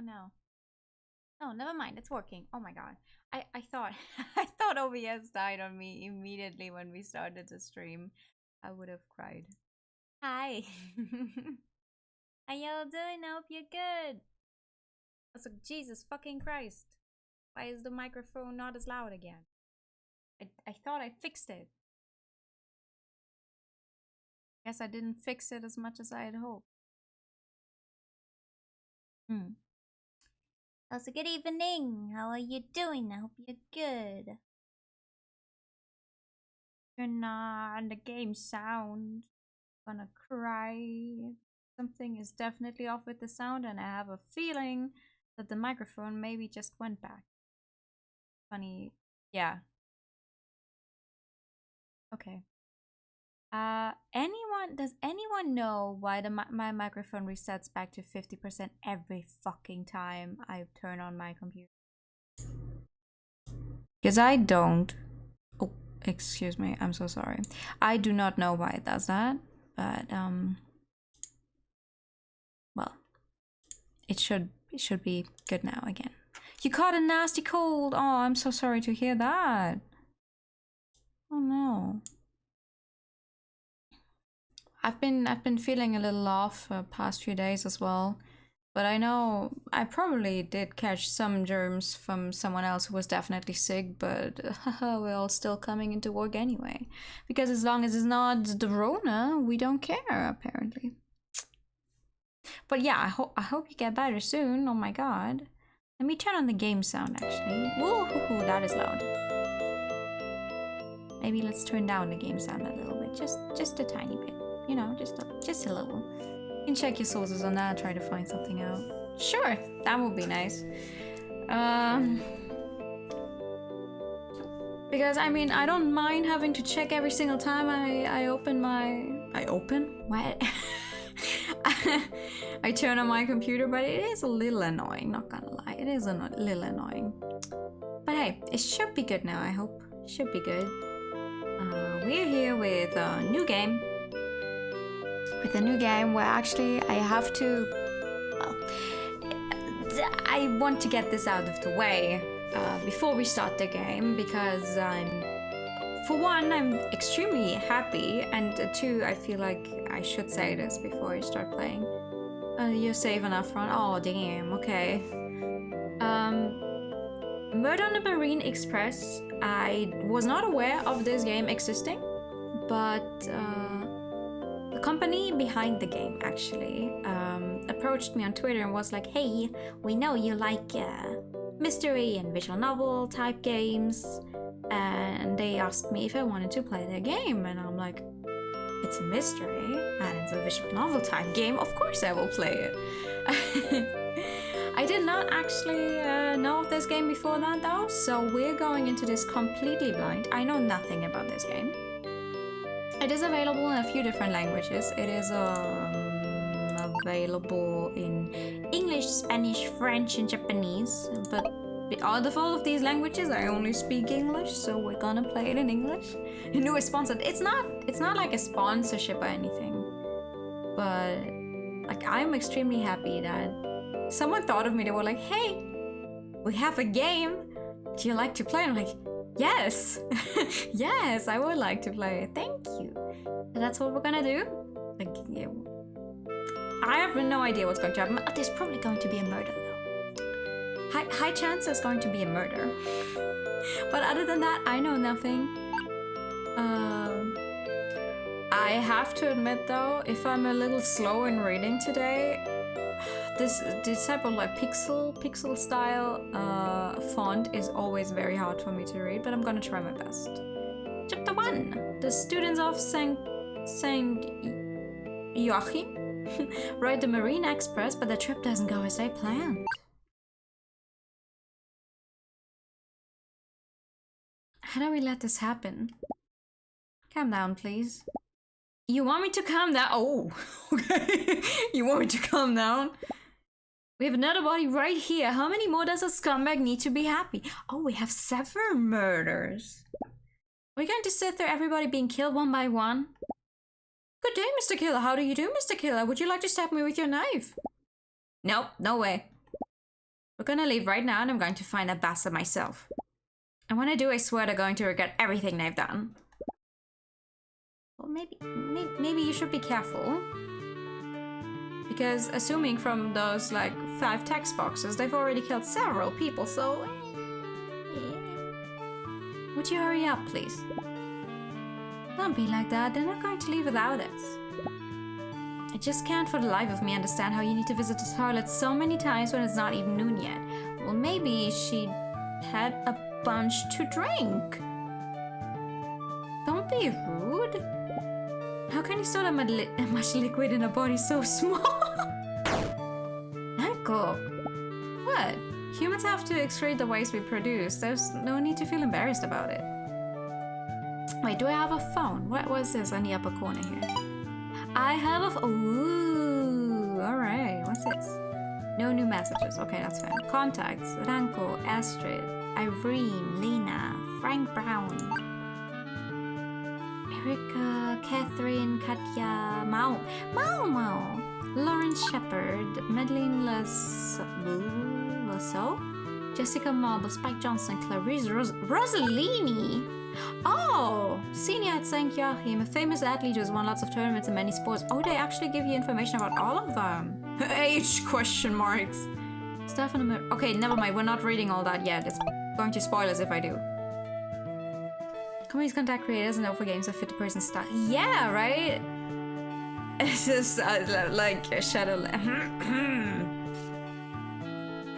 Oh no. Oh, never mind. It's working. Oh my god. I thought I thought OBS died on me immediately when we started the stream. I would have cried. Hi. How y'all doing? I hope you're good. I was like, Jesus fucking Christ. Why is the microphone not as loud again? I thought I fixed it. Guess I didn't fix it as much as I had hoped. Also, good evening. How are you doing? I hope you're good. Turn on the game sound. Gonna cry. Something is definitely off with the sound, and I have a feeling that the microphone maybe just went back. Funny. Yeah. Okay. Does anyone know why my microphone resets back to 50% every fucking time I turn on my computer? Because I don't. Oh, excuse me. I'm so sorry. I do not know why it does that, but well, it should be good now again. You caught a nasty cold. Oh, I'm so sorry to hear that. Oh no. I've been feeling a little off the past few days as well. But I know I probably did catch some germs from someone else who was definitely sick, but we're all still coming into work anyway. Because as long as it's not the Rona, we don't care, apparently. But yeah, I hope you get better soon. Oh my god. Let me turn on the game sound, actually. Woo-hoo-hoo, that is loud. Maybe let's turn down the game sound a little bit. Just a tiny bit. You know, just a little. You can check your sources on that, try to find something out. Sure, that would be nice. Because I mean, I don't mind having to check every single time I open my... What? I turn on my computer, but it is a little annoying, not gonna lie. It is a little annoying. But hey, it should be good now, I hope. Should be good. We're here with a new game. With a new game where actually I have to... Well, I want to get this out of the way before we start the game, because for one, I'm extremely happy, and two, I feel like I should say this before I start playing. You're safe enough front. Oh damn, okay. Murder on the Marine Express. I was not aware of this game existing, but the company behind the game actually approached me on Twitter and was like, hey, we know you like mystery and visual novel type games, and they asked me if I wanted to play their game, and I'm like, it's a mystery and it's a visual novel type game, of course I will play it. I did not actually know of this game before that though, so we're going into this completely blind. I know nothing about this game. It is available in a few different languages. It is available in English, Spanish, French, and Japanese, but out of all of these languages, I only speak English, so we're gonna play it in English. New is sponsored. It's not like a sponsorship or anything, but like I'm extremely happy that someone thought of me. They were like, hey, we have a game. Do you like to play? I'm like, yes. Yes, I would like to play it. Thank you. So that's what we're gonna do. Like, yeah. I have no idea what's going to happen. There's probably going to be a murder though. High chance there's going to be a murder. But other than that, I know nothing. I have to admit though, if I'm a little slow in reading today, this type of like pixel style font is always very hard for me to read, but I'm gonna try my best. Chapter 1. The students of Saint Joachim ride the Marine Express, but the trip doesn't go as they planned. How do we let this happen? Calm down, please. You want me to calm down? Oh, okay. You want me to calm down? We have another body right here. How many more does a scumbag need to be happy? Oh, we have 7 murders. Are we going to sit there, everybody being killed one by one? Good day, Mr. Killer. How do you do, Mr. Killer? Would you like to stab me with your knife? Nope, no way. We're gonna leave right now and I'm going to find that bastard myself. And when I do, I swear they're going to regret everything they've done. Well, maybe you should be careful. Because assuming from those, like, 5 text boxes, they've already killed several people, so... Would you hurry up, please? Don't be like that, they're not going to leave without us. I just can't for the life of me understand how you need to visit the toilet so many times when it's not even noon yet. Well, maybe she had a bunch to drink. Don't be rude. How can you store that much liquid in a body so small? Nanko. What? Humans have to excrete the waste we produce. There's no need to feel embarrassed about it. Wait, do I have a phone? What was this on the upper corner here? I have a phone. Ooh, alright. What's this? No new messages. Okay, that's fine. Contacts. Ranko, Astrid, Irene, Lena, Frank Brown, Erica, Catherine, Katya, Mao, Lauren Shepard, Madeline Lasso, Jessica Marble, Spike Johnson, Clarice Rosalini. Oh, senior at St. Joachim, a famous athlete who's won lots of tournaments in many sports. Oh, they actually give you information about all of them. Age question marks. Stuff on the... Okay, never mind. We're not reading all that yet. It's going to spoil us if I do. Companies contact creators and offer games that fit the person's style. Yeah, right? It's just like a shadow...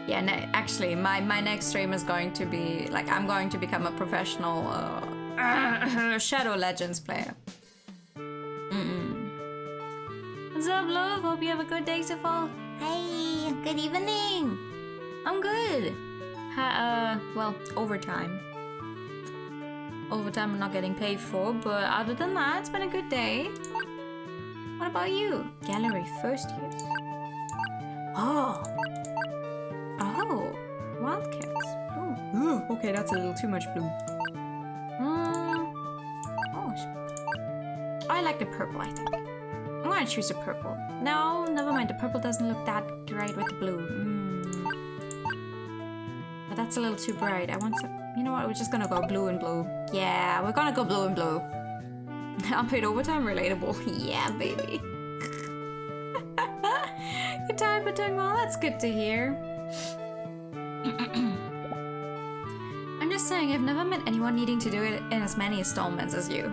Yeah, no, actually, my next stream is going to be, like, I'm going to become a professional Shadow Legends player. What's up, love? Hope you have a good day so far. Hey, good evening. I'm good. Well, overtime. Overtime I'm not getting paid for, but other than that, it's been a good day. What about you? Gallery first years. Oh, Wildcats. Oh, okay, that's a little too much blue. I like the purple, I think. I'm gonna choose the purple. No, never mind. The purple doesn't look that great with the blue. But that's a little too bright. I want some... You know what? We're just gonna go blue and blue. Yeah, we're gonna go blue and blue. Unpaid overtime relatable. Yeah, baby. You're tired but doing well. That's good to hear. I'm just saying, I've never met anyone needing to do it in as many installments as you.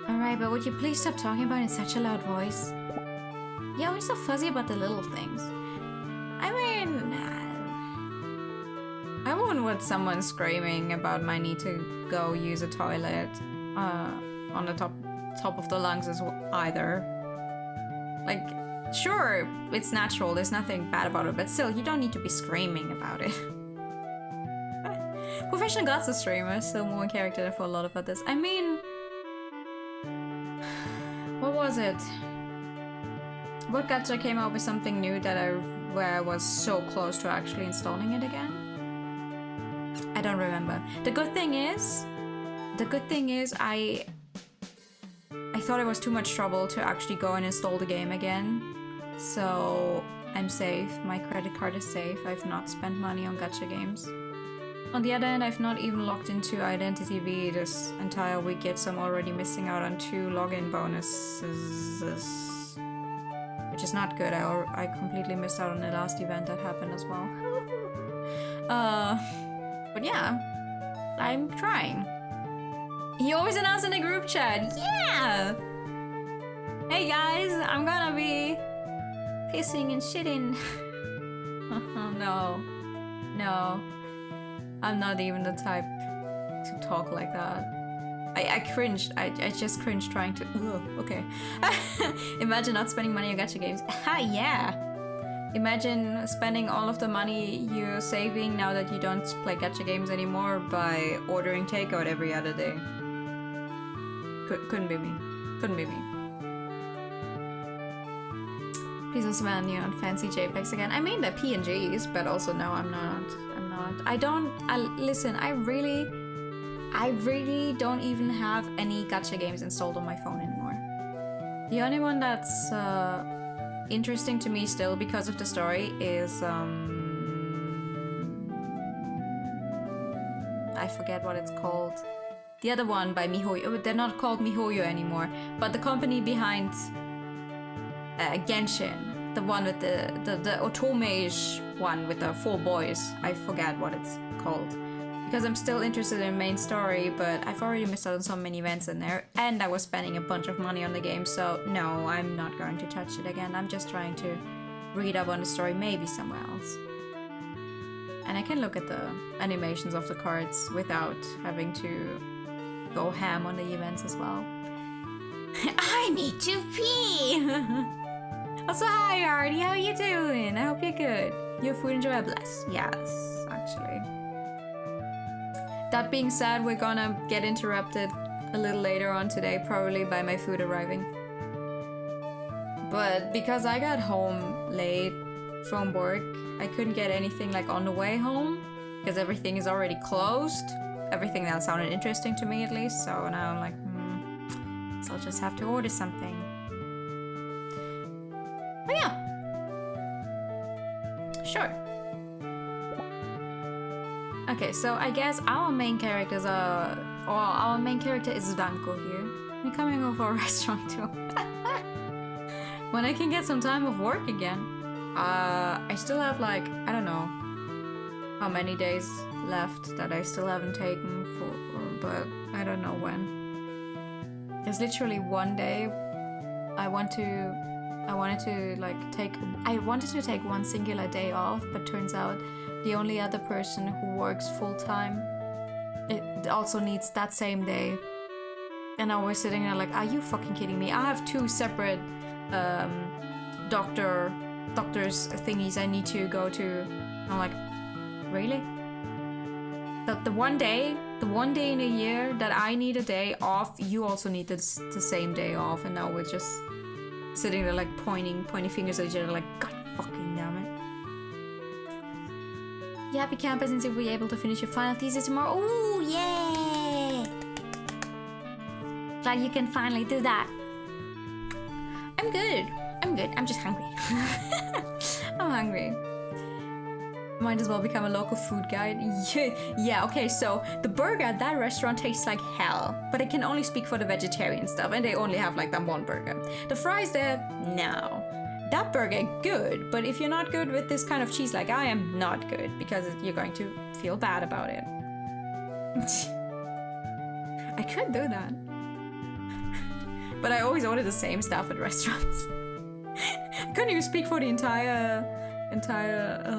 Alright, but would you please stop talking about it in such a loud voice? You're always so fuzzy about the little things. I mean... I wouldn't want someone screaming about my need to go use a toilet on the top of the lungs as well, either. Like... Sure, it's natural, there's nothing bad about it, but still, you don't need to be screaming about it. Professional Gods are streamers, so more in character for a lot of others. I mean... What was it? What gacha came out with something new that where I was so close to actually installing it again? I don't remember. The good thing is I thought it was too much trouble to actually go and install the game again. So I'm safe. My credit card is safe. I've not spent money on gacha games. On the other hand, I've not even logged into Identity V this entire week yet, so I'm already missing out on 2 login bonuses. Which is not good. I completely missed out on the last event that happened as well. But yeah, I'm trying. He always announced in the group chat. Yeah! Hey guys, I'm gonna be pissing and shitting. No. I'm not even the type to talk like that. I cringed. I just cringed trying to... Ugh, okay. Imagine not spending money on gacha games. Ha, yeah! Imagine spending all of the money you're saving now that you don't play gacha games anymore by ordering takeout every other day. Couldn't be me. Couldn't be me. Please also ban you on fancy JPEGs again. I mean, they're PNGs, but also no, I'm not. Listen, I really don't even have any gacha games installed on my phone anymore. The only one that's interesting to me still because of the story is I forget what it's called. The other one by MiHoYo. They're not called MiHoYo anymore, but the company behind Genshin, the one with the otome-ish one with the 4 boys. I forget what it's called. Because I'm still interested in the main story, but I've already missed out on so many events in there, and I was spending a bunch of money on the game, so no, I'm not going to touch it again. I'm just trying to read up on the story, maybe somewhere else. And I can look at the animations of the cards without having to go ham on the events as well. I need to pee! Also, hi Artie, how are you doing? I hope you're good. Your food enjoyables? Yes, actually. That being said, we're gonna get interrupted a little later on today, probably by my food arriving. But because I got home late from work, I couldn't get anything like on the way home, because everything is already closed. Everything that sounded interesting to me at least, so now I'm like, so I'll just have to order something. But yeah. Sure. Okay, so I guess our main characters are... Or our main character is Danko here. We're coming over a restaurant too. When I can get some time off work again. I still have like, I don't know how many days left that I still haven't taken for, but I don't know when. There's literally one day I wanted to take one singular day off, but turns out the only other person who works full-time, it also needs that same day. And I was sitting there like, are you fucking kidding me? I have 2 separate doctor's thingies I need to go to. I'm like, really? The one day in a year that I need a day off, you also need the same day off, and now we're just sitting there like pointing fingers at each other like, God fucking damn it. You happy campers and you'll be able to finish your final thesis tomorrow? Ooh, yay! Glad you can finally do that. I'm good. I'm just hungry. I'm hungry. Might as well become a local food guide. Yeah, okay, so the burger at that restaurant tastes like hell, but I can only speak for the vegetarian stuff, and they only have like that one burger. The fries there, no. That burger, good, but if you're not good with this kind of cheese like I am, not good, because you're going to feel bad about it. I could do that. But I always order the same stuff at restaurants. I couldn't even speak for the entire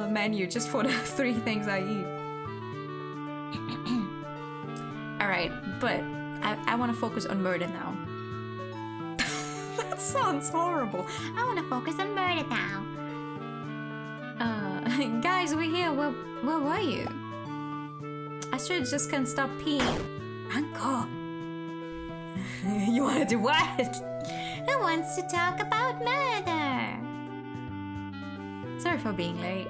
menu, just for the 3 things I eat. Alright, but I want to focus on murder now. That sounds horrible. I want to focus on murder now. Guys, we're here. Where were you? I sure just can't stop peeing. Uncle. You want to do what? Who wants to talk about murder? Sorry for being late.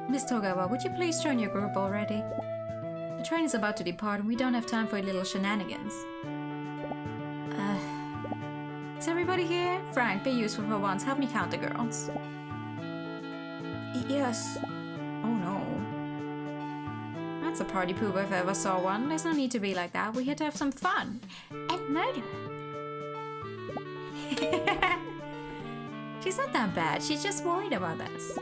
Miss Togawa, would you please join your group already? The train is about to depart and we don't have time for little shenanigans. Is everybody here? Frank, be useful for once. Help me count the girls. Yes. Oh no. That's a party poop if I ever saw one. There's no need to be like that. We're here to have some fun. And murder. She's not that bad. She's just worried about us.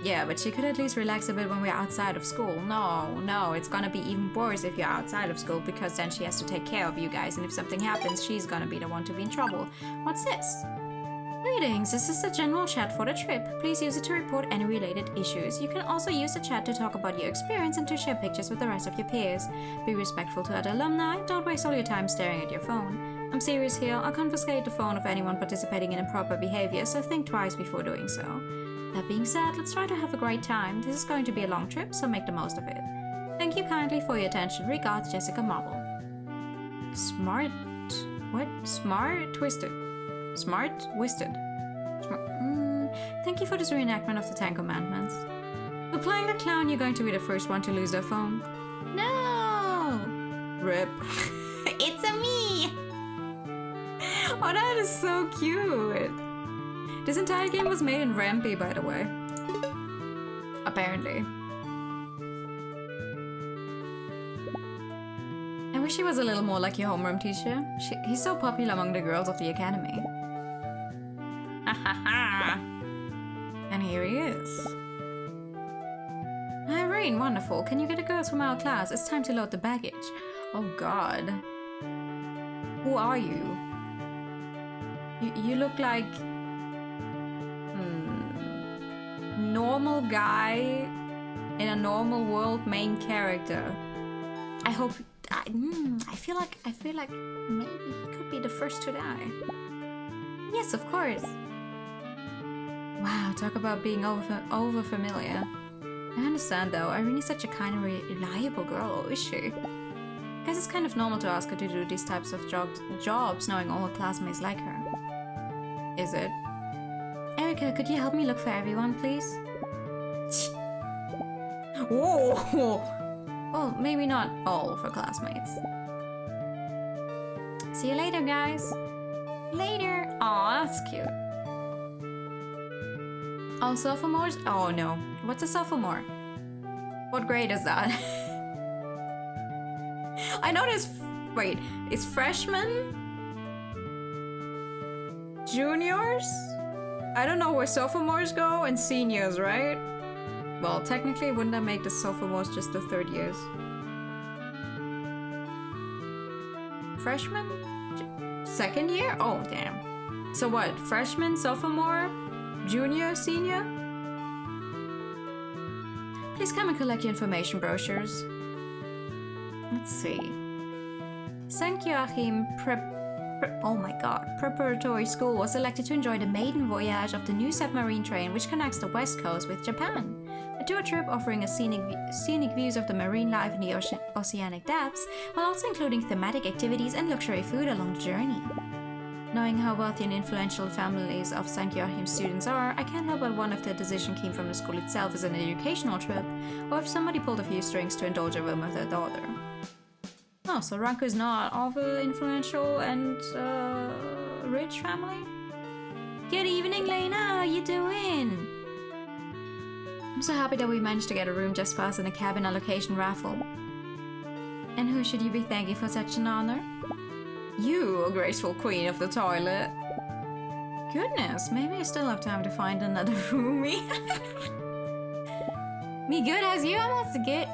Yeah, but she could at least relax a bit when we're outside of school. No, it's gonna be even worse if you're outside of school, because then she has to take care of you guys, and if something happens, she's gonna be the one to be in trouble. What's this? Greetings, this is the general chat for the trip. Please use it to report any related issues. You can also use the chat to talk about your experience and to share pictures with the rest of your peers. Be respectful to other alumni. Don't waste all your time staring at your phone. I'm serious here. I'll confiscate the phone of anyone participating in improper behavior, so think twice before doing so. That being said, let's try to have a great time. This is going to be a long trip, so make the most of it. Thank you kindly for your attention. Regards, Jessica Marble. Smart... what? Smart Twisted. Smart Twisted. Thank you for this reenactment of the 10 Commandments. We're playing the clown. You're going to be the first one to lose their phone. No! Rip. It's a me! Oh, that is so cute. This entire game was made in Rampy, by the way. Apparently. wish he was a little more like your homeroom teacher. He's so popular among the girls of the academy. Ha ha ha! And here he is. Irene, wonderful. Can you get the girls from our class? It's time to load the baggage. Oh god. Who are you? You look like... normal guy in a normal world main character. I hope... I feel like maybe he could be the first to die. Yes, of course. Wow, talk about being over familiar. I understand though, Irene is such a kind and reliable girl, is she? I guess it's kind of normal to ask her to do these types of jobs knowing all her classmates like her. Is it? Erica, could you help me look for everyone, please? Whoa! Well, maybe not all of her classmates. See you later, guys. Later. Aw, that's cute. All sophomores? Oh no. What's a sophomore? What grade is that? I know there's... Wait, it's freshmen? Juniors? I don't know where sophomores go and seniors, right? Well, technically, wouldn't that make the sophomores just the third years? Freshman? Second year? Oh, damn. So what? Freshman, sophomore, junior, senior? Please come and collect your information brochures. Let's see. St. Joachim Preparatory School was selected to enjoy the maiden voyage of the new submarine train which connects the West Coast with Japan. A tour trip offering scenic views of the marine life in the oceanic depths, while also including thematic activities and luxury food along the journey. Knowing how wealthy and influential families of St. Joachim students are, I can't help but wonder if the decision came from the school itself as an educational trip, or if somebody pulled a few strings to indulge a whim of their daughter. Oh, so Ranko's not of an influential and rich family? Good evening, Lena. How you doing? I'm so happy that we managed to get a room just for us in the cabin allocation raffle. And who should you be thanking for such an honor? You, graceful queen of the toilet. Goodness, maybe I still have time to find another roomie. Me good, how's you? I'm also good.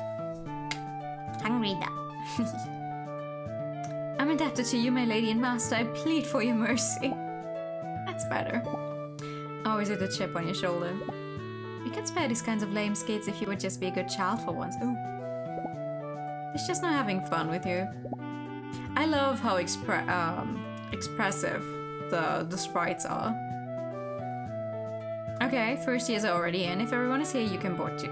Hungry now. I'm indebted to you, my lady and master. I plead for your mercy. That's better. Oh, is it a chip on your shoulder? We can spare these kinds of lame skits if you would just be a good child for once. Ooh. It's just not having fun with you. I love how expressive the sprites are. Okay, first years are already in. If everyone is here, you can board too.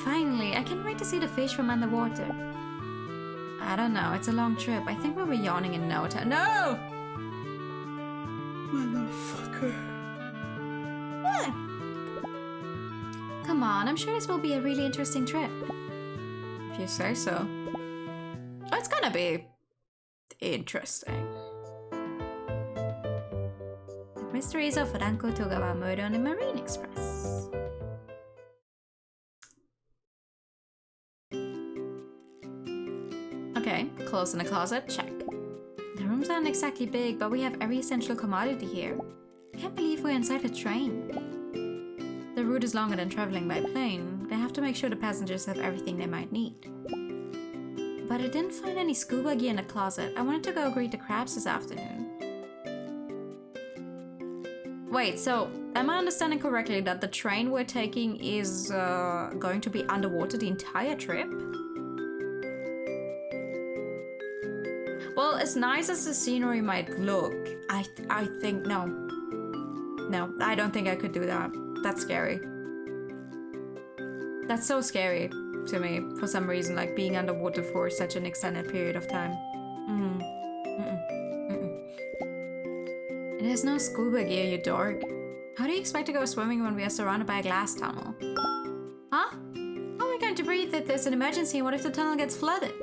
Finally, I can't wait to see the fish from underwater. I don't know, it's a long trip. I think we'll be yawning in no time. No! Motherfucker. What? Come on, I'm sure this will be a really interesting trip. If you say so. Oh, it's gonna be interesting. Mysteries of Ranko Togawa murder on the Marine Express. Okay, clothes in the closet, check. The rooms aren't exactly big, but we have every essential commodity here. I can't believe we're inside a train. The route is longer than traveling by plane. They have to make sure the passengers have everything they might need. But I didn't find any scuba gear in the closet. I wanted to go greet the crabs this afternoon. Wait, so am I understanding correctly that the train we're taking is going to be underwater the entire trip? Well, as nice as the scenery might look, I think no. No, I don't think I could do that. That's scary. That's so scary to me for some reason, like being underwater for such an extended period of time. And there's no scuba gear, you dork. How do you expect to go swimming when we are surrounded by a glass tunnel? Huh? How are we going to breathe if there's an emergency and what if the tunnel gets flooded?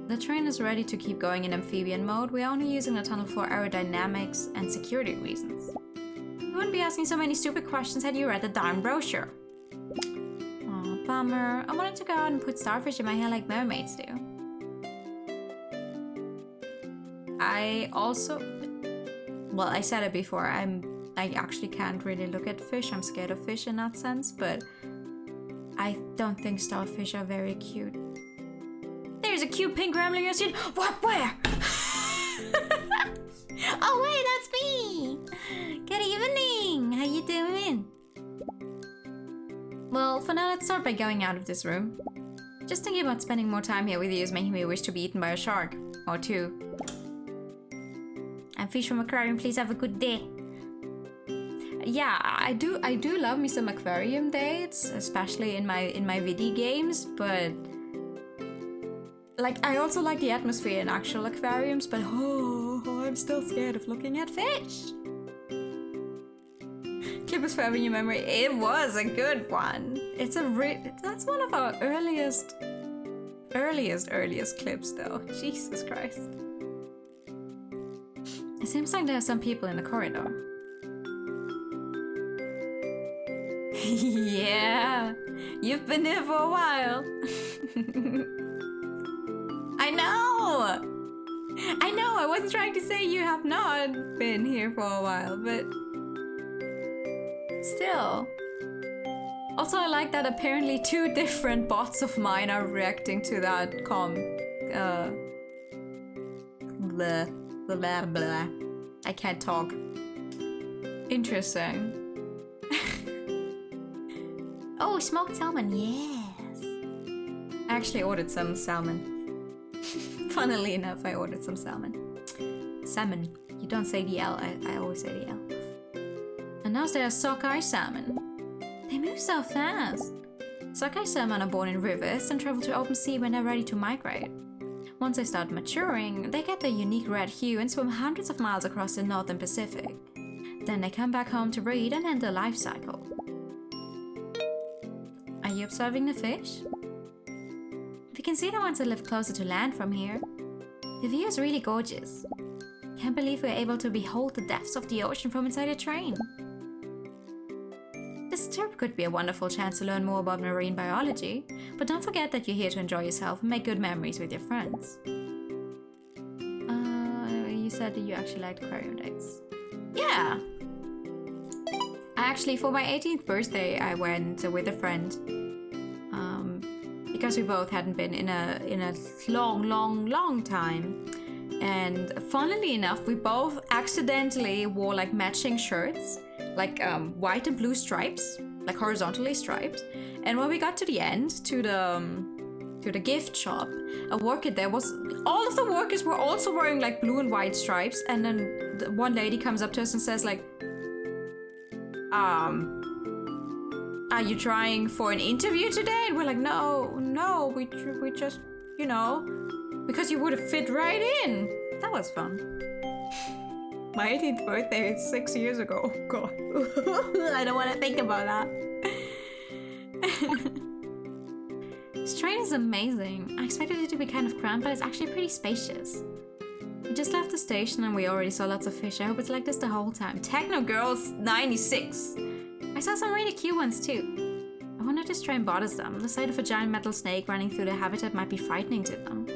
The train is ready to keep going in amphibian mode. We're only using the tunnel for aerodynamics and security reasons. You wouldn't be asking so many stupid questions had you read the darn brochure. Aw, bummer. I wanted to go out and put starfish in my hair like mermaids do. I also, well, I said it before, I actually can't really look at fish. I'm scared of fish in that sense, but I don't think starfish are very cute. There's a cute pink rambling ocean. What? Where? Oh wait, that's me. Good evening. How you doing? Well, for now, let's start by going out of this room. Just thinking about spending more time here with you is making me wish to be eaten by a shark. Or two. And fish from aquarium, please have a good day. Yeah, I do love me some aquarium dates, especially in my video games, but like I also like the atmosphere in actual aquariums, but I'm still scared of looking at fish. Clip is forever in your memory. It was a good one. It's that's one of our earliest clips though. Jesus Christ. It seems like there are some people in the corridor. Yeah, you've been here for a while. I know, I wasn't trying to say you have not been here for a while, but still. Also, I like that apparently 2 different bots of mine are reacting to that blah, blah, blah. I can't talk. Interesting. Oh, smoked salmon, yes. I actually ordered some salmon. Funnily enough, I ordered some salmon. Salmon. You don't say the L, I always say the L. And now there's sockeye salmon. They move so fast. Sockeye salmon are born in rivers and travel to open sea when they're ready to migrate. Once they start maturing, they get their unique red hue and swim hundreds of miles across the Northern Pacific. Then they come back home to breed and end their life cycle. Are you observing the fish? We can see the ones that live closer to land from here. The view is really gorgeous. Can't believe we're able to behold the depths of the ocean from inside a train. This trip could be a wonderful chance to learn more about marine biology, but don't forget that you're here to enjoy yourself and make good memories with your friends. You said that you actually liked aquarium dates. Yeah! Actually, for my 18th birthday, I went with a friend. Because we both hadn't been in a long time. And funnily enough, we both accidentally wore like matching shirts, like white and blue stripes, like horizontally striped. And when we got to the end, to the gift shop, a worker there was, all of the workers were also wearing like blue and white stripes. And then one lady comes up to us and says like, are you trying for an interview today? And we're like, no, we just, you know, because you would have fit right in. That was fun. My 18th birthday is 6 years ago. Oh god. I don't want to think about that. This train is amazing. I expected it to be kind of cramped, but it's actually pretty spacious. We just left the station and we already saw lots of fish. I hope it's like this the whole time. Techno Girls 96. I saw some really cute ones too. I wonder if this train bothers them. The sight of a giant metal snake running through their habitat might be frightening to them.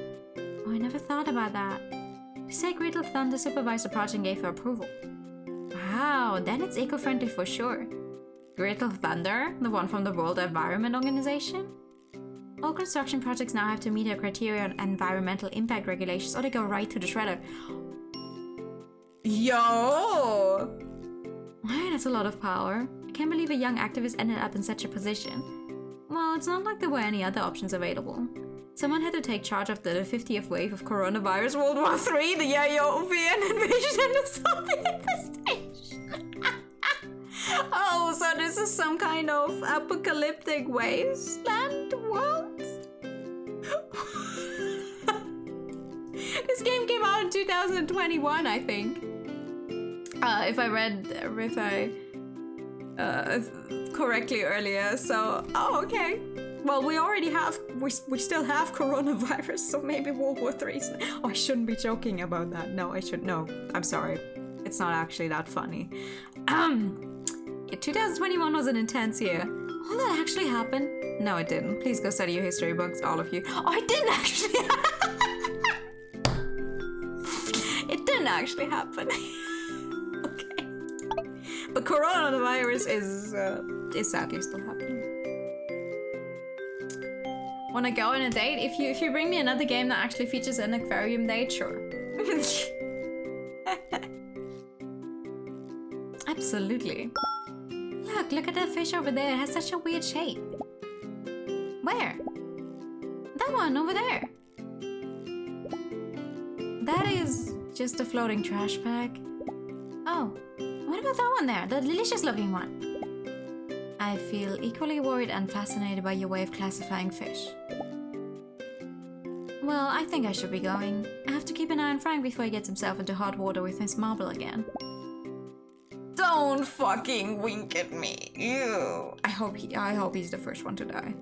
Oh, I never thought about that. They say Gretel Thunder supervised the project and gave her approval. Wow, then it's eco-friendly for sure. Gretel Thunder, the one from the World Environment Organization? All construction projects now have to meet their criteria on environmental impact regulations or they go right to the shredder. Yo! Wow, that's a lot of power. I can't believe a young activist ended up in such a position. Well, it's not like there were any other options available. Someone had to take charge of the 50th wave of coronavirus, World War III, the European invasion, and the Soviet devastation. Oh, so this is some kind of apocalyptic wasteland world? This game came out in 2021, I think. If I correctly earlier, so, oh, okay. Well, we still have coronavirus, so maybe World War III. Oh, I shouldn't be joking about that. No, I'm sorry. It's not actually that funny. 2021 was an intense year. All that actually happened? No, it didn't. Please go study your history books, all of you. Oh, it didn't actually. It actually happen. Okay. But coronavirus is sadly still happening. Wanna go on a date? If you bring me another game that actually features an aquarium date, sure. Absolutely. Look at that fish over there. It has such a weird shape. Where? That one over there. That is just a floating trash bag. Oh, what about that one there? The delicious looking one. I feel equally worried and fascinated by your way of classifying fish. Well, I think I should be going. I have to keep an eye on Frank before he gets himself into hot water with Miss Marble again. Don't fucking wink at me. Ew. I hope he's the first one to die.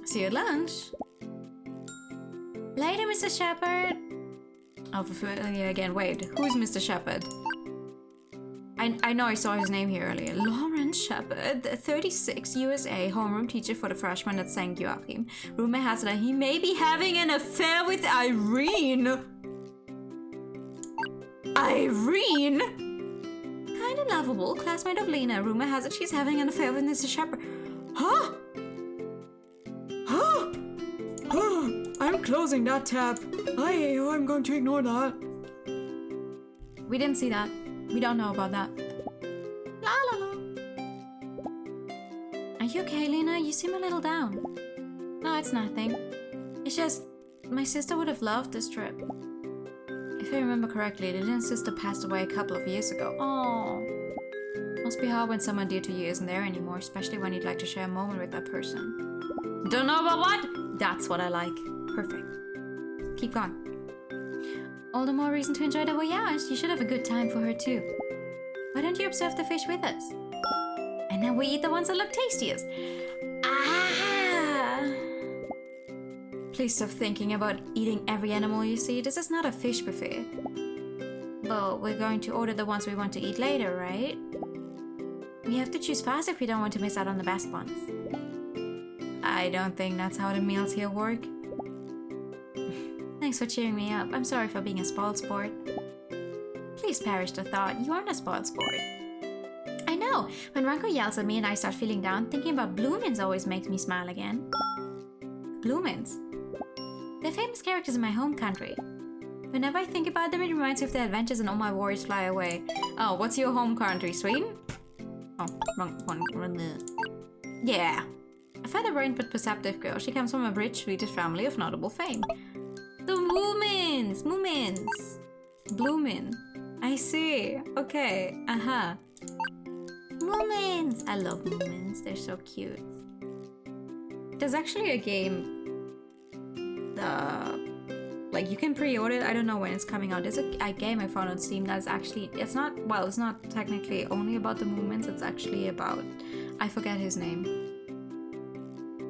See you at lunch. Later, Mr. Shepherd. Oh, yeah, again, wait. Who's Mr. Shepherd? I know I saw his name here earlier. Lawrence Shepherd, 36, USA, homeroom teacher for the freshmen at St. Joachim. Rumor has it that he may be having an affair with Irene. Irene? Kinda lovable, classmate of Lena. Rumor has it she's having an affair with Mr. Shepherd. Huh? Huh? I'm closing that tab. I'm going to ignore that. We didn't see that. We don't know about that. La la la. Are you okay, Lena? You seem a little down. No, it's nothing. It's just, my sister would have loved this trip. If I remember correctly, Lena's sister passed away a couple of years ago. Oh, must be hard when someone dear to you isn't there anymore, especially when you'd like to share a moment with that person. Don't know about what? That's what I like. Perfect. Keep going. All the more reason to enjoy the voyage. You should have a good time for her too. Why don't you observe the fish with us? And then we eat the ones that look tastiest. Ah! Please stop thinking about eating every animal you see. This is not a fish buffet. But we're going to order the ones we want to eat later, right? We have to choose fast if we don't want to miss out on the best ones. I don't think that's how the meals here work. Thanks for cheering me up. I'm sorry for being a spoiled sport. Please perish the thought. You aren't a spoiled sport. I know. When Ranko yells at me and I start feeling down, thinking about Bloomins always makes me smile again. Bloomins? They're famous characters in my home country. Whenever I think about them, it reminds me of the adventures and all my worries fly away. Oh, what's your home country? Sweden? Oh, wrong one. Yeah. A feather-brained but perceptive girl. She comes from a rich Swedish family of notable fame. The Moomins! Moomins! Bloomin'. I see. Okay. Uh-huh. Moomins! I love Moomins. They're so cute. There's actually a game... like, you can pre-order it. I don't know when it's coming out. There's a game I found on Steam that's actually... It's not technically only about the Moomins. It's actually about... I forget his name.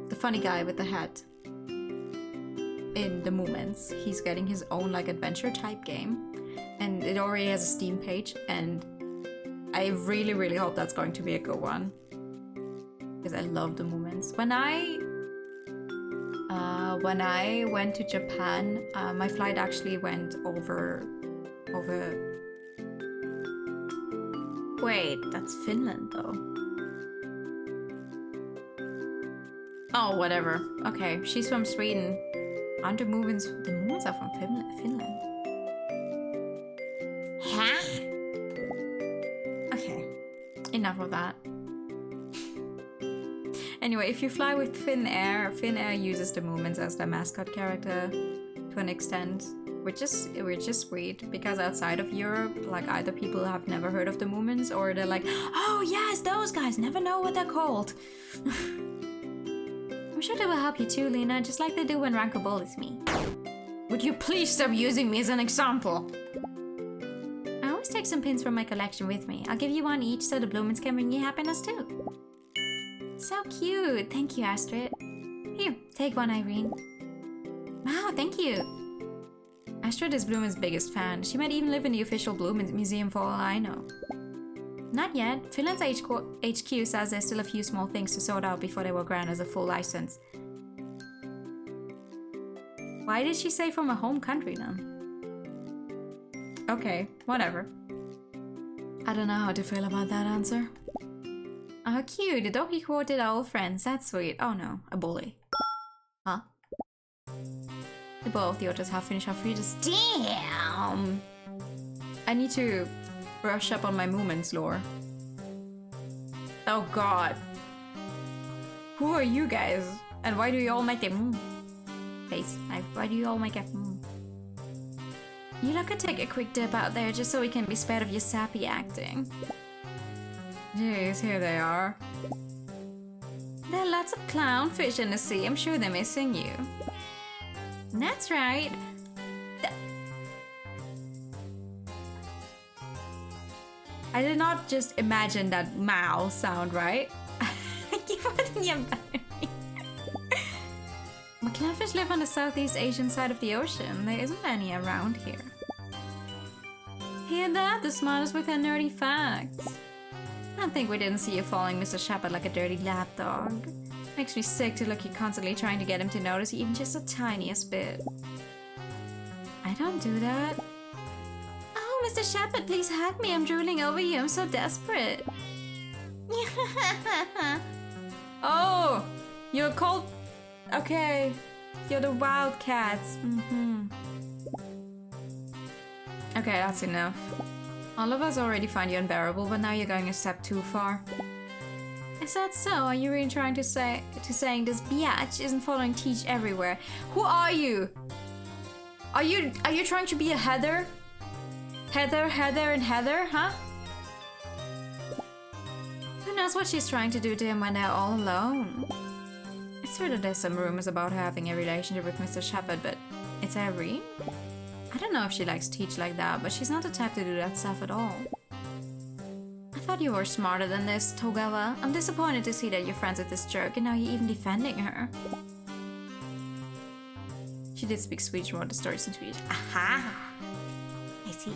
The funny guy with the hat. In the Moomins. He's getting his own like adventure type game, and it already has a Steam page, and I really, really hope that's going to be a good one because I love the Moomins. When I went to Japan, my flight actually went over. Wait, that's Finland though. Oh, whatever. Okay, she's from Sweden. Aren't the Moomins are from Finland. Huh? Okay, enough of that. Anyway, if you fly with Finnair uses the Moomins as their mascot character to an extent, which is sweet, because outside of Europe, like either people have never heard of the Moomins or they're like, oh yes, those guys, never know what they're called. I'm sure they will help you too, Lena, just like they do when Ranko bullies me. Would you please stop using me as an example? I always take some pins from my collection with me. I'll give you one each so the Bloomins can bring you happiness too. So cute. Thank you, Astrid. Here, take one, Irene. Wow, thank you. Astrid is Bloomin's biggest fan. She might even live in the official Bloomin museum for all I know. Not yet. Finland's HQ says there's still a few small things to sort out before they will grant us a full license. Why did she say from a home country then? Okay, whatever. I don't know how to feel about that answer. Oh, cute. The doggy quoted our old friends. That's sweet. Oh no, a bully. Huh? The both of the otters have finished our feeders. Damn! I need to brush up on my movements, lore. Oh god. Who are you guys? And why do you all make a face? Like, why do you all make a You lot could take a quick dip out there just so we can be spared of your sappy acting. Jeez, here they are. There are lots of clownfish in the sea. I'm sure they're missing you. That's right. I did not just imagine that Mao sound, right? But clownfish live on the Southeast Asian side of the ocean. There isn't any around here. Hear that? The smartest with their nerdy facts. I think we didn't see you following Mr. Shepard like a dirty lapdog. Makes me sick to look you constantly trying to get him to notice even just the tiniest bit. I don't do that. Oh, Mr. Shepard, please hug me. I'm drooling over you. I'm so desperate. Oh, you're cold. Okay, you're the wildcats. Okay, that's enough. All of us already find you unbearable, but now you're going a step too far. Is that so? Are you really trying to saying this biatch isn't following Teach everywhere? Who are you? Are you trying to be a Heather? Heather, and Heather, huh? Who knows what she's trying to do to him when they're all alone? It's true that there's some rumors about her having a relationship with Mr. Shepard, but it's Irene? I don't know if she likes Teach like that, but she's not the type to do that stuff at all. I thought you were smarter than this, Togawa. I'm disappointed to see that you're friends with this jerk and now you're even defending her. She did speak Swedish, wrote the stories in Swedish. Aha! I see.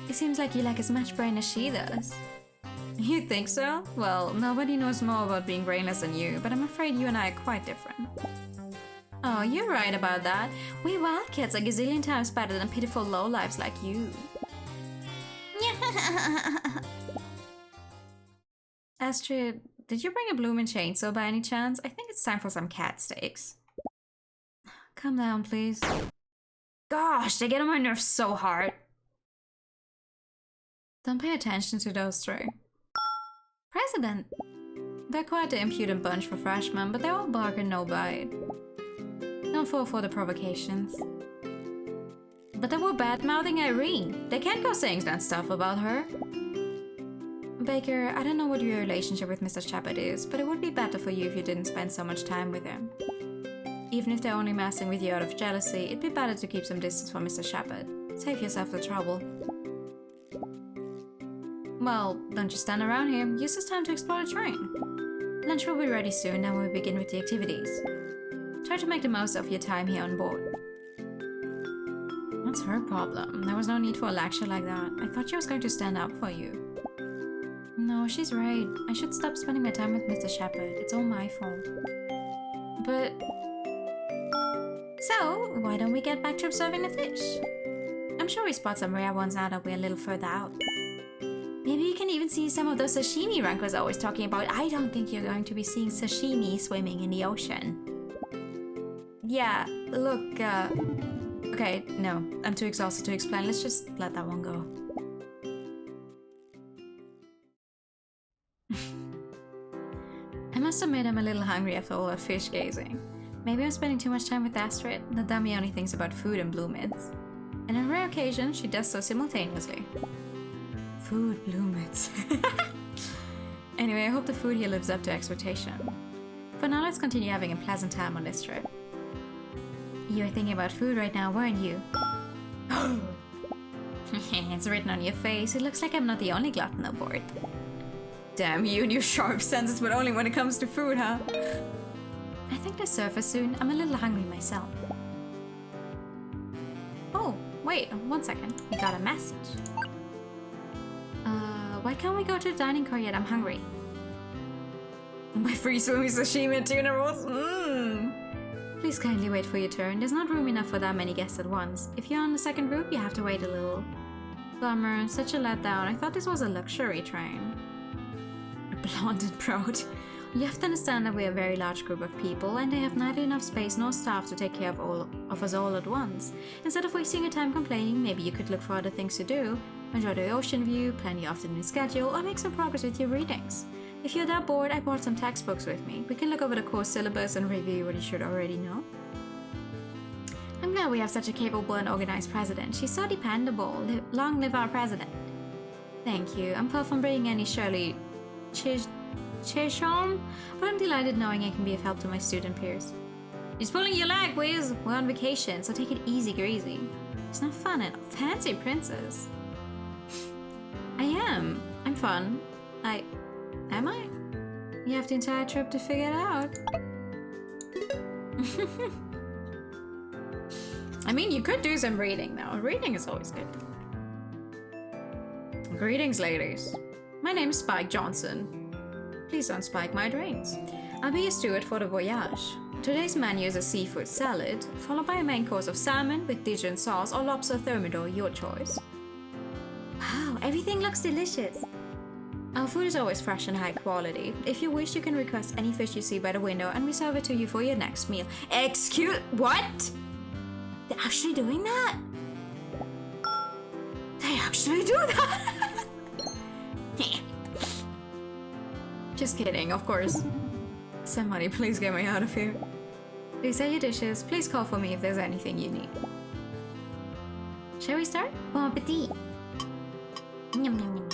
It seems like you lack as much brain as she does. You think so? Well, nobody knows more about being brainless than you, but I'm afraid you and I are quite different. Oh, you're right about that. We wildcats are gazillion times better than pitiful lowlifes like you. Astrid, did you bring a blooming chainsaw by any chance? I think it's time for some cat steaks. Calm down, please. Gosh, they get on my nerves so hard. Don't pay attention to those three. President! They're quite the impudent bunch for freshmen, but they're all bark and no bite. Don't fall for the provocations. But they were bad-mouthing Irene. They can't go saying that stuff about her. Baker, I don't know what your relationship with Mr. Shepard is, but it would be better for you if you didn't spend so much time with him. Even if they're only messing with you out of jealousy, it'd be better to keep some distance from Mr. Shepard. Save yourself the trouble. Well, don't just stand around here. Use this time to explore the train. Lunch will be ready soon, and we'll begin with the activities. Try to make the most of your time here on board. What's her problem? There was no need for a lecture like that. I thought she was going to stand up for you. No, she's right. I should stop spending my time with Mr. Shepard. It's all my fault. But... So, why don't we get back to observing the fish? I'm sure we spot some rare ones now that we're a little further out. Maybe you can even see some of those sashimi Ranko's always talking about. I don't think you're going to be seeing sashimi swimming in the ocean. Yeah, look, okay, no, I'm too exhausted to explain. Let's just let that one go. I must admit I'm a little hungry after all that fish gazing. Maybe I'm spending too much time with Astrid. The dummy only thinks about food and blue mints. And on rare occasions, she does so simultaneously. Food, blue mints. Anyway, I hope the food here lives up to expectation. For now, let's continue having a pleasant time on this trip. You were thinking about food right now, weren't you? It's written on your face. It looks like I'm not the only glutton aboard. Damn you and your sharp senses, but only when it comes to food, huh? I think they surface soon. I'm a little hungry myself. Oh, wait, 1 second. We got a message. Why can't we go to the dining car yet? I'm hungry. My free swimming sashimi and tuna rolls? Please kindly wait for your turn. There's not room enough for that many guests at once. If you're on the second group, you have to wait a little. Bummer, such a letdown. I thought this was a luxury train. Blonde and proud. You have to understand that we're a very large group of people, and they have neither enough space nor staff to take care of us all at once. Instead of wasting your time complaining, maybe you could look for other things to do. Enjoy the ocean view, plan your afternoon schedule, or make some progress with your readings. If you're that bored, I brought some textbooks with me. We can look over the course syllabus and review what you should already know. I'm glad we have such a capable and organized president. She's so dependable. Long live our president. Thank you. I'm far from bringing any Shirley Chisholm, but I'm delighted knowing I can be of help to my student peers. He's pulling your leg, Wiz. We're on vacation, so take it easy, greasy. It's not fun at fancy princess. I am. I'm fun. Am I? You have the entire trip to figure it out. I mean, you could do some reading now. Reading is always good. Greetings, ladies. My name's Spike Johnson. Please don't spike my drinks. I'll be your steward for the voyage. Today's menu is a seafood salad, followed by a main course of salmon with Dijon sauce or lobster thermidor, your choice. Wow, everything looks delicious. Our food is always fresh and high quality. If you wish, you can request any fish you see by the window and we serve it to you for your next meal. What? They're actually doing that? They actually do that? Just kidding, of course. Somebody please get me out of here. Please say your dishes. Please call for me if there's anything you need. Shall we start? Bon appetit. Yum, yum, yum.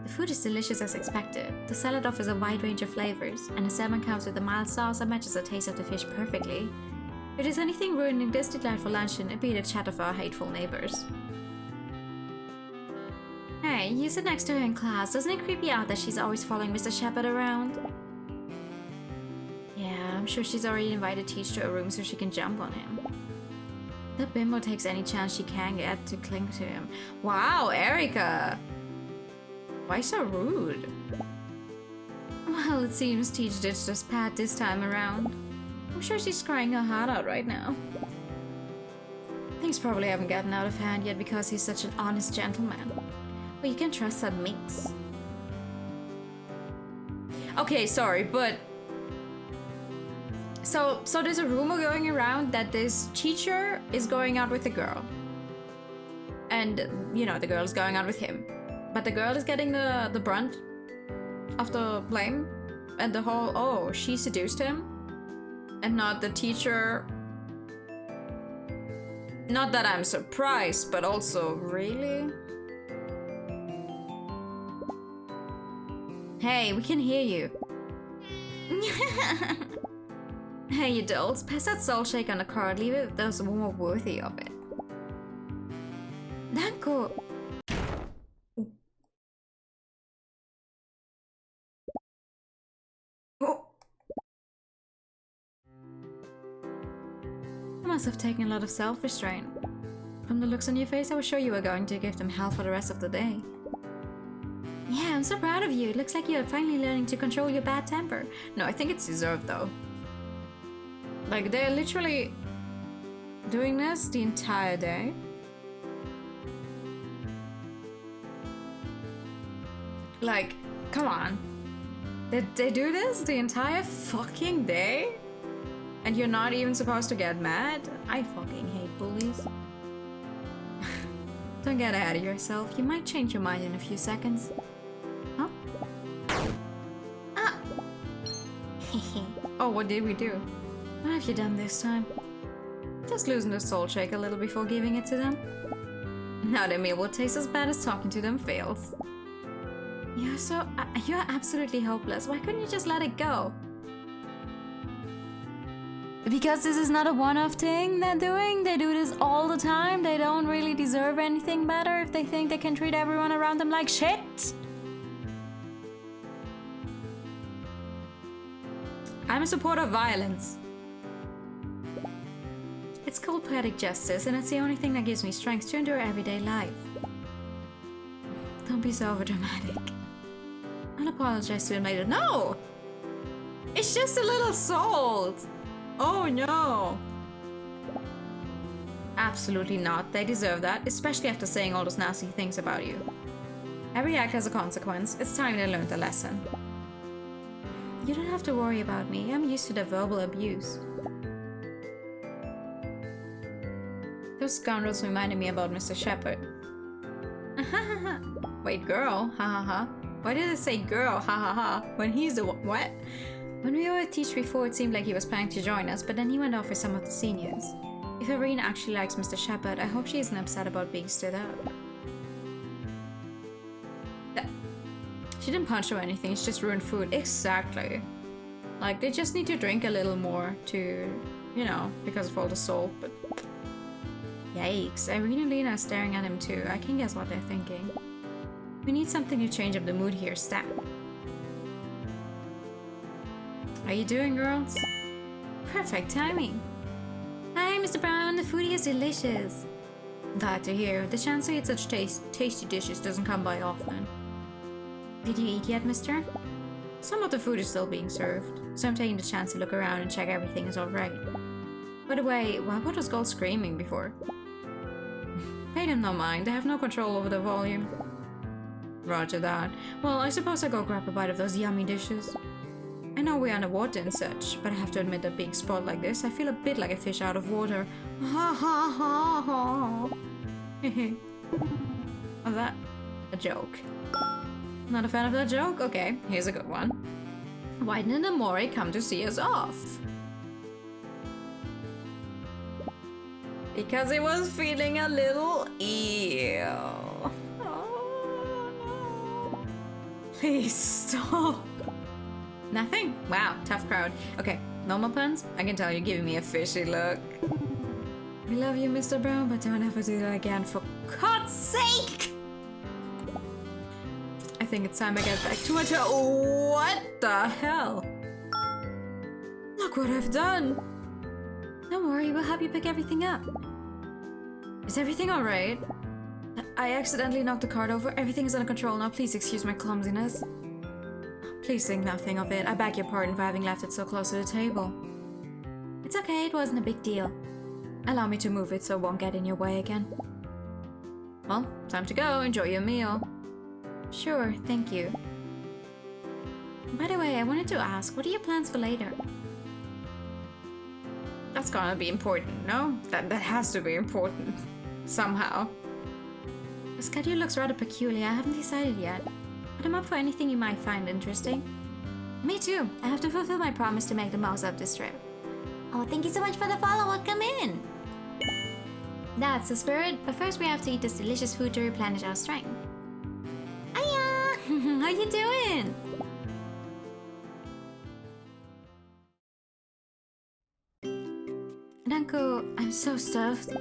The food is delicious as expected. The salad offers a wide range of flavors, and the salmon comes with a mild sauce that matches the taste of the fish perfectly. If there's anything ruining this delightful luncheon, it'd be the chat of our hateful neighbors. Hey, you sit next to her in class. Doesn't it creep you out that she's always following Mr. Shepard around? Yeah, I'm sure she's already invited Teach to her room so she can jump on him. That bimbo takes any chance she can get to cling to him. Wow, Erica! Why so rude? Well, it seems Teach ditched us Pat this time around. I'm sure she's crying her heart out right now. Things probably haven't gotten out of hand yet because he's such an honest gentleman. But you can trust that mix. Okay, sorry, but... So there's a rumor going around that this teacher is going out with a girl. And, you know, the girl is going out with him. But the girl is getting the brunt of the blame. And the whole, oh, she seduced him. And not the teacher. Not that I'm surprised, but also, really? Hey, we can hear you. Hey, adults, pass that salt shake on the card. Leave it those more worthy of it. Danko. Oh. You must have taken a lot of self-restraint. From the looks on your face, I was sure you were going to give them hell for the rest of the day. Yeah, I'm so proud of you. It looks like you're finally learning to control your bad temper. No, I think it's deserved though. Like, they're literally doing this the entire day. Like, come on. They do this the entire fucking day? And you're not even supposed to get mad? I fucking hate bullies. Don't get ahead of yourself. You might change your mind in a few seconds. Huh? Ah! Oh, what did we do? What have you done this time? Just loosen the salt shake a little before giving it to them. Now the meal will taste as bad as talking to them fails. You're absolutely hopeless. Why couldn't you just let it go? Because this is not a one-off thing they're doing. They do this all the time. They don't really deserve anything better if they think they can treat everyone around them like shit. I'm a supporter of violence. It's called poetic justice, and it's the only thing that gives me strength to endure everyday life. Don't be so overdramatic. I'll apologize to him later. No! It's just a little salt! Oh no! Absolutely not. They deserve that, especially after saying all those nasty things about you. Every act has a consequence. It's time they learned the lesson. You don't have to worry about me. I'm used to the verbal abuse. Those scoundrels reminded me about Mr. Shepard. Wait, girl? Ha ha ha. Why did it say girl? Ha ha ha. When he's the what? When we were at Teach before, it seemed like he was planning to join us, but then he went off with some of the seniors. If Irene actually likes Mr. Shepard, I hope she isn't upset about being stood up. She didn't punch or anything, she just ruined food. Exactly. Like, they just need to drink a little more to, you know, because of all the salt, but... Yikes, Irene and Lena are staring at him too. I can guess what they're thinking. We need something to change up the mood here, stat. How you doing, girls? Perfect timing. Hi, Mr. Brown, the food here is delicious. Glad to hear. The chance to eat such tasty dishes doesn't come by often. Did you eat yet, mister? Some of the food is still being served, so I'm taking the chance to look around and check everything is alright. By the way, why was Gold screaming before? Pay them no mind, they have no control over the volume. Roger that. Well, I suppose I'll go grab a bite of those yummy dishes. I know we're underwater and such, but I have to admit that being a spot like this, I feel a bit like a fish out of water. Ha ha ha ha. Was that a joke? Not a fan of that joke? Okay, here's a good one. Why didn't Amore come to see us off? Because he was feeling a little ill. Oh. Please stop. Nothing? Wow, tough crowd. Okay, no more puns? I can tell you're giving me a fishy look. We love you, Mr. Brown, but don't ever do that again, for God's sake! I think it's time I get back to it. What the hell? Look what I've done! Don't worry, we'll help you pick everything up. Is everything alright? I accidentally knocked the cart over. Everything is under control now. Please excuse my clumsiness. Please think nothing of it. I beg your pardon for having left it so close to the table. It's okay, it wasn't a big deal. Allow me to move it so it won't get in your way again. Well, time to go. Enjoy your meal. Sure, thank you. By the way, I wanted to ask, what are your plans for later? That's gonna be important, no? That has to be important. Somehow. The schedule looks rather peculiar. I haven't decided yet. But I'm up for anything you might find interesting. Me too. I have to fulfill my promise to make the most of this trip. Oh, thank you so much for the follow. Welcome in. That's the spirit. But first we have to eat this delicious food to replenish our strength. Hiya! How you doing? Danko, I'm so stuffed.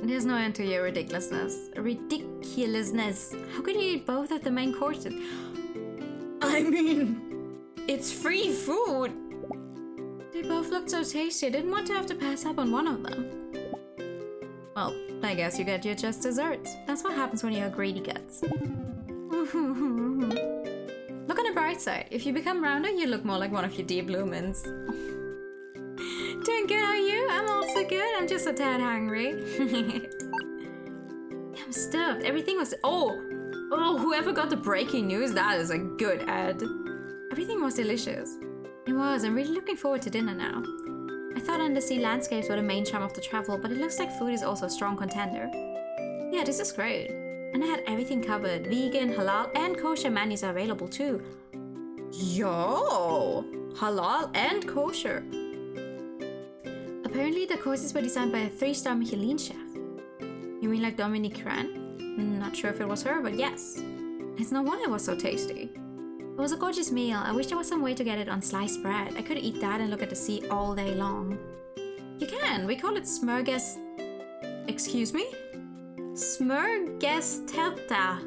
There's no end to your ridiculousness. Ridiculousness. How could you eat both of the main courses? I mean, it's free food. They both looked so tasty. I didn't want to have to pass up on one of them. Well, I guess you get your just desserts. That's what happens when you're greedy guts. Look on the bright side. If you become rounder, you look more like one of your dear bloomins. Doing good, how are you? I'm also good. I'm just a tad hungry. I'm stuffed. Everything was... Oh, whoever got the breaking news, that is a good ad. Everything was delicious. It was. I'm really looking forward to dinner now. I thought undersea landscapes were the main charm of the travel, but it looks like food is also a strong contender. Yeah, this is great. And I had everything covered. Vegan, halal, and kosher menus are available too. Yo! Halal and kosher. Apparently the courses were designed by a 3-star Michelin chef. You mean like Dominique Cran? Not sure if it was her, but yes. It's no wonder it was so tasty. It was a gorgeous meal. I wish there was some way to get it on sliced bread. I could eat that and look at the sea all day long. You can. We call it smörgås... Excuse me? Smörgåstärta.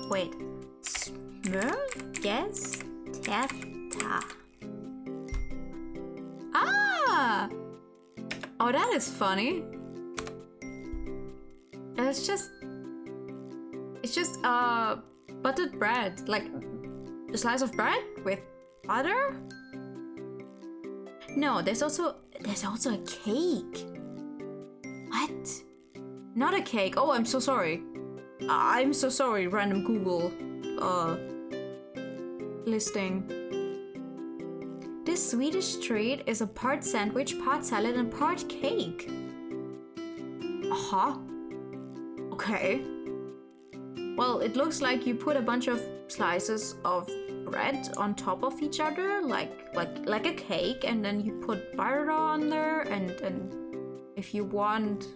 Wait. Smörgåstärta. Ah! Oh, that is funny. It's just buttered bread, like a slice of bread with butter? No, there's also a cake. What? Not a cake. Oh, I'm so sorry. I'm so sorry, random Google listing. This Swedish treat is a part sandwich, part salad, and part cake. Uh-huh. Okay. Well, it looks like you put a bunch of slices of bread on top of each other, like a cake, and then you put butter on there, and if you want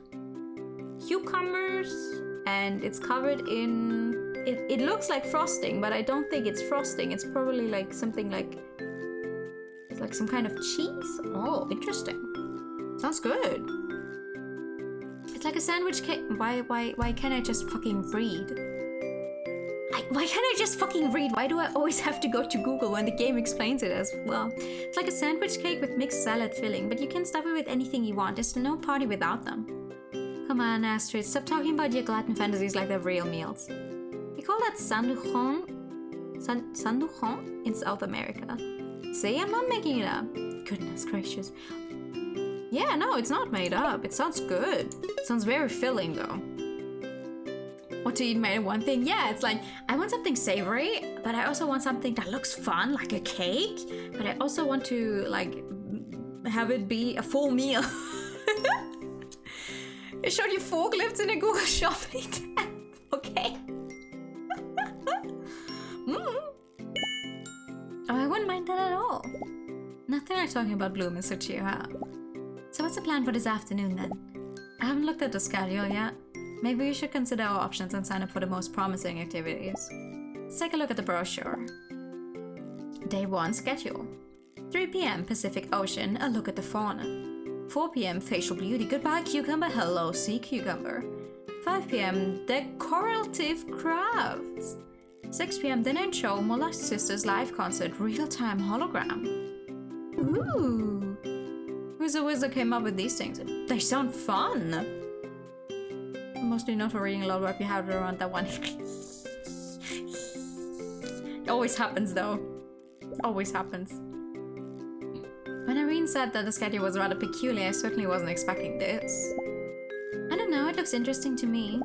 cucumbers, and it's covered in it looks like frosting, but I don't think it's frosting. It's probably like something like some kind of cheese. Oh, interesting. Sounds good. It's like a sandwich cake. Why can't I just fucking read? Why can't I just fucking read? Why do I always have to go to Google when the game explains it as well? It's like a sandwich cake with mixed salad filling, but you can stuff it with anything you want. There's no party without them. Come on, Astrid, stop talking about your glutton fantasies like they're real meals. We call that sanduchon in South America. See, I'm not making it up. Goodness gracious. Yeah, no, it's not made up. It sounds good. It sounds very filling though. What to eat made one thing? Yeah, it's like, I want something savory, but I also want something that looks fun, like a cake, but I also want to like have it be a full meal. It showed you forklifts in a Google Shopping tab. Okay. Oh, I wouldn't mind that at all. Nothing like talking about Bloom and Suchi, huh? So what's the plan for this afternoon then? I haven't looked at the schedule yet. Maybe we should consider our options and sign up for the most promising activities. Let's take a look at the brochure. Day 1 schedule. 3 p.m. Pacific Ocean, a look at the fauna. 4 p.m. Facial Beauty, goodbye cucumber, hello sea cucumber. 5 p.m. Decorative Crafts. 6 p.m. Dinner and Show, Mollusk Sisters live concert, real-time hologram. Ooh. Who's the wizard came up with these things? They sound fun. Mostly not for reading a lot, but if you have it around that one. It always happens though. Always happens. When Irene said that the schedule was rather peculiar, I certainly wasn't expecting this. I don't know, it looks interesting to me.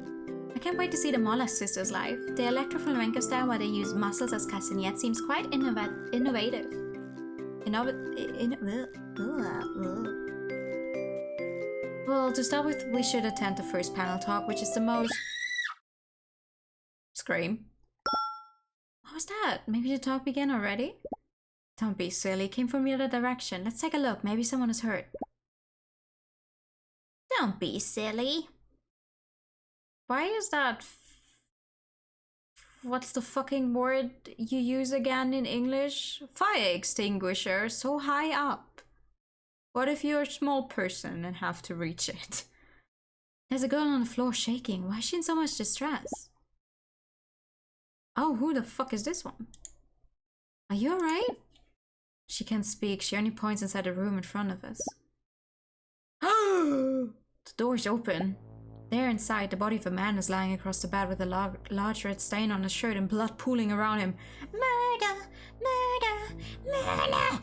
I can't wait to see the Mollusk Sisters live. The electroflamenco style where they use muscles as castanets seems quite innovative. Well, to start with, we should attend the first panel talk, which is the most... Scream. What was that? Maybe the talk began already? Don't be silly, it came from the other direction. Let's take a look, maybe someone is hurt. Don't be silly. Why is that... What's the fucking word you use again in English? Fire extinguisher, so high up. What if you're a small person and have to reach it? There's a girl on the floor shaking. Why is she in so much distress? Oh, who the fuck is this one? Are you alright? She can't speak. She only points inside the room in front of us. The door's open. There inside, the body of a man is lying across the bed with a large red stain on his shirt and blood pooling around him. Murder! Murder! Murder!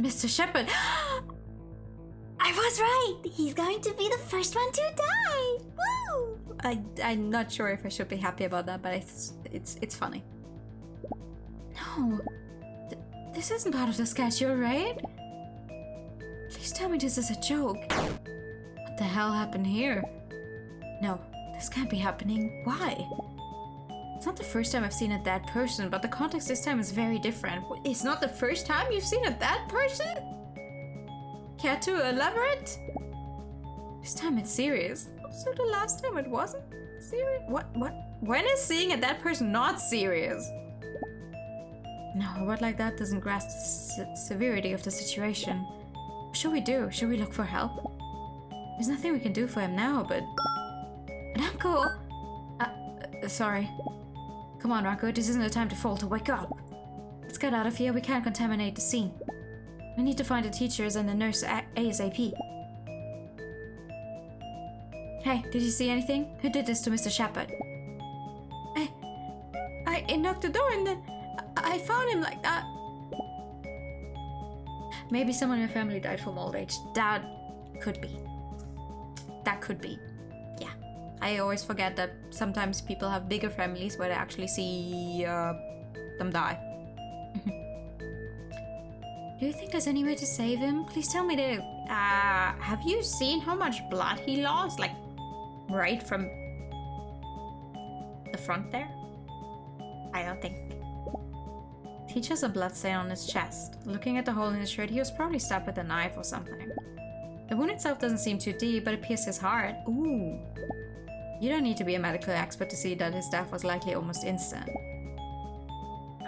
Mr. Shepard! I was right! He's going to be the first one to die! Woo! I'm not sure if I should be happy about that, but it's funny. No, this isn't part of the schedule, right? Please tell me this is a joke. What the hell happened here? No, this can't be happening. Why? It's not the first time I've seen a dead person, but the context this time is very different. It's not the first time you've seen a dead person? Care to elaborate? This time it's serious. So the last time it wasn't serious? What? When is seeing a dead person not serious? No, a word like that doesn't grasp the severity of the situation. What should we do? Should we look for help? There's nothing we can do for him now, but... Ranko! Sorry. Come on, Ranko, this isn't the time to falter. Wake up! Let's get out of here. We can't contaminate the scene. We need to find the teachers and the nurse ASAP. Hey, did you see anything? Who did this to Mr. Shepard? I knocked the door and then I found him like that. Maybe someone in your family died from old age. That could be. That could be. Yeah. I always forget that sometimes people have bigger families where they actually see them die. Do you think there's any way to save him? Please tell me to... have you seen how much blood he lost? Like, right from the front there? I don't think. He just a bloodstain on his chest. Looking at the hole in his shirt, he was probably stabbed with a knife or something. The wound itself doesn't seem too deep, but it pierced his heart. Ooh. You don't need to be a medical expert to see that his death was likely almost instant.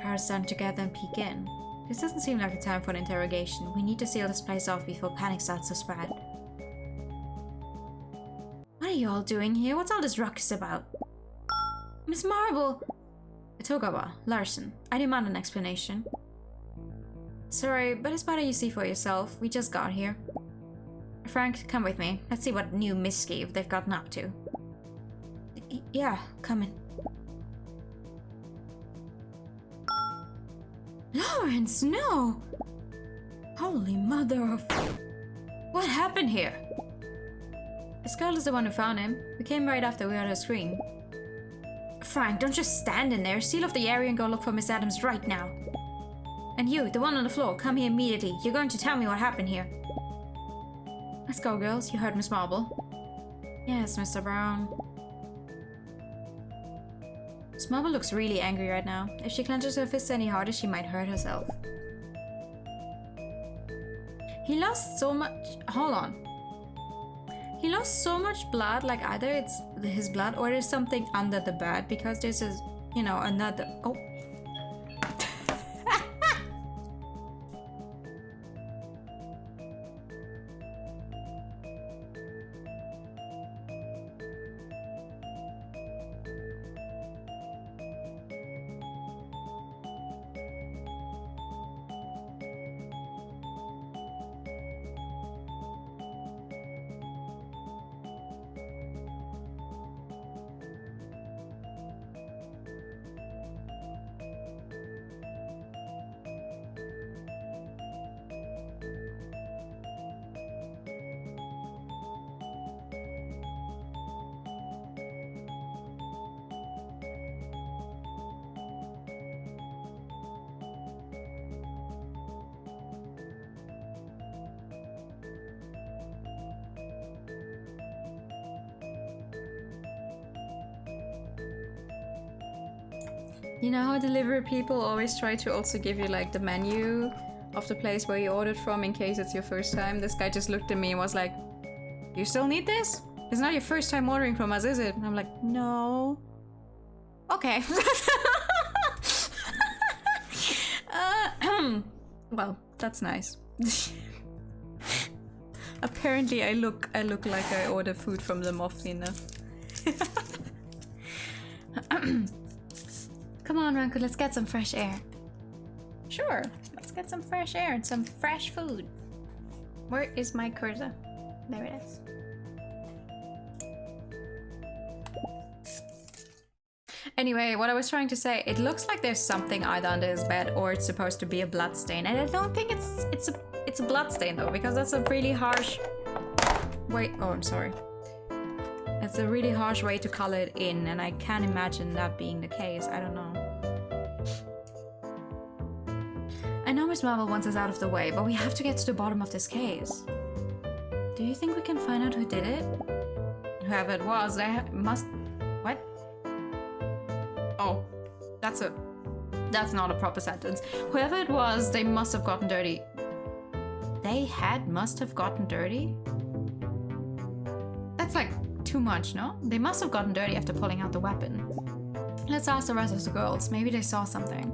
Crowds stand together and peek in. This doesn't seem like a time for an interrogation. We need to seal this place off before panic starts to spread. What are you all doing here? What's all this ruckus about? Miss Marble! Togawa, Larson, I demand an explanation. Sorry, but it's better you see for yourself. We just got here. Frank, come with me. Let's see what new mischief they've gotten up to. Yeah, come in. Lawrence, no! Holy mother of... What happened here? This girl is the one who found him. We came right after we heard her scream. Frank, don't just stand in there. Seal off the area and go look for Miss Adams right now. And you, the one on the floor, come here immediately. You're going to tell me what happened here. Let's go, girls. You heard Miss Marble. Yes, Mr. Brown. Miss Marble looks really angry right now. If she clenches her fists any harder, she might hurt herself. He lost so much... Hold on. He lost so much blood, like either it's his blood or there's something under the bed, because this is, you know, another... Oh. You know how delivery people always try to also give you like the menu of the place where you ordered from in case it's your first time? This guy just looked at me and was like, you still need this? It's not your first time ordering from us, is it? And I'm like, no. Okay. Well, that's nice. Apparently I look like I order food from them often enough. Come on, Ranko, let's get some fresh air. Sure, let's get some fresh air and some fresh food. Where is my cursor? There it is. Anyway, what I was trying to say, it looks like there's something either under his bed or it's supposed to be a blood stain. And I don't think it's a blood stain though, because that's a really harsh... Wait, oh, I'm sorry. It's a really harsh way to color it in, and I can't imagine that being the case. I don't know. I know Miss Marvel wants us out of the way, but we have to get to the bottom of this case. Do you think we can find out who did it? Whoever it was, they must... What? Oh, that's not a proper sentence. Whoever it was, they must have gotten dirty. Must have gotten dirty? That's like... too much, no? They must have gotten dirty after pulling out the weapon. Let's ask the rest of the girls. Maybe they saw something.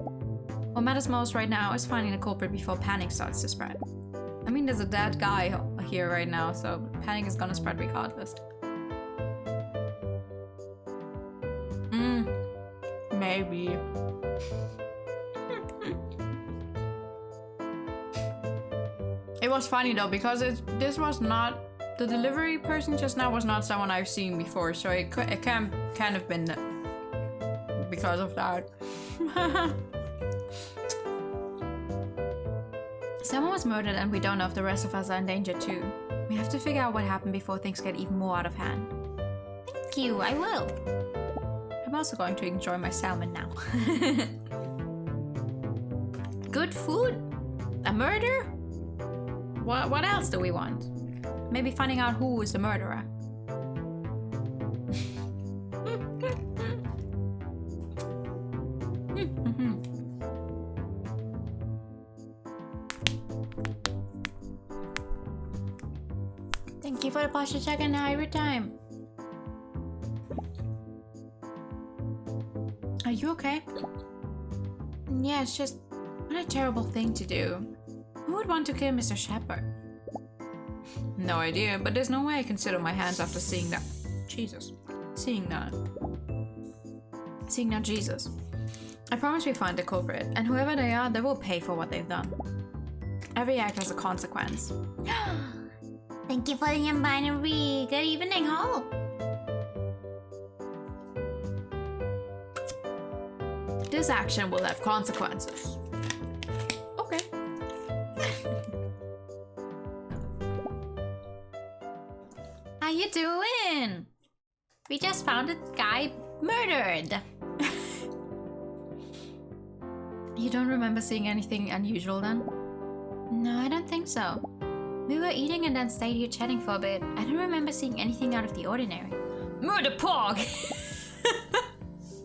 What matters most right now is finding the culprit before panic starts to spread. I mean, there's a dead guy here right now, so panic is gonna spread regardless. Maybe. It was funny though, because this was not... The delivery person just now was not someone I've seen before, so it can kind of been because of that. Someone was murdered and we don't know if the rest of us are in danger too. We have to figure out what happened before things get even more out of hand. Thank you, I will. I'm also going to enjoy my salmon now. Good food? A murder? What else do we want? Maybe finding out who is the murderer. Thank you for the posture check and every time. Are you okay? Yeah, it's just what a terrible thing to do. Who would want to kill Mr. Shepard? No idea, but there's no way I can sit on my hands after seeing that. Jesus. Seeing that Jesus. I promise we find the culprit, and whoever they are, they will pay for what they've done. Every act has a consequence. Thank you for the non-binary. Good evening, all. This action will have consequences. Okay. How you doing? We just found a guy murdered. You don't remember seeing anything unusual then? No, I don't think so. We were eating and then stayed here chatting for a bit. I don't remember seeing anything out of the ordinary. Murder pog!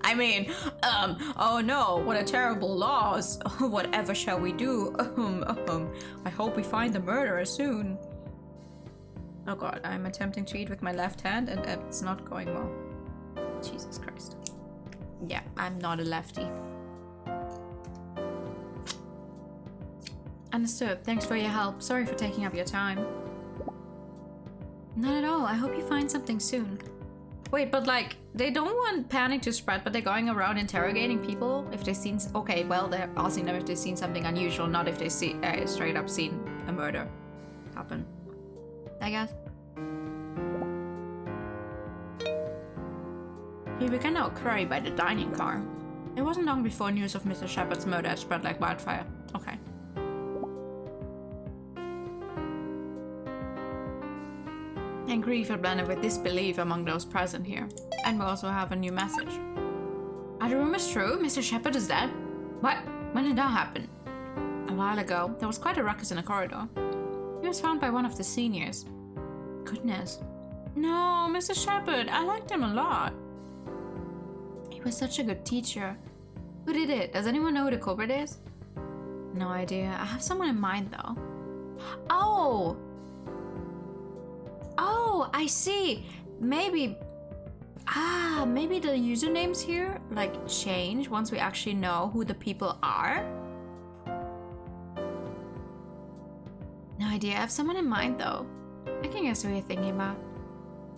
I mean, oh no, what a terrible loss. Whatever shall we do? I hope we find the murderer soon. Oh god, I'm attempting to eat with my left hand and it's not going well. Jesus Christ. Yeah, I'm not a lefty. Understood. Thanks for your help. Sorry for taking up your time. Not at all. I hope you find something soon. Wait, but like, they don't want panic to spread, but they're going around interrogating people if they've seen... Okay, well, they're asking them if they've seen something unusual, not if they see straight up seen a murder happen. I guess. He began to query by the dining car. It wasn't long before news of Mr. Shepard's murder had spread like wildfire. Okay. And grief had blended with disbelief among those present here. And we also have a new message. Are the rumors true? Mr. Shepard is dead? What? When did that happen? A while ago. There was quite a ruckus in the corridor. He was found by one of the seniors. Goodness. No, Mr. Shepard. I liked him a lot. He was such a good teacher. Who did it? Does anyone know who the culprit is? No idea. I have someone in mind though. Oh! Oh, I see. Maybe the usernames here like change once we actually know who the people are. No idea. I have someone in mind though. I can guess who you're thinking about.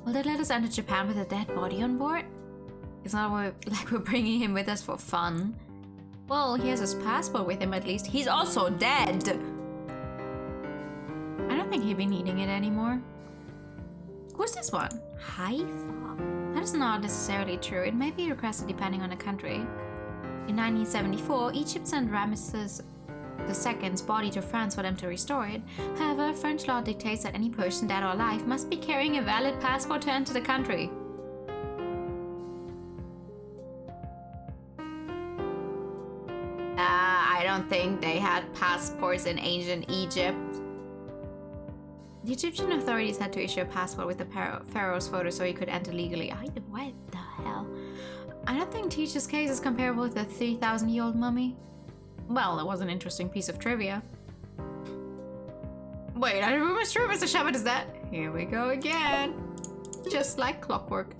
Will they let us enter Japan with a dead body on board? It's not like we're bringing him with us for fun. Well, he has his passport with him at least. He's also dead. I don't think he'd be needing it anymore. Who's this one? Haifa. That is not necessarily true. It may be requested depending on the country. In 1974, Egypt sent Ramesses II's body to France for them to restore it. However, French law dictates that any person, dead or alive, must be carrying a valid passport to enter the country. I don't think they had passports in ancient Egypt. The Egyptian authorities had to issue a passport with the pharaoh's photo so he could enter legally. What the hell? I don't think Teach's case is comparable with the 3,000-year-old mummy. Well, it was an interesting piece of trivia. Wait, are the rumors true? Mr. Shepard is dead? Here we go again. Just like clockwork.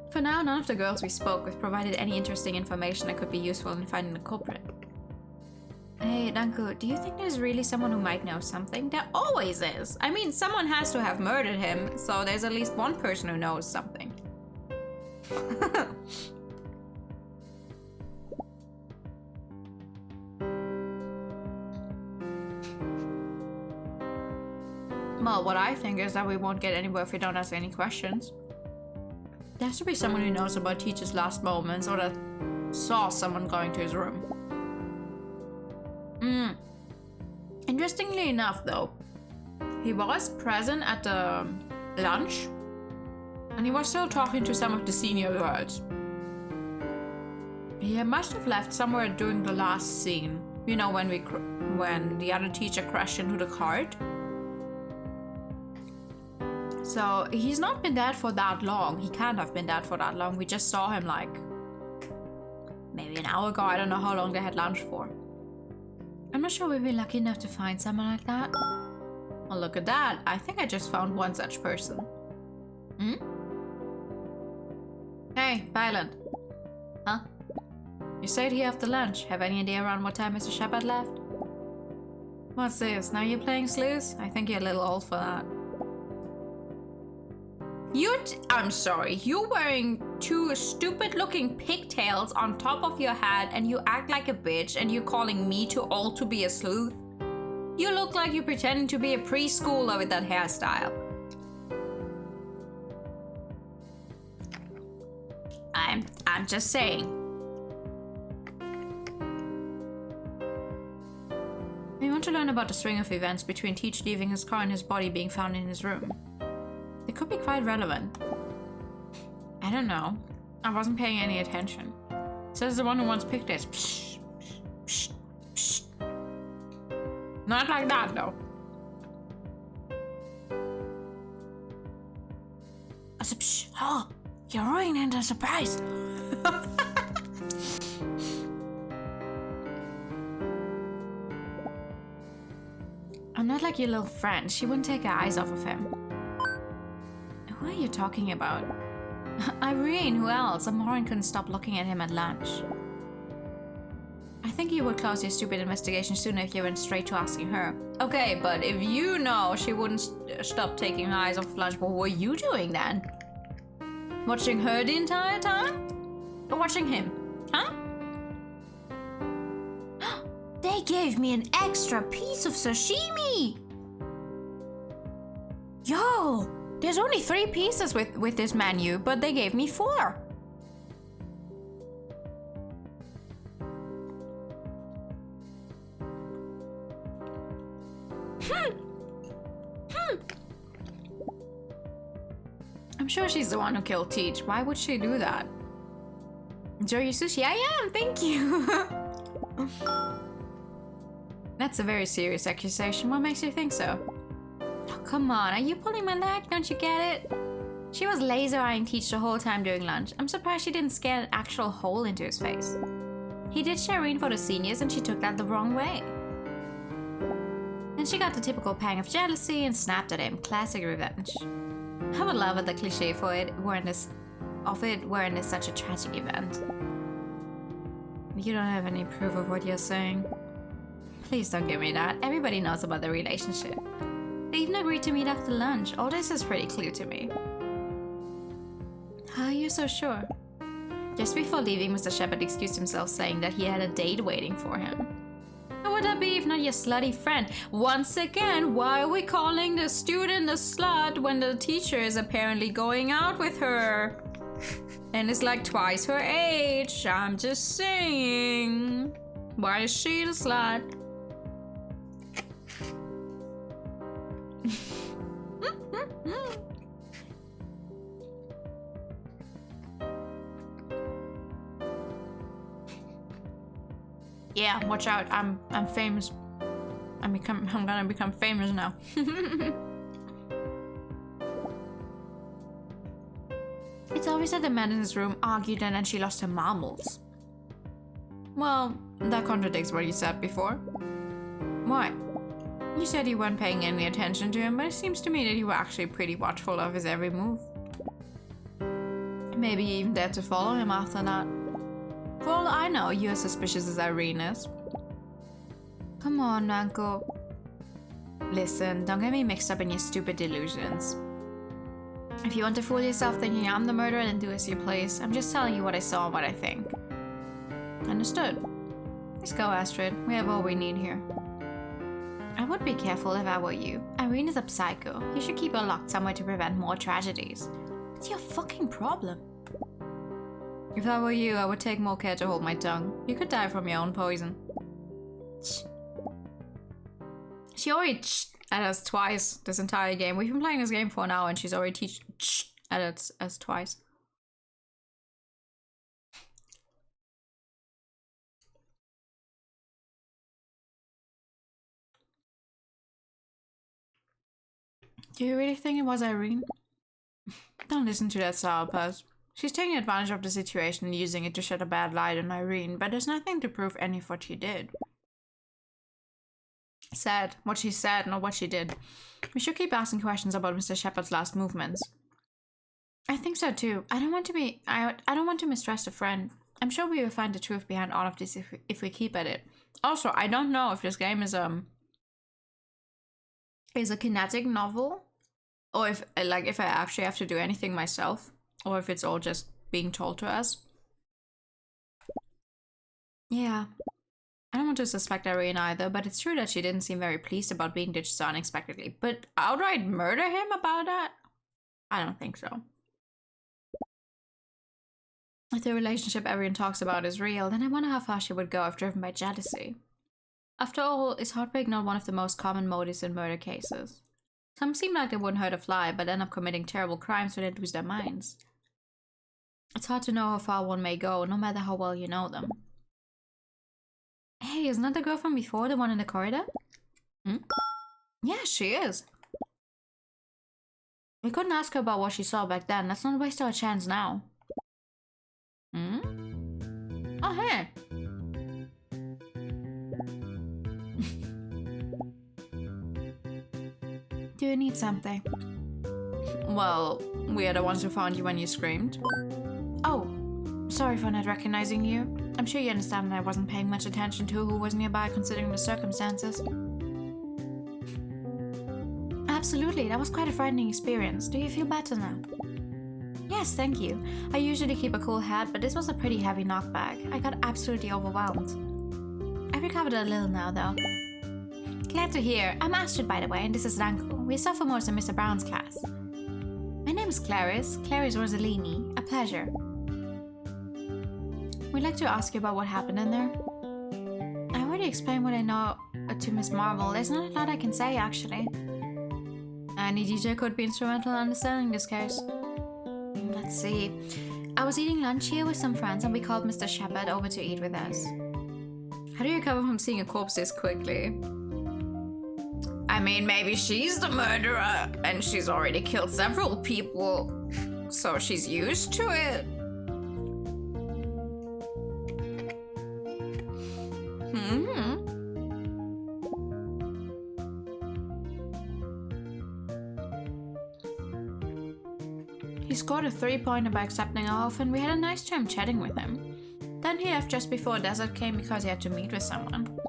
For now, none of the girls we spoke with provided any interesting information that could be useful in finding the culprit. Hey, Danku, do you think there's really someone who might know something? There always is. I mean, someone has to have murdered him, so there's at least one person who knows something. Well, what I think is that we won't get anywhere if we don't ask any questions. There has to be someone who knows about Teacher's last moments, or that saw someone going to his room. Interestingly enough, though, he was present at the lunch, and he was still talking to some of the senior girls. He must have left somewhere during the last scene. You know, when the other teacher crashed into the cart. So he's not been dead for that long. He can't have been dead for that long. We just saw him like maybe an hour ago. I don't know how long they had lunch for. I'm not sure we've been lucky enough to find someone like that. Well, look at that. I think I just found one such person. Hey, Violet. Huh? You stayed here after lunch. Have any idea around what time Mr. Shepard left? What's this? Now you're playing sleuth? I think you're a little old for that. I'm sorry. You're wearing two stupid-looking pigtails on top of your head, and you act like a bitch, and you're calling me too old to be a sleuth? You look like you're pretending to be a preschooler with that hairstyle. I'm just saying. We want to learn about the string of events between Teach leaving his car and his body being found in his room. It could be quite relevant. I don't know. I wasn't paying any attention. Says the one who once picked it. Psh, psh, psh, psh. Not like that, though. I said, psh, oh, you're ruining the surprise. I'm not like your little friend. She wouldn't take her eyes off of him. Who are you talking about? Irene, who else? Morin couldn't stop looking at him at lunch. I think you would close your stupid investigation sooner if you went straight to asking her. Okay, but if you know she wouldn't stop taking her eyes off lunch, what were you doing then? Watching her the entire time? Or watching him? Huh? They gave me an extra piece of sashimi! Yo! There's only 3 pieces with this menu, but they gave me 4. I'm sure she's the one who killed Teach. Why would she do that? Enjoy your sushi? I am, thank you! That's a very serious accusation. What makes you think so? Oh, come on, are you pulling my leg? Don't you get it? She was laser-eyeing Teach the whole time during lunch. I'm surprised she didn't scare an actual hole into his face. He did Shireen for the seniors and she took that the wrong way. Then she got the typical pang of jealousy and snapped at him. Classic revenge. I would love the cliche for it weren't this such a tragic event. You don't have any proof of what you're saying. Please don't give me that. Everybody knows about the relationship. They even agreed to meet after lunch. All this is pretty clear to me. How are you so sure? Just before leaving, Mr. Shepard excused himself, saying that he had a date waiting for him. Who would that be if not your slutty friend? Once again, why are we calling the student a slut when the teacher is apparently going out with her? And is like twice her age. I'm just saying. Why is she the slut? Yeah, watch out. I'm famous. I'm gonna become famous now. It's always that the man in his room argued and then she lost her marbles. Well, that contradicts what you said before. Why? You said you weren't paying any attention to him, but it seems to me that you were actually pretty watchful of his every move. Maybe you even dared to follow him after that. For all I know, you're as suspicious as Irene is. Come on, Nanko. Listen, don't get me mixed up in your stupid delusions. If you want to fool yourself thinking I'm the murderer, then do as you please. I'm just telling you what I saw and what I think. Understood. Let's go, Astrid. We have all we need here. I would be careful if I were you. Irene is a psycho. You should keep her locked somewhere to prevent more tragedies. What's your fucking problem? If I were you, I would take more care to hold my tongue. You could die from your own poison. She already at us twice this entire game. We've been playing this game for an hour and she's already at us twice. Do you really think it was Irene? Don't listen to that sourpuss. She's taking advantage of the situation and using it to shed a bad light on Irene, but there's nothing to prove any of what she did. Said what she said, not what she did. We should keep asking questions about Mr. Shepard's last movements. I think so too. I don't want to mistrust a friend. I'm sure we will find the truth behind all of this if we keep at it. Also, I don't know if this game is a kinetic novel, or if I actually have to do anything myself, or if it's all just being told to us. Yeah. I don't want to suspect Irene either, but it's true that she didn't seem very pleased about being ditched so unexpectedly. But outright murder him about that? I don't think so. If the relationship everyone talks about is real, then I wonder how far she would go if driven by jealousy. After all, is heartbreak not one of the most common motives in murder cases? Some seem like they wouldn't hurt a fly, but end up committing terrible crimes when they lose their minds. It's hard to know how far one may go, no matter how well you know them. Hey, isn't that the girl from before, the one in the corridor? Hmm? Yeah, she is. We couldn't ask her about what she saw back then. Let's not waste our chance now. Hmm? Oh, hey. Do you need something? Well, we are the ones who found you when you screamed. Oh, sorry for not recognizing you. I'm sure you understand that I wasn't paying much attention to who was nearby considering the circumstances. Absolutely, that was quite a frightening experience. Do you feel better now? Yes, thank you. I usually keep a cool head, but this was a pretty heavy knockback. I got absolutely overwhelmed. I've recovered a little now, though. Glad to hear. I'm Astrid, by the way, and this is Danko. We're sophomores in Mr. Brown's class. My name is Clarice Rosalini. A pleasure. We'd like to ask you about what happened in there. I already explained what I know to Miss Marvel. There's not a lot I can say, actually. Any DJ could be instrumental in understanding this case. Let's see. I was eating lunch here with some friends and we called Mr. Shepard over to eat with us. How do you recover from seeing a corpse this quickly? I mean, maybe she's the murderer and she's already killed several people, so she's used to it. He scored a 3-pointer by accepting our offer and we had a nice time chatting with him. Then he left just before Desert came because he had to meet with someone.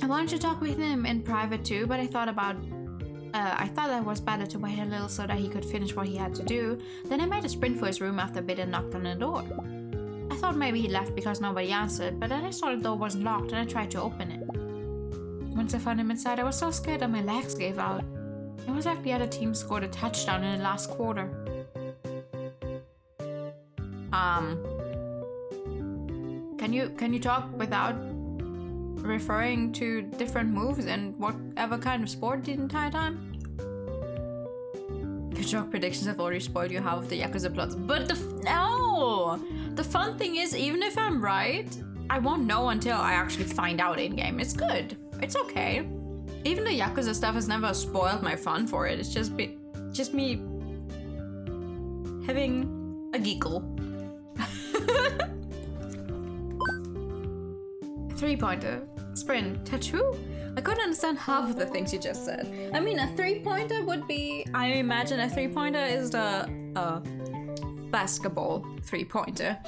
I wanted to talk with him in private too, but I thought that was better to wait a little so that he could finish what he had to do. Then I made a sprint for his room after a bit and knocked on the door. I thought maybe he left because nobody answered, but then I saw the door wasn't locked and I tried to open it. Once I found him inside, I was so scared that my legs gave out. It was like the other team scored a touchdown in the last quarter. Can you talk without referring to different moves and whatever kind of sport the entire time? Your joke predictions have already spoiled you half of the Yakuza plots, but no! The fun thing is, even if I'm right, I won't know until I actually find out in-game. It's good. It's okay. Even the Yakuza stuff has never spoiled my fun for it. It's just me having a giggle. 3-pointer, sprint, tattoo? I couldn't understand half of the things you just said. I mean, a 3-pointer would be... I imagine a 3-pointer is the basketball 3-pointer.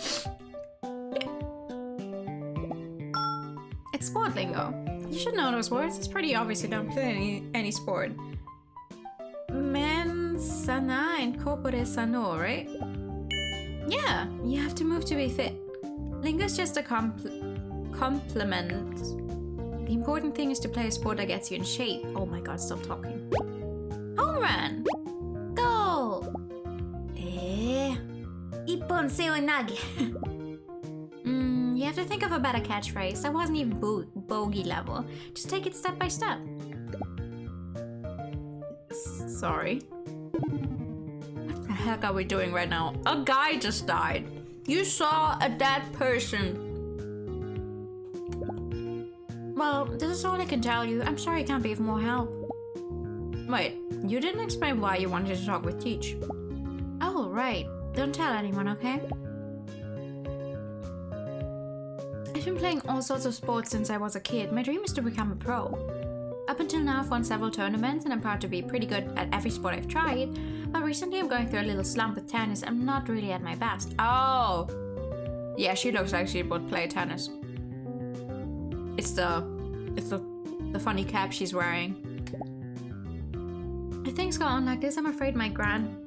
It's sport lingo. You should know those words. It's pretty obvious you don't play any sport. Men sana and corpore sano, right? Yeah, you have to move to be fit. Lingo's just a compliment. The important thing is to play a sport that gets you in shape. Oh my god, stop talking. Home run! Goal! Ippon seonage. You have to think of a better catchphrase. That wasn't even bogey level. Just take it step by step. Sorry. What the heck are we doing right now? A guy just died. You saw a dead person. Well, this is all I can tell you. I'm sorry I can't be of more help. Wait, you didn't explain why you wanted to talk with Teach. Oh, right. Don't tell anyone, okay? I've been playing all sorts of sports since I was a kid. My dream is to become a pro. Up until now, I've won several tournaments and I'm proud to be pretty good at every sport I've tried. But recently I'm going through a little slump with tennis. I'm not really at my best. Oh! Yeah, she looks like she would play tennis. It's the funny cap she's wearing. If things go on like this, I'm afraid my grant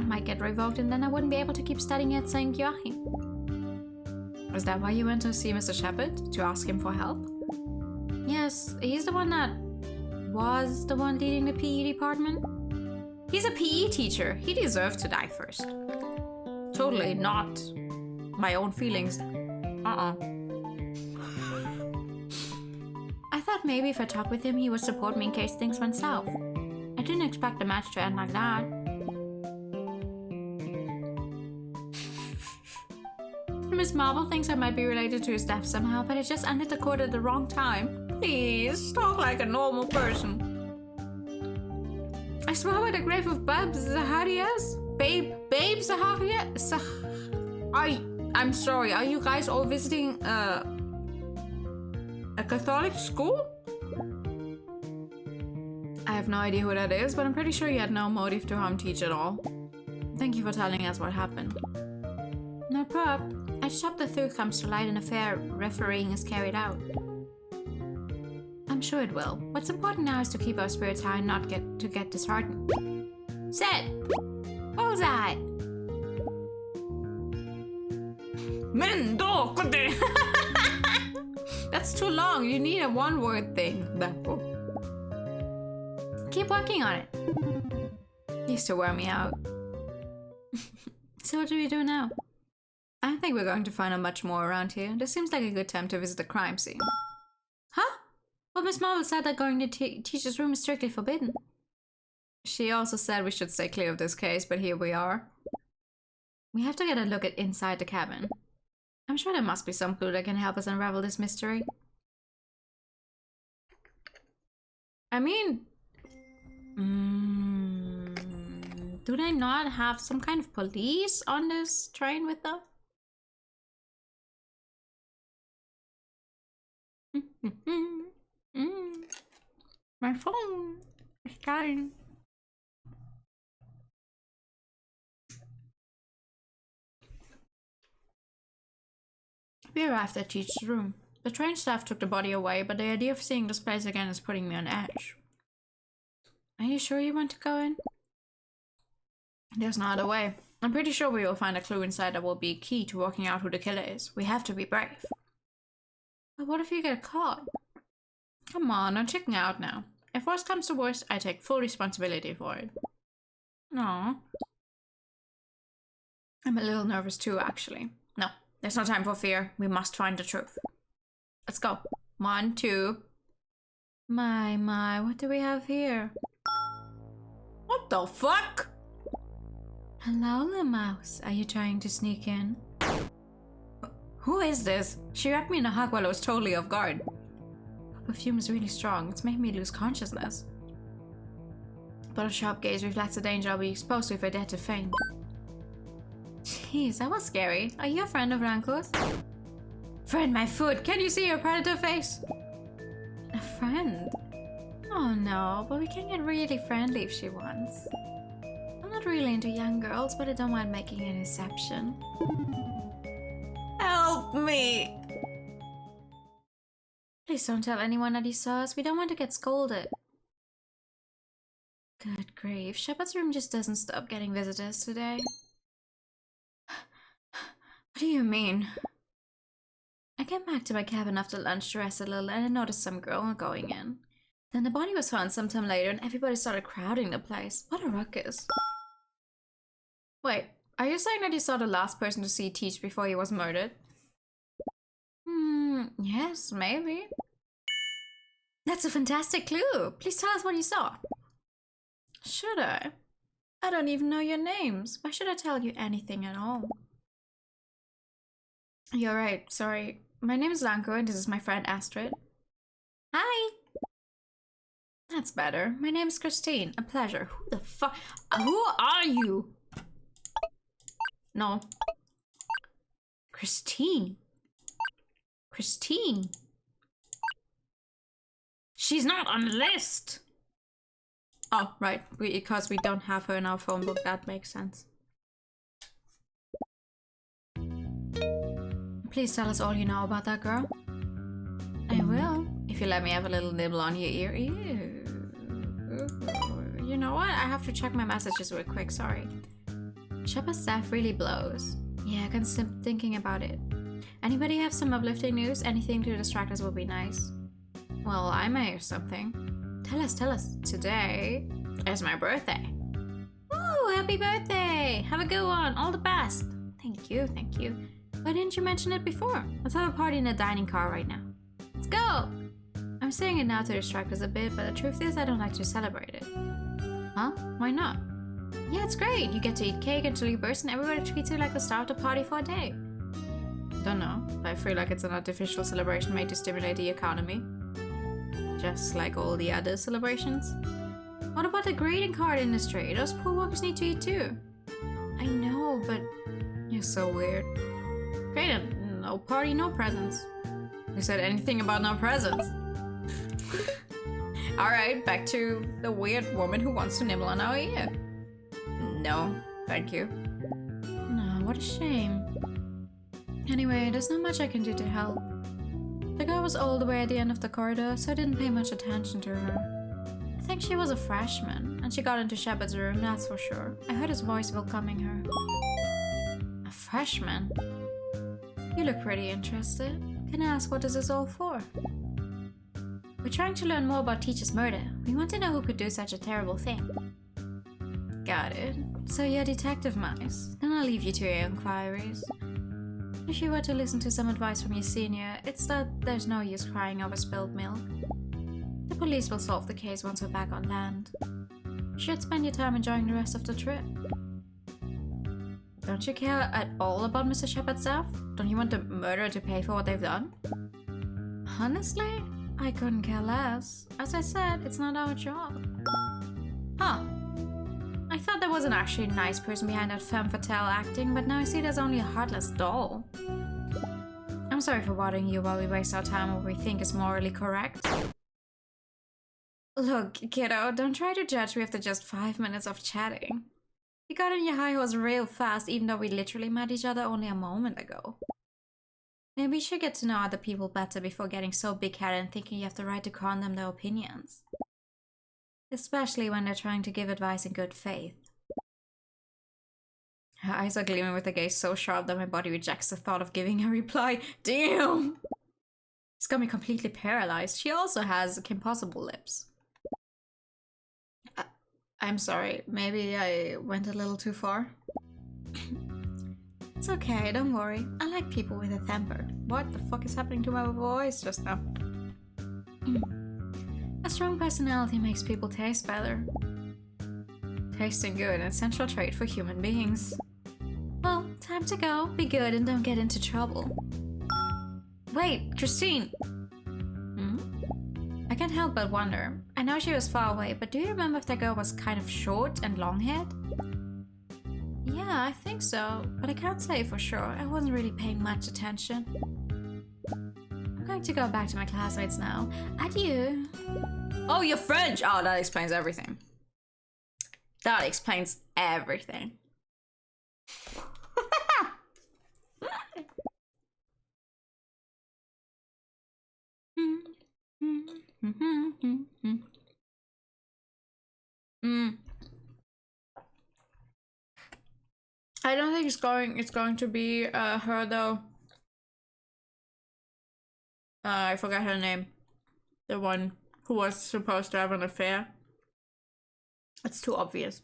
might get revoked and then I wouldn't be able to keep studying at St. Joachim. Was that why you went to see Mr. Shepard? To ask him for help? Yes, he's the one that was the one leading the PE department. He's a PE teacher. He deserved to die first. Totally not my own feelings. I thought maybe if I talked with him, he would support me in case things went south. I didn't expect the match to end like that. Miss Marvel thinks I might be related to his death somehow, but it just ended the court at the wrong time. Please, talk like a normal person. I swear by the grave of Babs Zaharias? Babe Zaharias? I'm sorry, are you guys all visiting a Catholic school? I have no idea who that is, but I'm pretty sure you had no motive to harm Teach at all. Thank you for telling us what happened. No prob. I just hope the truth comes to light and a fair refereeing is carried out. I'm sure it will. What's important now is to keep our spirits high and not get disheartened. Set! Bullseye! Mendo! That's too long. You need a one-word thing. Keep working on it. Used to wear me out. So what do we do now? I think we're going to find out much more around here. This seems like a good time to visit the crime scene. Huh? Well, Miss Marvel said that going to Teacher's room is strictly forbidden. She also said we should stay clear of this case, but here we are. We have to get a look at inside the cabin. I'm sure there must be some clue that can help us unravel this mystery. I mean... do they not have some kind of police on this train with them? My phone is dying. We arrived at Teach's room. The train staff took the body away, but the idea of seeing this place again is putting me on edge. Are you sure you want to go in? There's no other way. I'm pretty sure we will find a clue inside that will be key to working out who the killer is. We have to be brave. But what if you get caught? Come on, don't chicken out now. If worst comes to worst, I take full responsibility for it. No. I'm a little nervous too, actually. No, there's no time for fear. We must find the truth. Let's go. 1, 2. My, what do we have here? What the fuck? Hello, little mouse. Are you trying to sneak in? Who is this? She wrapped me in a hug while I was totally off guard. The perfume is really strong. It's making me lose consciousness. But a sharp gaze reflects the danger I'll be exposed to if I dare to faint. Jeez, that was scary. Are you a friend of Ranco's? Friend, my foot! Can you see your predator face? A friend? Oh no, but we can get really friendly if she wants. I'm not really into young girls, but I don't mind making an exception. Help me! Please don't tell anyone that he saw us. We don't want to get scolded. Good grief. Shepard's room just doesn't stop getting visitors today. What do you mean? I came back to my cabin after lunch to rest a little and I noticed some girl going in. Then the body was found sometime later and everybody started crowding the place. What a ruckus. Wait, Are you saying that you saw the last person to see Teach before he was murdered? Yes, maybe. That's a fantastic clue. Please tell us what you saw. Should I? I don't even know your names. Why should I tell you anything at all? You're right, sorry. My name is Lanko and this is my friend Astrid. Hi! That's better. My name is Christine. A pleasure. Who the fuck? Who are you? No. Christine. Christine. She's not on the list. Oh, right. Because we don't have her in our phone book. That makes sense. Please tell us all you know about that girl. I will. If you let me have a little nibble on your ear. Ew. You know what? I have to check my messages real quick. Sorry. Shepard's staff really blows. Yeah, I can't stop thinking about it. Anybody have some uplifting news? Anything to distract us would be nice. Well, I may have something. Tell us, tell us. Today is my birthday. Woo! Happy birthday! Have a good one. All the best. Thank you, thank you. Why didn't you mention it before? Let's have a party in the dining car right now. Let's go! I'm saying it now to distract us a bit, but the truth is I don't like to celebrate it. Huh? Why not? Yeah, it's great. You get to eat cake until you burst and everybody treats you like the star of the party for a day. Don't know, but I feel like it's an artificial celebration made to stimulate the economy. Just like all the other celebrations. What about the greeting card industry? Those poor workers need to eat too. I know, but you're so weird. Great, and no party, no presents. Who said anything about no presents? Alright, back to the weird woman who wants to nibble on our ear. No, thank you. No, what a shame. Anyway, there's not much I can do to help. The girl was all the way at the end of the corridor, so I didn't pay much attention to her. I think she was a freshman, and she got into Shepard's room, that's for sure. I heard his voice welcoming her. A freshman? You look pretty interested. Can I ask what this is all for? We're trying to learn more about Teach's murder. We want to know who could do such a terrible thing. Got it. So you're detective mice. Then I'll leave you to your inquiries. If you were to listen to some advice from your senior, it's that there's no use crying over spilled milk. The police will solve the case once we're back on land. You should spend your time enjoying the rest of the trip. Don't you care at all about Mr. Shepard's staff? Don't you want the murderer to pay for what they've done? Honestly, I couldn't care less. As I said, it's not our job. Huh. I thought there was an actually nice person behind that femme fatale acting, but now I see there's only a heartless doll. I'm sorry for bothering you while we waste our time on what we think is morally correct. Look, kiddo, don't try to judge me after just 5 minutes of chatting. You got on your high horse real fast, even though we literally met each other only a moment ago. Maybe you should get to know other people better before getting so big-headed and thinking you have the right to crown them their opinions. Especially when they're trying to give advice in good faith. Her eyes are gleaming with a gaze so sharp that my body rejects the thought of giving a reply. Damn! It's got me completely paralyzed. She also has Kim Possible lips. I'm sorry, maybe I went a little too far. It's okay, don't worry. I like people with a temper. What the fuck is happening to my voice just now? A strong personality makes people taste better. Tasting good, an essential trait for human beings. Well, time to go. Be good and don't get into trouble. Wait, Christine! I can't help but wonder. I know she was far away, but do you remember if that girl was kind of short and long-haired? Yeah, I think so, but I can't say for sure. I wasn't really paying much attention. I'm going to go back to my classmates now. Adieu. Oh, you're French! Oh, that explains everything. That explains everything. I don't think it's going to be her though. I forgot her name. The one who was supposed to have an affair. It's too obvious.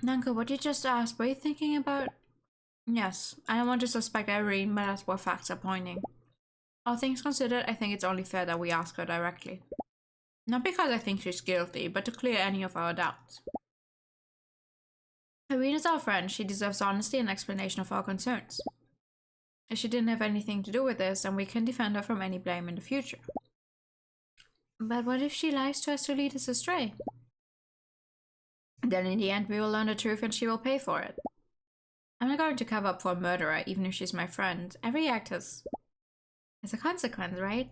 Nanko, what you just asked, were you thinking about? Yes, I don't want to suspect Irene, but that's where facts are pointing. All things considered, I think it's only fair that we ask her directly. Not because I think she's guilty, but to clear any of our doubts. Irene is our friend. She deserves honesty and explanation of our concerns. If she didn't have anything to do with this, then we can defend her from any blame in the future. But what if she lies to us to lead us astray? Then in the end we will learn the truth and she will pay for it. I'm not going to cover up for a murderer, even if she's my friend. Every act has a consequence, right?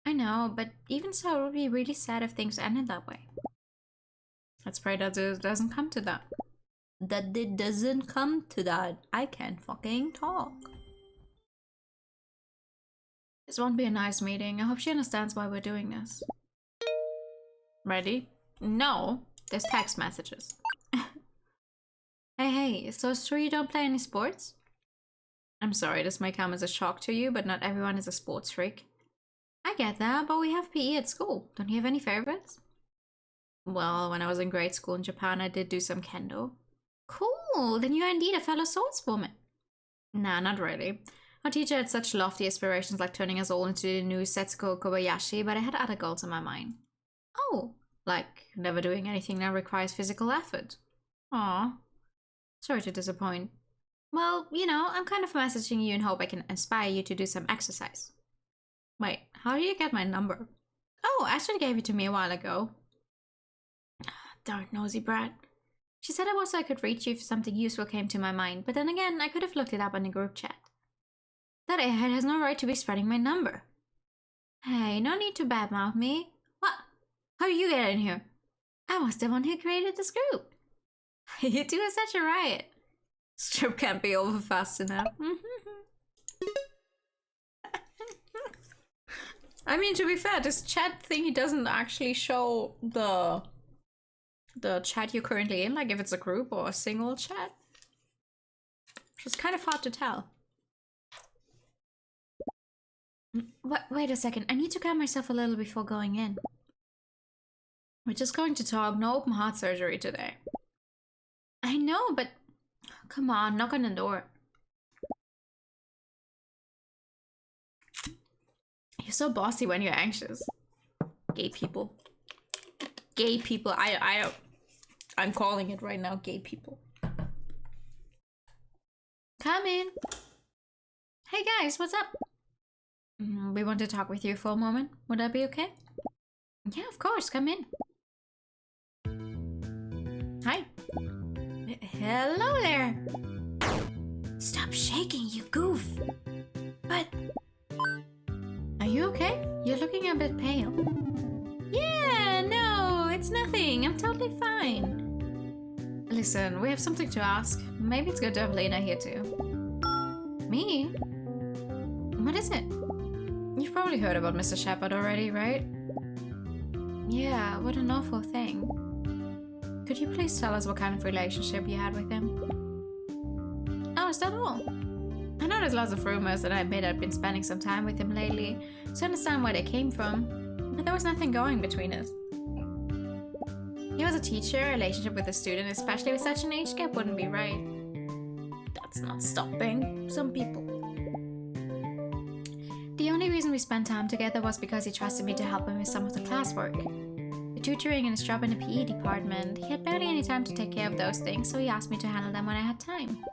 I know, but even so, it would be really sad if things ended that way. Let's pray that it doesn't come to that. That it doesn't come to that. I can't fucking talk. This won't be a nice meeting. I hope she understands why we're doing this. Ready? No. There's text messages. Hey, so it's true you don't play any sports? I'm sorry, this may come as a shock to you, but not everyone is a sports freak. I get that, but we have PE at school. Don't you have any favorites? Well, when I was in grade school in Japan, I did do some kendo. Cool, then you're indeed a fellow swordswoman. Nah, not really. Our teacher had such lofty aspirations like turning us all into the new Setsuko Kobayashi, but I had other goals in my mind. Oh, like never doing anything that requires physical effort. Aw. Sorry to disappoint. Well, you know, I'm kind of messaging you in hope I can inspire you to do some exercise. Wait, how do you get my number? Oh, Astrid gave it to me a while ago. Darn nosy brat. She said it was so I could reach you if something useful came to my mind, but then again, I could have looked it up in the group chat. That airhead has no right to be spreading my number. Hey, no need to badmouth me. What? How did you get in here? I was the one who created this group. You two are such a riot. This trip can't be over fast enough. I mean, to be fair, this chat thingy doesn't actually show the chat you're currently in, like if it's a group or a single chat. It's kind of hard to tell. Wait a second, I need to calm myself a little before going in. We're just going to talk, no open heart surgery today. I know, but come on, knock on the door. You're so bossy when you're anxious. Gay people. Gay people. I'm calling it right now, gay people. Come in. Hey guys, what's up? We want to talk with you for a moment. Would that be okay? Yeah, of course, come in. Hi. Hello there. Stop shaking, you goof. But... Are you okay? You're looking a bit pale. Yeah, no, it's nothing. I'm totally fine. Listen, we have something to ask. Maybe it's good to have Lena here too. Me? What is it? You've probably heard about Mr. Shepard already, right? Yeah, what an awful thing. Could you please tell us what kind of relationship you had with him? Oh, is that all? I know there's lots of rumors and I admit I've been spending some time with him lately, so I understand where they came from, but there was nothing going between us. He was a teacher, a relationship with a student, especially with such an age gap, wouldn't be right. That's not stopping some people. The only reason we spent time together was because he trusted me to help him with some of the classwork. The tutoring and his job in the PE department, he had barely any time to take care of those things, so he asked me to handle them when I had time.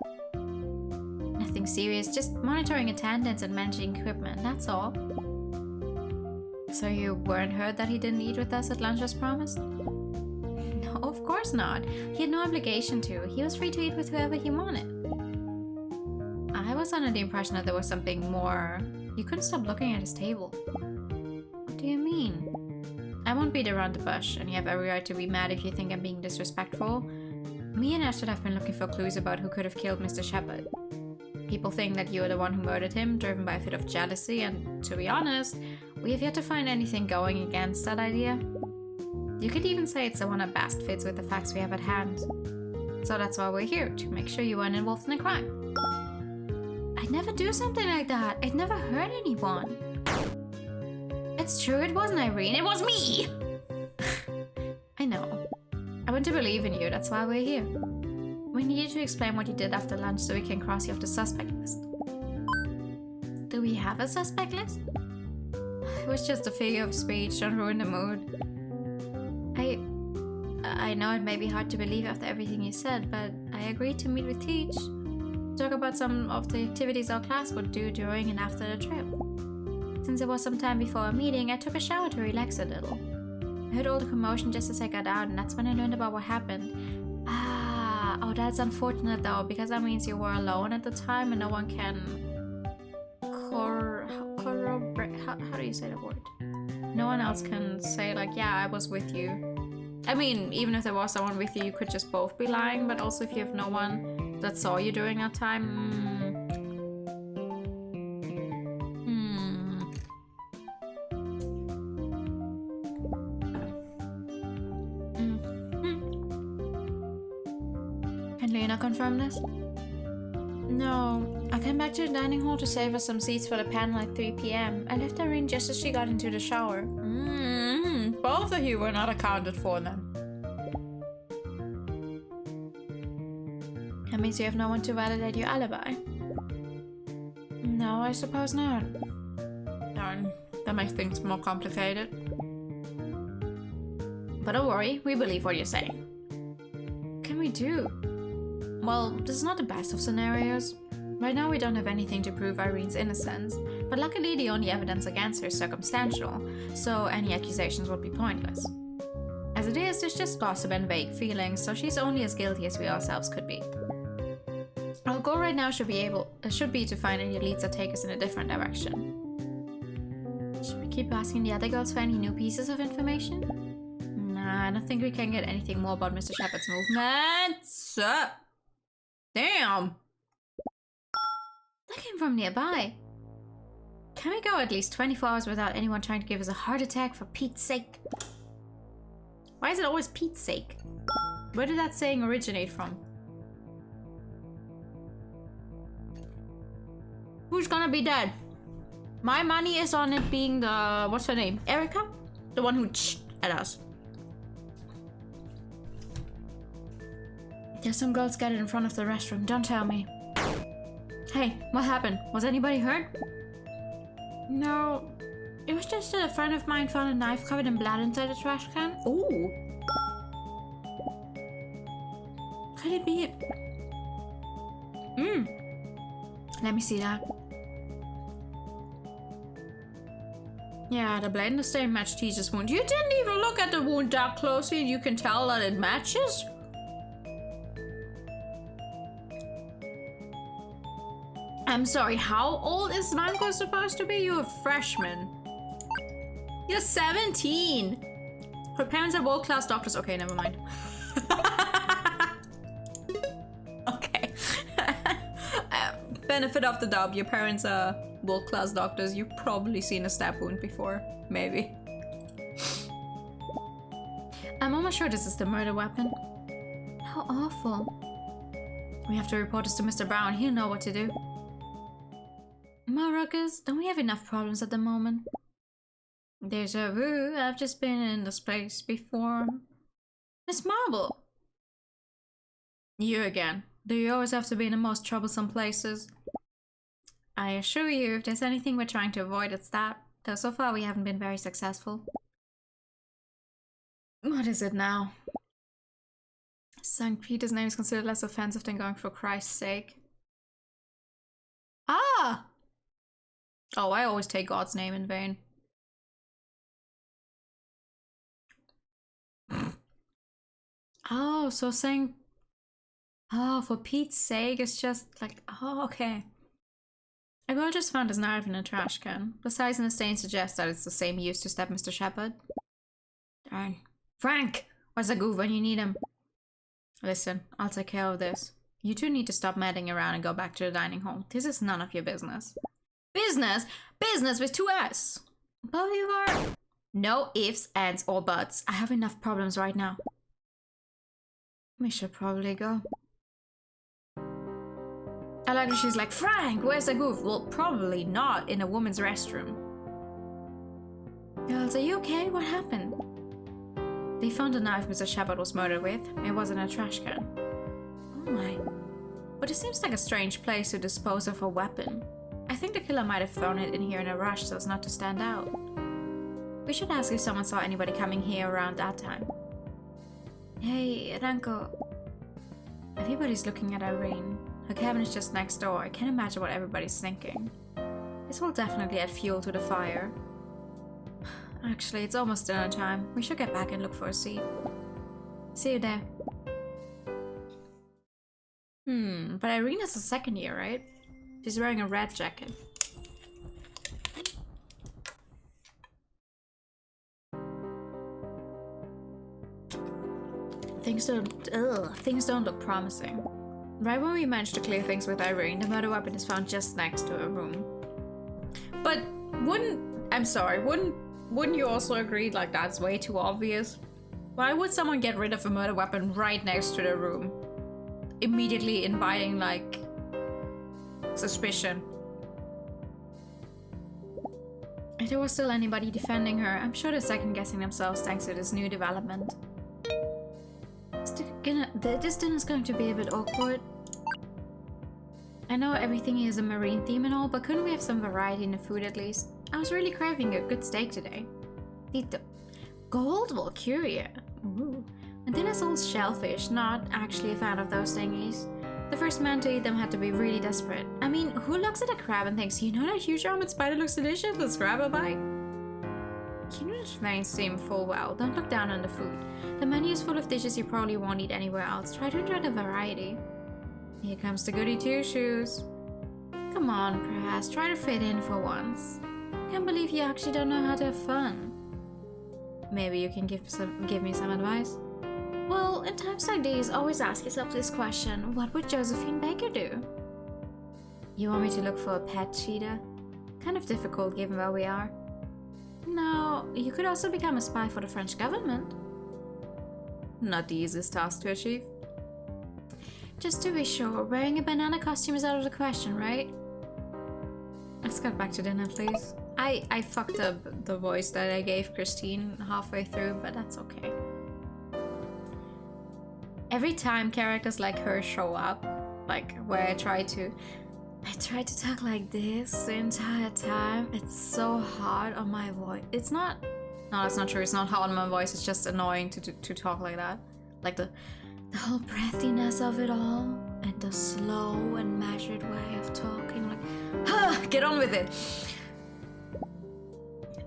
Nothing serious, just monitoring attendance and managing equipment, that's all. So you weren't hurt that he didn't eat with us at lunch as promised? No, of course not. He had no obligation to. He was free to eat with whoever he wanted. I was under the impression that there was something more. You couldn't stop looking at his table. What do you mean? I won't beat around the bush, and you have every right to be mad if you think I'm being disrespectful. Me and Astrid have been looking for clues about who could have killed Mr. Shepard. People think that you are the one who murdered him, driven by a fit of jealousy, and to be honest, we have yet to find anything going against that idea. You could even say it's the one that best fits with the facts we have at hand. So that's why we're here, to make sure you weren't involved in a crime. I'd never do something like that. I'd never hurt anyone. It's true, it wasn't Irene, it was me! I know. I want to believe in you, that's why we're here. We need you to explain what you did after lunch so we can cross you off the suspect list. Do we have a suspect list? It was just a figure of speech, don't ruin the mood. I know it may be hard to believe after everything you said, but I agreed to meet with Teach. Talk about some of the activities our class would do during and after the trip. Since it was some time before our meeting, I took a shower to relax a little. I heard all the commotion just as I got out, and that's when I learned about what happened. Oh, that's unfortunate though, because that means you were alone at the time and no one can corroborate. How do you say the word? No one else can say like, yeah, I was with you. I mean, even if there was someone with you, you could just both be lying, but also if you have no one that saw you during that time. Can Lena confirm this? No, I came back to the dining hall to save us some seats for the panel at 3 p.m. I left Irene just as she got into the shower. Both of you were not accounted for then. That means you have no one to validate your alibi. No, I suppose not. Darn, that makes things more complicated. But don't worry, we believe what you're saying. What can we do? Well, this is not the best of scenarios. Right now we don't have anything to prove Irene's innocence, but luckily the only evidence against her is circumstantial, so any accusations would be pointless. As it is, there's just gossip and vague feelings, so she's only as guilty as we ourselves could be. Our goal right now should be to find any leads that take us in a different direction. Should we keep asking the other girls for any new pieces of information? Nah, I don't think we can get anything more about Mr. Shepard's movements. Damn! That came from nearby. Can we go at least 24 hours without anyone trying to give us a heart attack, for Pete's sake? Why is it always Pete's sake? Where did that saying originate from? Who's gonna be dead? My money is on it being the... what's her name? Erica? The one who at us. There's some girls gathered in front of the restroom, don't tell me. Hey, what happened? Was anybody hurt? No. It was just that a friend of mine found a knife covered in blood inside the trash can. Ooh. Could it be... Let me see that. Yeah, the blade and the stain matched Teach's wound. You didn't even look at the wound that closely and you can tell that it matches? I'm sorry, how old is Manko supposed to be? You're a freshman. You're 17! Her parents are world-class doctors. Okay, never mind. Okay. Benefit of the doubt, your parents are world-class doctors. You've probably seen a stab wound before. Maybe. I'm almost sure this is the murder weapon. How awful. We have to report this to Mr. Brown. He'll know what to do. Ruckus, don't we have enough problems at the moment? Deja vu, I've just been in this place before. Miss Marble! You again. Do you always have to be in the most troublesome places? I assure you, if there's anything we're trying to avoid, it's that. Though so far we haven't been very successful. What is it now? St. Peter's name is considered less offensive than going for Christ's sake. Ah! Oh, I always take God's name in vain. Oh, so saying... Oh, for Pete's sake, it's just like... Oh, okay. A girl just found his knife in a trash can. The size and the stain suggests that it's the same used to stab Mr. Shepard. Darn. Frank! Where's the goof when you need him? Listen, I'll take care of this. You two need to stop meddling around and go back to the dining hall. This is none of your business. Business? Business with 2 S. Both of you are... No ifs, ands, or buts. I have enough problems right now. We should probably go. I like that she's like, Frank, where's the goof? Well, probably not in a woman's restroom. Girls, are you okay? What happened? They found a knife Mr. Shepard was murdered with. It was in a trash can. Oh Oh my. But it seems like a strange place to dispose of a weapon. I think the killer might have thrown it in here in a rush so as not to stand out. We should ask if someone saw anybody coming here around that time. Hey, Ranko. Everybody's looking at Irene. Her cabin is just next door. I can't imagine what everybody's thinking. This will definitely add fuel to the fire. Actually, it's almost dinner time. We should get back and look for a seat. See you there. But Irene is a second year, right? She's wearing a red jacket. Things don't look promising. Right when we managed to clear things with Irene, the murder weapon is found just next to her room. But wouldn't you also agree like that's way too obvious? Why would someone get rid of a murder weapon right next to their room? Immediately inviting like suspicion. If there was still anybody defending her, I'm sure they're second guessing themselves thanks to this new development. This dinner's going to be a bit awkward. I know everything is a marine theme and all, but couldn't we have some variety in the food at least? I was really craving a good steak today. Tito. Gold Valkyria. Ooh. And then there's old shellfish, not actually a fan of those thingies. The first man to eat them had to be really desperate. I mean, who looks at a crab and thinks, you know that huge armored spider looks delicious, let's grab a bite? You know this may seem full well, don't look down on the food. The menu is full of dishes you probably won't eat anywhere else. Try to enjoy the variety. Here comes the goody two-shoes. Come on, Pras, try to fit in for once. Can't believe you actually don't know how to have fun. Maybe you can give me some advice? Well, in times like these, always ask yourself this question. What would Josephine Baker do? You want me to look for a pet cheetah? Kind of difficult given where we are. No, you could also become a spy for the French government. Not the easiest task to achieve. Just to be sure, wearing a banana costume is out of the question, right? Let's get back to dinner, please. I fucked up the voice that I gave Christine halfway through, but that's okay. Every time characters like her show up, like where I try to talk like this the entire time, it's so hard on my voice. It's not, no, that's not true. It's not hard on my voice. It's just annoying to talk like that. Like the whole breathiness of it all and the slow and measured way of talking. Like, get on with it.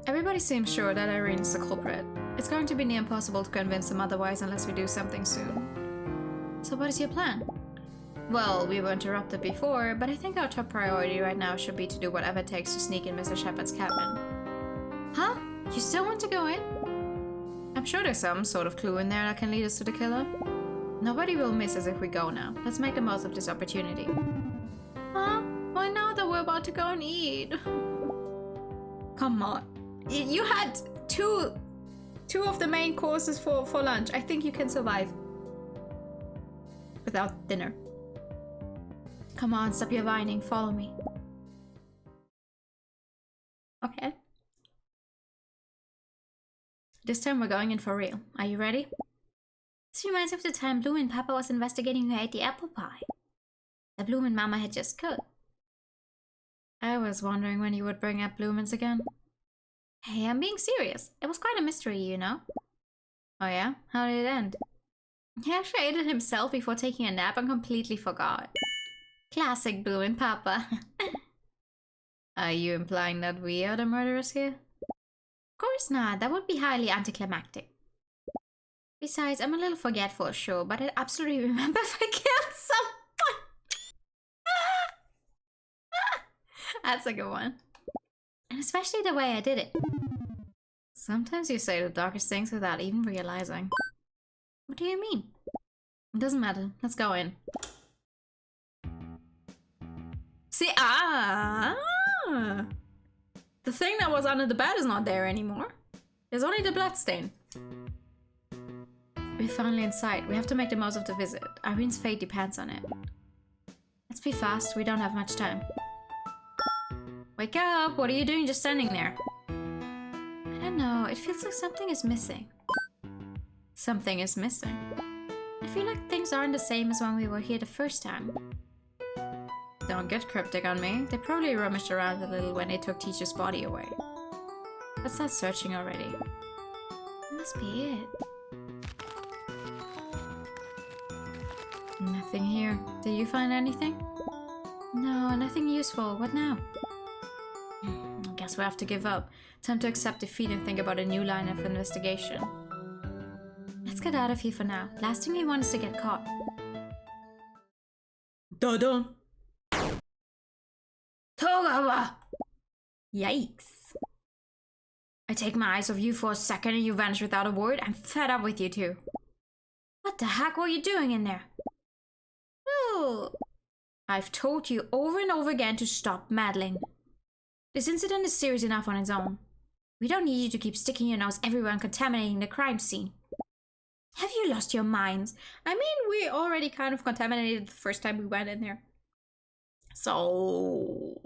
Everybody seems sure that Irene is the culprit. It's going to be near impossible to convince them otherwise unless we do something soon. So what is your plan? Well, we were interrupted before, but I think our top priority right now should be to do whatever it takes to sneak in Mr. Shepard's cabin. Huh? You still want to go in? I'm sure there's some sort of clue in there that can lead us to the killer. Nobody will miss us if we go now. Let's make the most of this opportunity. Huh? Why now that we're about to go and eat? Come on. You had two of the main courses for lunch. I think you can survive without dinner. Come on, stop your whining. Follow me. Okay. This time we're going in for real. Are you ready? This reminds me of the time Bloom and Papa was investigating who ate the apple pie that Bloom and Mama had just cooked. I was wondering when you would bring up Bloomins again. Hey, I'm being serious. It was quite a mystery, you know. Oh yeah? How did it end? He actually ate it himself before taking a nap and completely forgot. Classic Bloom and Papa. Are you implying that we are the murderers here? Of course not. That would be highly anticlimactic. Besides, I'm a little forgetful, sure, but I absolutely remember if I killed someone. That's a good one. And especially the way I did it. Sometimes you say the darkest things without even realizing. What do you mean? It doesn't matter. Let's go in. See, the thing that was under the bed is not there anymore. There's only the bloodstain. We're finally inside. We have to make the most of the visit. Irene's fate depends on it. Let's be fast. We don't have much time. Wake up! What are you doing just standing there? I don't know. It feels like something is missing. Something is missing. I feel like things aren't the same as when we were here the first time. Don't get cryptic on me. They probably rummaged around a little when they took Teacher's body away. Let's start searching already. That must be it. Nothing here. Did you find anything? No, nothing useful. What now? I guess we have to give up. Time to accept defeat and think about a new line of investigation. Let's get out of here for now. Last thing we want is to get caught. Dun-dun! Togawa! Yikes. I take my eyes off you for a second and you vanish without a word. I'm fed up with you two. What the heck were you doing in there? Oh. I've told you over and over again to stop meddling. This incident is serious enough on its own. We don't need you to keep sticking your nose everywhere and contaminating the crime scene. Have you lost your minds? I mean, we already kind of contaminated the first time we went in there. So...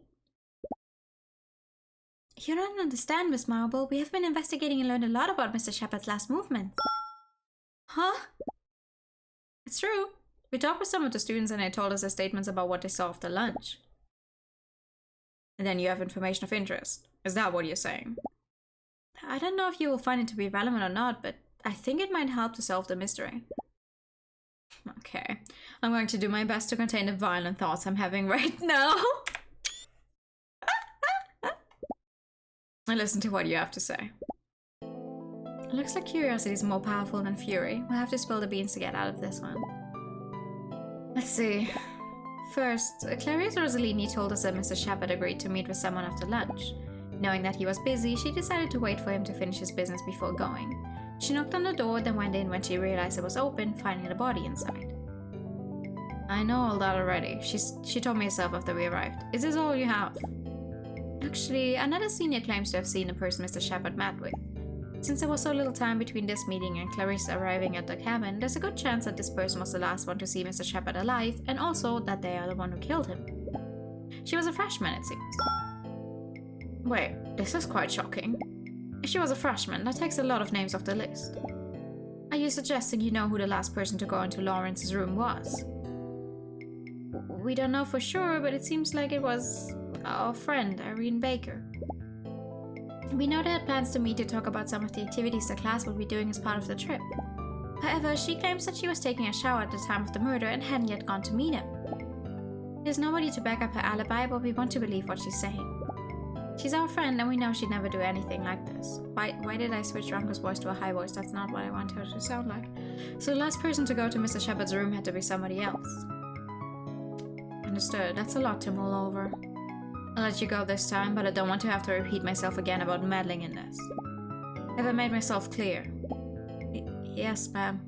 You don't understand, Miss Marble. We have been investigating and learned a lot about Mr. Shepard's last movements. Huh? It's true. We talked with some of the students and they told us their statements about what they saw after lunch. And then you have information of interest. Is that what you're saying? I don't know if you will find it to be relevant or not, but I think it might help to solve the mystery. Okay. I'm going to do my best to contain the violent thoughts I'm having right now. And listen to what you have to say. It looks like curiosity is more powerful than fury. We'll have to spill the beans to get out of this one. Let's see. First, Clarice Rosalini told us that Mr. Shepard agreed to meet with someone after lunch. Knowing that he was busy, she decided to wait for him to finish his business before going. She knocked on the door, then went in when she realized it was open, finding the body inside. I know all that already. She told me herself after we arrived. Is this all you have? Actually, another senior claims to have seen the person Mr. Shepard met with. Since there was so little time between this meeting and Clarice arriving at the cabin, there's a good chance that this person was the last one to see Mr. Shepard alive, and also that they are the one who killed him. She was a freshman, it seems. Wait, this is quite shocking. If she was a freshman, that takes a lot of names off the list. Are you suggesting you know who the last person to go into Lawrence's room was? We don't know for sure, but it seems like it was our friend, Irene Baker. We know they had plans to meet to talk about some of the activities the class would be doing as part of the trip. However, she claims that she was taking a shower at the time of the murder and hadn't yet gone to meet him. There's nobody to back up her alibi, but we want to believe what she's saying. She's our friend and we know she'd never do anything like this. Why did I switch Ranko's voice to a high voice? That's not what I want her to sound like. So the last person to go to Mr. Shepard's room had to be somebody else. Understood. That's a lot to mull over. I'll let you go this time, but I don't want to have to repeat myself again about meddling in this. Have I made myself clear? Yes, ma'am.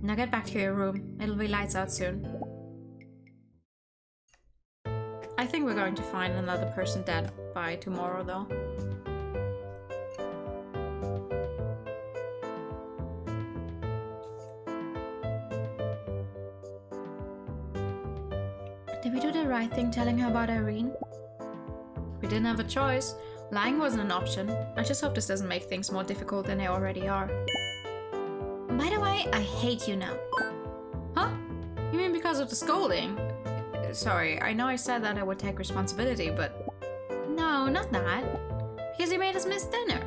Now get back to your room. It'll be lights out soon. I think we're going to find another person dead by tomorrow, though. Did we do the right thing telling her about Irene? We didn't have a choice. Lying wasn't an option. I just hope this doesn't make things more difficult than they already are. By the way, I hate you now. Huh? You mean because of the scolding? Sorry, I know I said that I would take responsibility, but... No, not that. Because you made us miss dinner.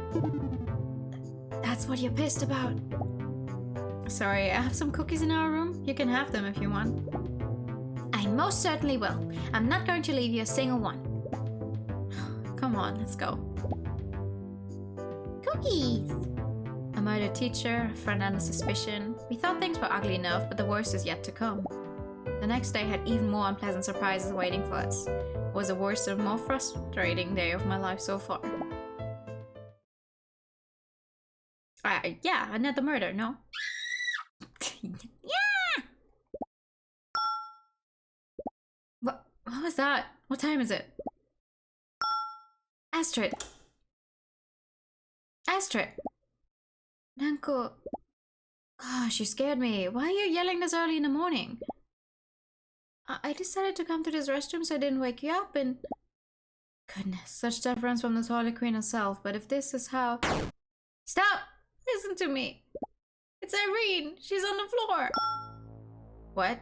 That's what you're pissed about. Sorry, I have some cookies in our room. You can have them if you want. I most certainly will. I'm not going to leave you a single one. Come on, let's go. Cookies! A murdered teacher, a friend under suspicion. We thought things were ugly enough, but the worst is yet to come. The next day had even more unpleasant surprises waiting for us. It was the worst and more frustrating day of my life so far. Yeah, another murder, no? Yeah! What was that? What time is it? Astrid! Astrid! Nanko... Gosh, you scared me. Why are you yelling this early in the morning? I decided to come to this restroom so I didn't wake you up and... Goodness, such stuff runs from the toilet queen herself, but if this is how... Stop! Listen to me! It's Irene! She's on the floor! What?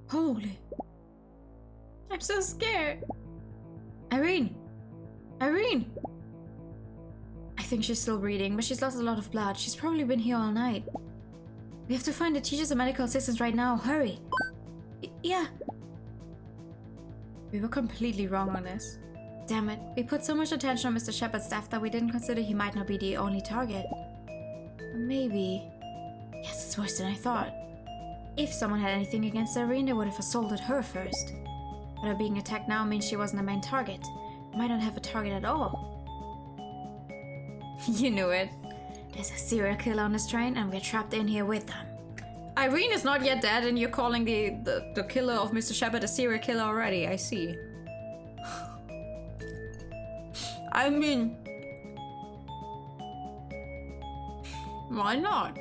Holy. I'm so scared. Irene! Irene! I think she's still breathing, but she's lost a lot of blood. She's probably been here all night. We have to find the teachers and medical assistants right now. Hurry! Yeah. We were completely wrong on this. Damn it. We put so much attention on Mr. Shepard's death that we didn't consider he might not be the only target. Maybe. Yes, it's worse than I thought. If someone had anything against Irene, they would have assaulted her first. But her being attacked now means she wasn't the main target. Might not have a target at all. You knew it. There's a serial killer on this train and we're trapped in here with them. Irene is not yet dead and you're calling the killer of Mr. Shepard a serial killer already, I see. I mean... why not?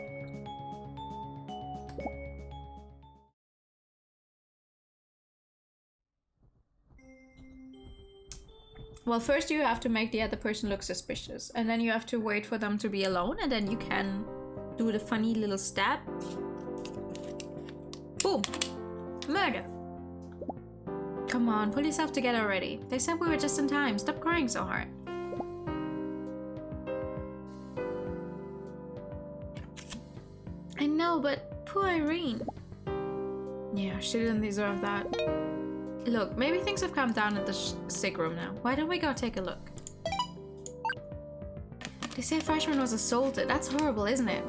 Well, first you have to make the other person look suspicious, and then you have to wait for them to be alone, and then you can do the funny little stab. Boom! Murder! Come on, pull yourself together already. They said we were just in time. Stop crying so hard. I know, but poor Irene. Yeah, she didn't deserve that. Look, maybe things have calmed down at the sick room now. Why don't we go take a look? They say a freshman was assaulted. That's horrible, isn't it?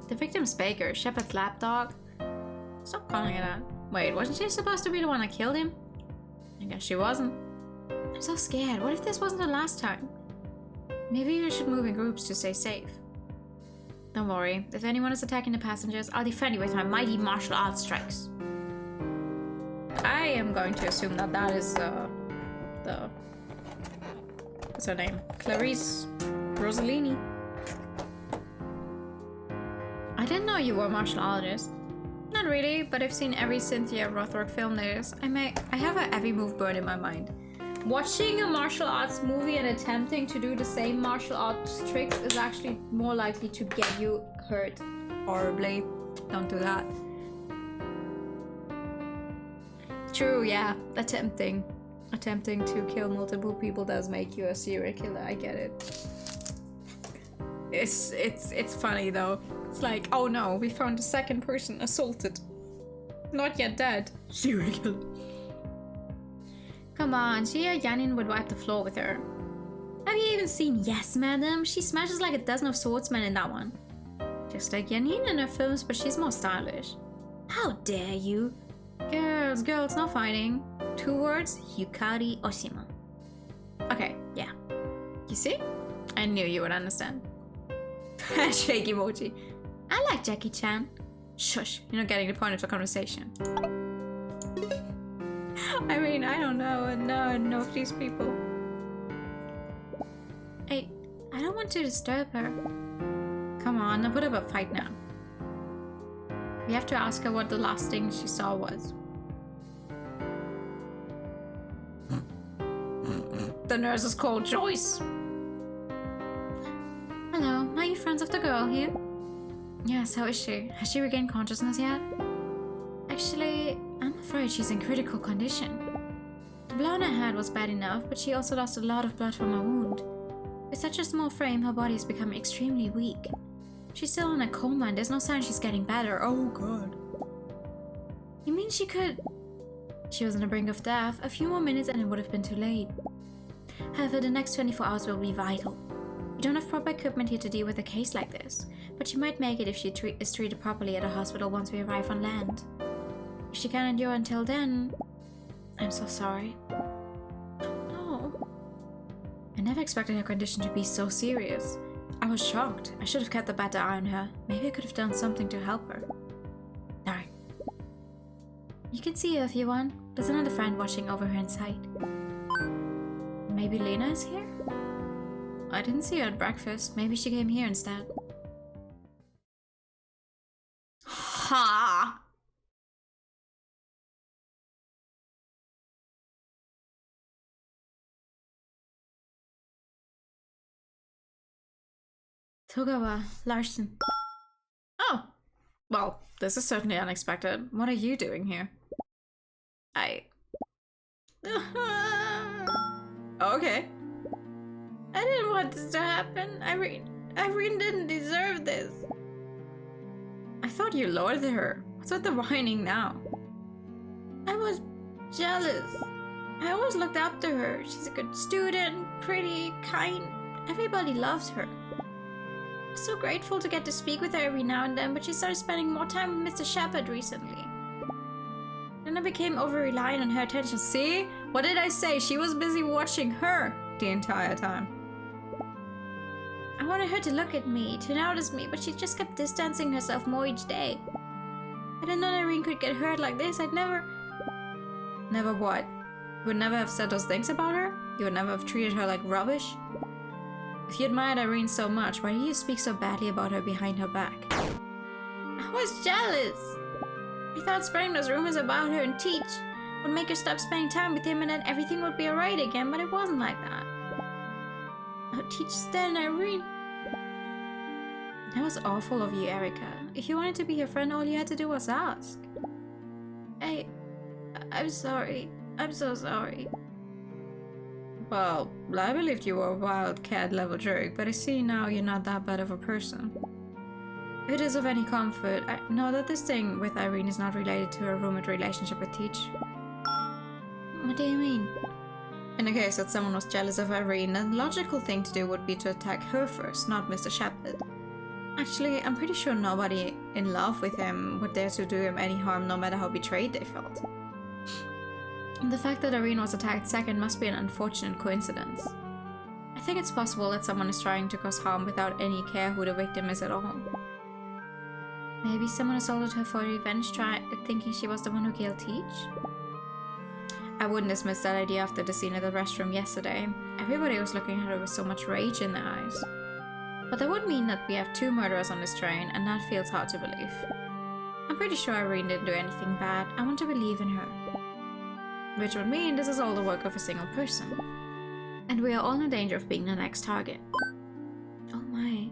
The victim's Baker, Shepard's lapdog. Stop calling it that. Wait, wasn't she supposed to be the one that killed him? I guess she wasn't. I'm so scared. What if this wasn't the last time? Maybe we should move in groups to stay safe. Don't worry. If anyone is attacking the passengers, I'll defend you with my mighty martial arts strikes. I am going to assume that that is what's her name? Clarice Rossellini. I didn't know you were a martial artist. Not really, but I've seen every Cynthia Rothrock film there is. I have a every move burned in my mind. Watching a martial arts movie and attempting to do the same martial arts tricks is actually more likely to get you hurt horribly. Don't do that. True, yeah. Attempting to kill multiple people does make you a serial killer. I get it. It's funny though. It's like, oh no, we found the second person assaulted. Not yet dead. Serial killer. Come on, she or Yanin would wipe the floor with her. Have you even seen Yes, Madam? She smashes like a dozen of swordsmen in that one. Just like Yanin in her films, but she's more stylish. How dare you? Girls, no fighting. 2 words, Yukari Oshima. Okay, yeah. You see? I knew you would understand. Handshake emoji. I like Jackie Chan. Shush, you're not getting the point of the conversation. I mean, I don't know none of these people. Hey, I don't want to disturb her. Come on, now put up a fight now. We have to ask her what the last thing she saw was. The nurse is called Joyce. Hello, are you friends of the girl here? Yes, how is she? Has she regained consciousness yet? Actually, I'm afraid she's in critical condition. The blow on her head was bad enough, but she also lost a lot of blood from her wound. With such a small frame, her body is becoming extremely weak. She's still in a coma and there's no sign she's getting better. Oh god. You mean she could... She was on the brink of death. A few more minutes and it would have been too late. However, the next 24 hours will be vital. We don't have proper equipment here to deal with a case like this, but she might make it if she is treated properly at a hospital once we arrive on land. If she can't endure until then... I'm so sorry. No. I never expected her condition to be so serious. I was shocked. I should have kept a better eye on her. Maybe I could have done something to help her. Darn. You can see her if you want. There's another friend watching over her inside. Maybe Lena is here? I didn't see her at breakfast. Maybe she came here instead. Ha! Togawa Larson. Well, this is certainly unexpected. What are you doing here? Okay. I didn't want this to happen. Irene didn't deserve this. I thought you lowered her. What's with the whining now? I was jealous. I always looked up to her. She's a good student, pretty, kind. Everybody loves her. I was so grateful to get to speak with her every now and then, but she started spending more time with Mr. Shepard recently. Then I became over-reliant on her attention. See? What did I say? She was busy watching her the entire time. I wanted her to look at me, to notice me, but she just kept distancing herself more each day. I didn't know Irene could get hurt like this. I'd never... Never what? You would never have said those things about her? You would never have treated her like rubbish? If you admired Irene so much, why do you speak so badly about her behind her back? I was jealous. I thought spreading those rumors about her and Teach would make her stop spending time with him and then everything would be alright again, but it wasn't like that. Oh, Teach is dead and Irene... That was awful of you, Erica. If you wanted to be her friend, all you had to do was ask. I'm sorry. I'm so sorry. Well, I believed you were a wildcat level jerk, but I see now you're not that bad of a person. If it is of any comfort, I know that this thing with Irene is not related to her rumored relationship with Teach. What do you mean? In the case that someone was jealous of Irene, the logical thing to do would be to attack her first, not Mr. Shepard. Actually, I'm pretty sure nobody in love with him would dare to do him any harm, no matter how betrayed they felt. The fact that Irene was attacked second must be an unfortunate coincidence. I think it's possible that someone is trying to cause harm without any care who the victim is at all. Maybe someone assaulted her for revenge, thinking she was the one who killed Teach? I wouldn't dismiss that idea after the scene at the restroom yesterday. Everybody was looking at her with so much rage in their eyes. But that would mean that we have two murderers on this train, and that feels hard to believe. I'm pretty sure Irene didn't do anything bad. I want to believe in her. Which would mean this is all the work of a single person. And we are all in danger of being the next target. Oh my.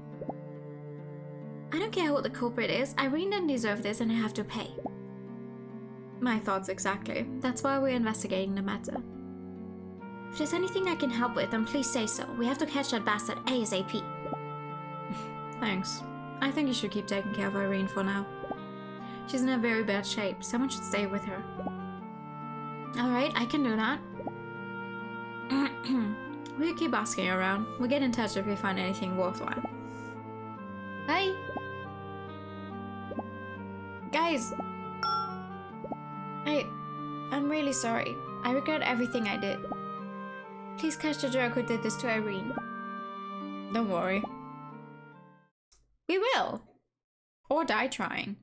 I don't care what the culprit is. Irene didn't deserve this and I have to pay. My thoughts exactly. That's why we're investigating the matter. If there's anything I can help with, then please say so. We have to catch that bastard ASAP. Thanks. I think you should keep taking care of Irene for now. She's in a very bad shape. Someone should stay with her. Alright, I can do that. We'll keep asking around. We'll get in touch if we find anything worthwhile. Bye! Guys! I'm really sorry. I regret everything I did. Please catch the jerk who did this to Irene. Don't worry. We will! Or die trying.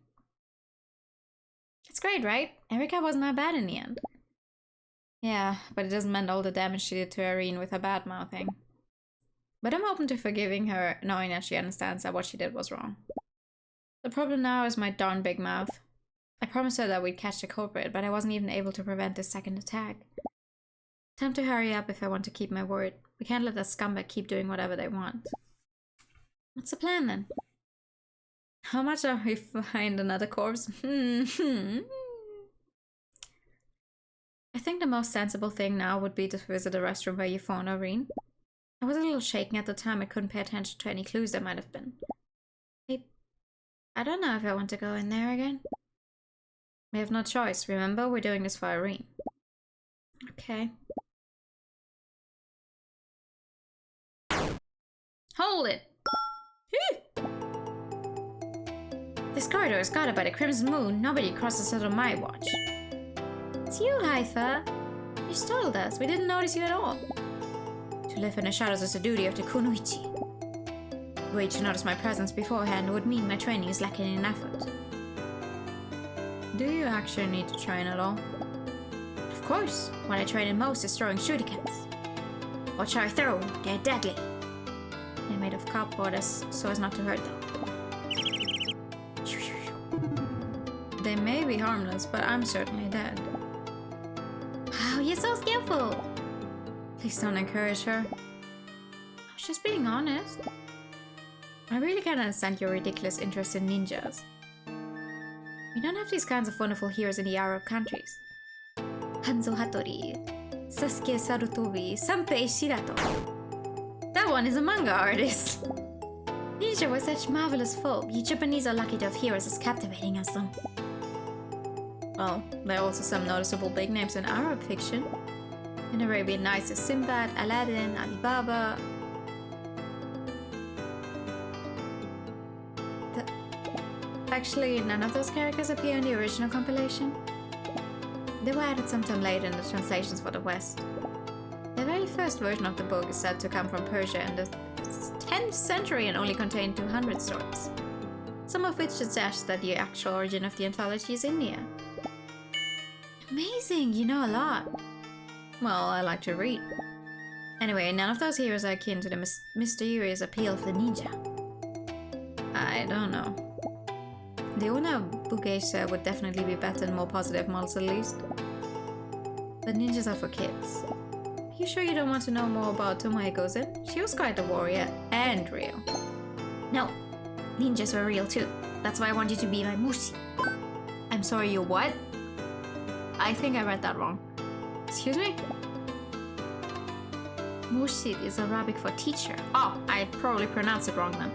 It's great, right? Erica wasn't that bad in the end. Yeah, but it doesn't mend all the damage she did to Irene with her bad-mouthing. But I'm open to forgiving her, knowing that she understands that what she did was wrong. The problem now is my darn big mouth. I promised her that we'd catch the culprit, but I wasn't even able to prevent this second attack. Time to hurry up if I want to keep my word. We can't let that scumbag keep doing whatever they want. What's the plan then? How much are we find another corpse? I think the most sensible thing now would be to visit the restroom where you found Irene. I was a little shaken at the time. I couldn't pay attention to any clues there might have been. I don't know if I want to go in there again. We have no choice. Remember, we're doing this for Irene. Okay. Hold it! This corridor is guarded by the Crimson Moon. Nobody crosses it on my watch. It's you, Haifa. You startled us. We didn't notice you at all. To live in the shadows is the duty of the Kunoichi. Wait to notice my presence beforehand would mean my training is lacking in effort. Do you actually need to train at all? Of course. What I train in most is throwing shurikens. Watch how I throw. They're deadly. They're made of cardboard so as not to hurt them. They may be harmless, but I'm certainly dead. Wow, you're so skillful! Please don't encourage her. I was just being honest. I really can't understand your ridiculous interest in ninjas. We don't have these kinds of wonderful heroes in the Arab countries. Hanzo Hattori, Sasuke Sarutobi, Sanpei Shirato. That one is a manga artist. Ninja were such marvelous folk. You Japanese are lucky to have heroes as captivating as them. Well, there are also some noticeable big names in Arab fiction. In Arabian Nights is Sinbad, Aladdin, Ali Baba. Actually, none of those characters appear in the original compilation. They were added sometime later in the translations for the West. The very first version of the book is said to come from Persia in the 10th century and only contained 200 stories, some of which suggest that the actual origin of the anthology is India. Amazing, you know a lot. Well, I like to read. Anyway, none of those heroes are akin to the mysterious appeal of the ninja. I don't know. The Una Bugeisha would definitely be better and more positive models at least. But ninjas are for kids. Are you sure you don't want to know more about Tomoe Gozen? She was quite a warrior and real. No, ninjas were real too. That's why I want you to be my mushi. I'm sorry, you what? I think I read that wrong. Excuse me? Murshid is Arabic for teacher. Oh, I probably pronounced it wrong then.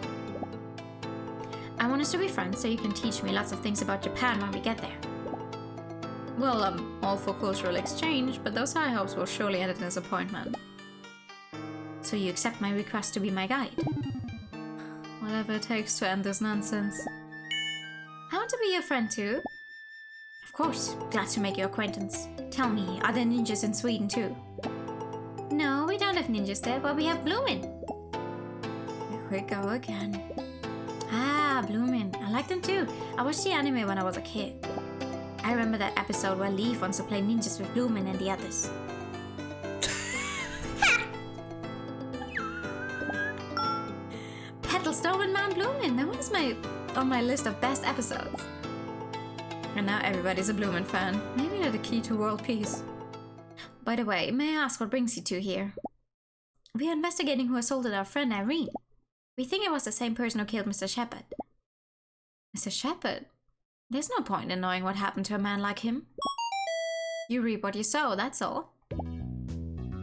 I want us to be friends so you can teach me lots of things about Japan when we get there. Well, I'm all for cultural exchange, but those high hopes will surely end in disappointment. So you accept my request to be my guide? Whatever it takes to end this nonsense. I want to be your friend too. Of course, glad to make your acquaintance. Tell me, are there ninjas in Sweden too? No, we don't have ninjas there, but we have Bloomin'. Here we go again. Ah, Bloomin'. I like them too. I watched the anime when I was a kid. I remember that episode where Leaf wants to play ninjas with Bloomin' and the others. Petalstone and Man Bloomin'. That one is on my list of best episodes. And now everybody's a Bloomin' fan. Maybe they're the key to world peace. By the way, may I ask what brings you two here? We are investigating who assaulted our friend Irene. We think it was the same person who killed Mr. Shepard. Mr. Shepard? There's no point in knowing what happened to a man like him. You reap what you sow, that's all.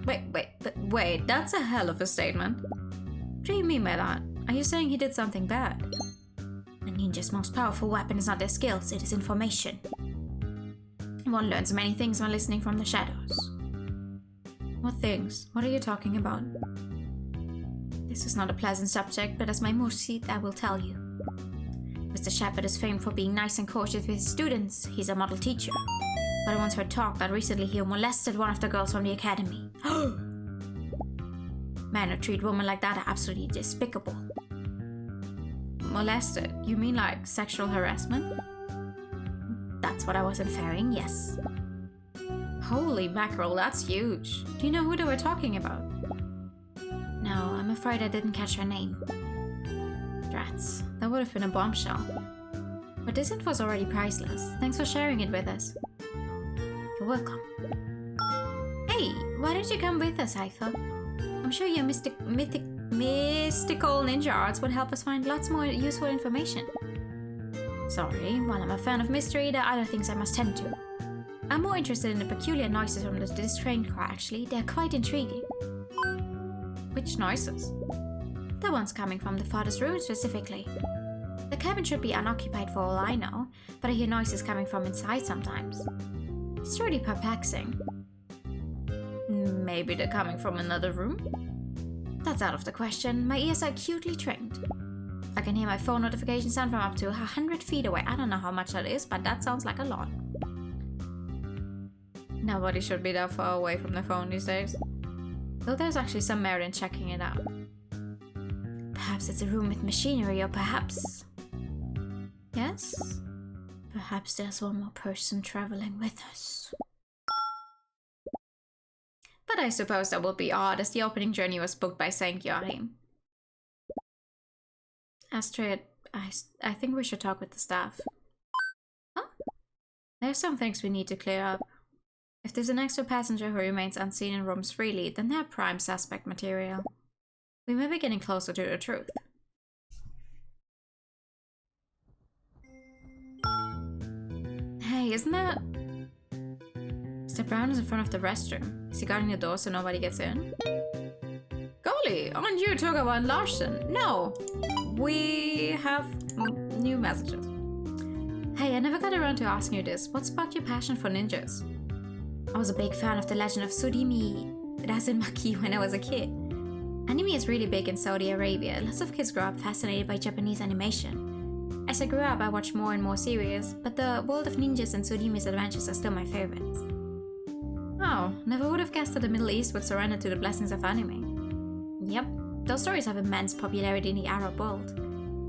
Wait, that's a hell of a statement. What do you mean by that? Are you saying he did something bad? A ninja's most powerful weapon is not their skills, it is information. One learns many things when listening from the shadows. What things? What are you talking about? This is not a pleasant subject, but as my murshid, I will tell you. Mr. Shepard is famed for being nice and cautious with his students. He's a model teacher. But I once heard talk that recently he molested one of the girls from the academy. Men who treat women like that are absolutely despicable. Molested? You mean like sexual harassment? That's what I was inferring, yes. Holy mackerel, that's huge. Do you know who they were talking about? No, I'm afraid I didn't catch her name. Drats, that would have been a bombshell. But this info's already priceless. Thanks for sharing it with us. You're welcome. Hey, why don't you come with us, Haifa? I'm sure your mystical ninja arts would help us find lots more useful information. Sorry, while I'm a fan of mystery, there are other things I must tend to. I'm more interested in the peculiar noises from this train car, actually. They're quite intriguing. Which noises? The ones coming from the farthest room, specifically. The cabin should be unoccupied for all I know, but I hear noises coming from inside sometimes. It's truly perplexing. Maybe they're coming from another room? That's out of the question. My ears are acutely trained. I can hear my phone notification sound from up to 100 feet away. I don't know how much that is, but that sounds like a lot. Nobody should be that far away from their phone these days. Though there's actually some merit in checking it out. Perhaps it's a room with machinery, or perhaps... Yes? Perhaps there's one more person traveling with us. But I suppose that would be odd, as the opening journey was booked by Saint Joachim. Astrid, I think we should talk with the staff. Huh? There's some things we need to clear up. If there's an extra passenger who remains unseen and roams freely, then they're prime suspect material. We may be getting closer to the truth. Hey, isn't that... Mr. Brown is in front of the restroom. Is he guarding the door so nobody gets in? Golly, aren't you Togawa and Larson? No, we have new messages. Hey, I never got around to asking you this. What sparked your passion for ninjas? I was a big fan of the legend of Surimi Razumaki when I was a kid. Anime is really big in Saudi Arabia. Lots of kids grow up fascinated by Japanese animation. As I grew up, I watched more and more series, but the world of ninjas and Surimi's adventures are still my favorites. Oh, never would have guessed that the Middle East would surrender to the blessings of anime. Yep, those stories have immense popularity in the Arab world.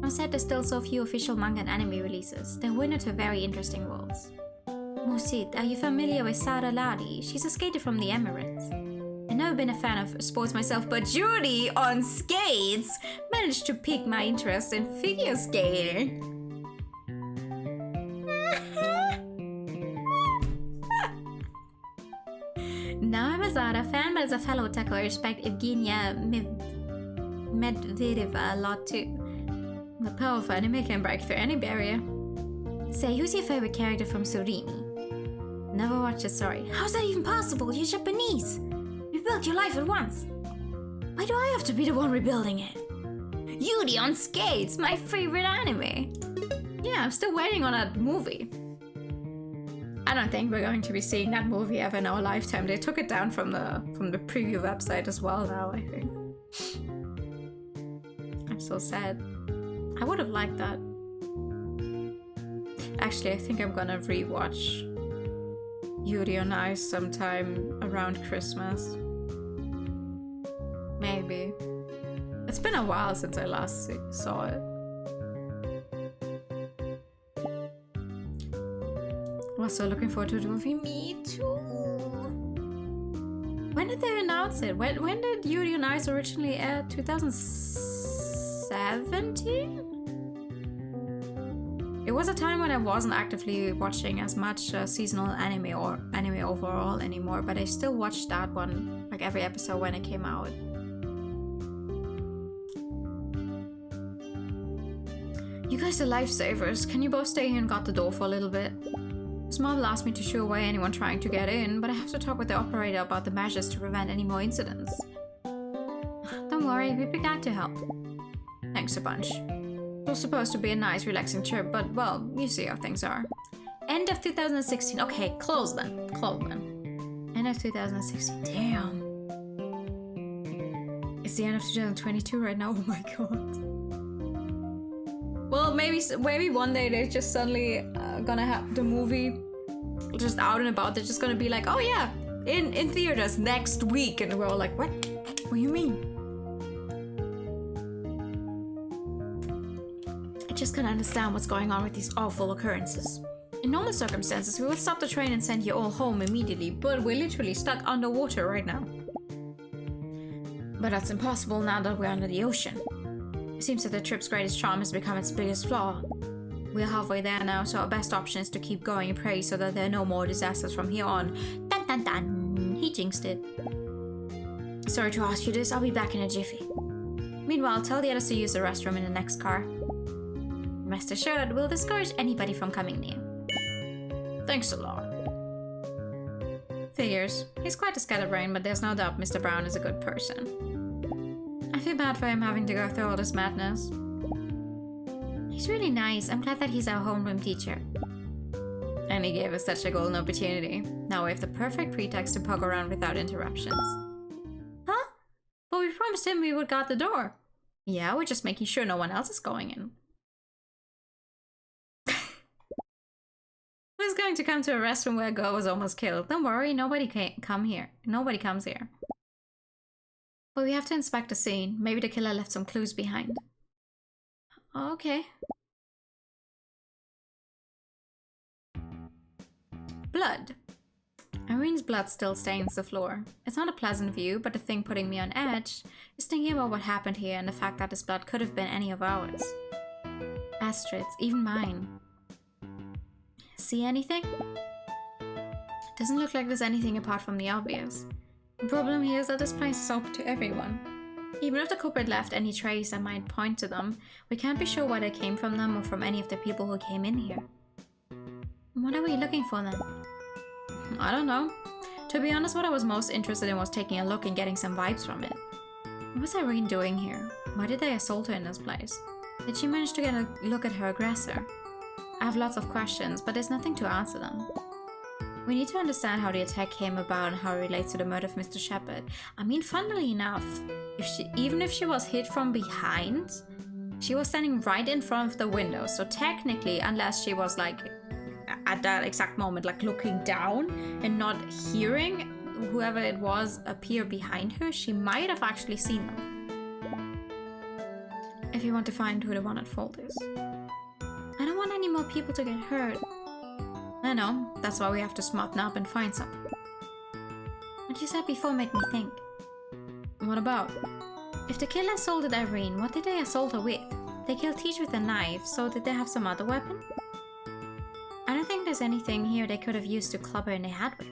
I'm sad there's still so few official manga and anime releases. They're winner to very interesting worlds. Musid, are you familiar with Sara Ladi? She's a skater from the Emirates. I've never been a fan of sports myself, but Judy on skates managed to pique my interest in figure skating. Now I'm a Zara fan, but as a fellow otaku, I respect Evgenia Medvedeva a lot too. The power of anime can break through any barrier. Say, who's your favorite character from Surimi? Never watched it, sorry. How's that even possible? You're Japanese. Rebuild your life at once. Why do I have to be the one rebuilding it? Yuri on skates, my favorite anime. Yeah, I'm still waiting on that movie. I don't think we're going to be seeing that movie ever in our lifetime. They took it down from the preview website as well now, I think. I'm so sad. I would have liked that. Actually, I think I'm gonna rewatch Yuri on Ice sometime around Christmas. Maybe. It's been a while since I last saw it. Also looking forward to the movie. Me too. When did they announce it? When did Yuri on Ice originally air? 2017? It was a time when I wasn't actively watching as much seasonal anime or anime overall anymore, but I still watched that one, like every episode when it came out. You guys are lifesavers. Can you both stay here and guard the door for a little bit? Small asked me to shoo away anyone trying to get in, but I have to talk with the operator about the measures to prevent any more incidents. Don't worry, we'd be glad to help. Thanks a bunch. It was supposed to be a nice, relaxing trip, but, well, you see how things are. End of 2016. Okay, close then. Close then. End of 2016. Damn. It's the end of 2022 right now. Oh my god. Well, maybe one day they're just suddenly gonna have the movie just out and about. They're just gonna be like, oh yeah, in theaters next week. And we're all like, what? What do you mean? I just can't understand what's going on with these awful occurrences. In normal circumstances, we would stop the train and send you all home immediately, but we're literally stuck underwater right now. But that's impossible now that we're under the ocean. It seems that the trip's greatest charm has become its biggest flaw. We're halfway there now, so our best option is to keep going and pray so that there are no more disasters from here on. Dun dun dun! He jinxed it. Sorry to ask you this, I'll be back in a jiffy. Meanwhile, tell the others to use the restroom in the next car. Rest assured, we'll discourage anybody from coming near. Thanks a lot. Figures. He's quite a scatterbrain, but there's no doubt Mr. Brown is a good person. I feel bad for him having to go through all this madness. He's really nice. I'm glad that he's our homeroom teacher. And he gave us such a golden opportunity. Now we have the perfect pretext to poke around without interruptions. Huh? But we promised him we would guard the door. Yeah, we're just making sure no one else is going in. Who's going to come to a restroom where a girl was almost killed? Don't worry, nobody can't come here. Nobody comes here. But we have to inspect the scene. Maybe the killer left some clues behind. Okay. Blood. Irene's blood still stains the floor. It's not a pleasant view, but the thing putting me on edge is thinking about what happened here and the fact that this blood could have been any of ours. Astrid's, even mine. See anything? Doesn't look like there's anything apart from the obvious. The problem here is that this place is open to everyone. Even if the culprit left any trace that might point to them, we can't be sure where they came from them or from any of the people who came in here. What are we looking for then? I don't know. To be honest, what I was most interested in was taking a look and getting some vibes from it. What was Irene doing here? Why did they assault her in this place? Did she manage to get a look at her aggressor? I have lots of questions, but there's nothing to answer them. We need to understand how the attack came about and how it relates to the murder of Mr. Shepard. I mean, funnily enough, even if she was hit from behind, she was standing right in front of the window. So technically, unless she was like at that exact moment, like looking down and not hearing whoever it was appear behind her, she might have actually seen them. If you want to find who the one at fault is. I don't want any more people to get hurt. I know, that's why we have to smarten up and find something. What you said before made me think. What about? If the killer assaulted Irene, what did they assault her with? They killed Teach with a knife, so did they have some other weapon? I don't think there's anything here they could have used to club her in the head with.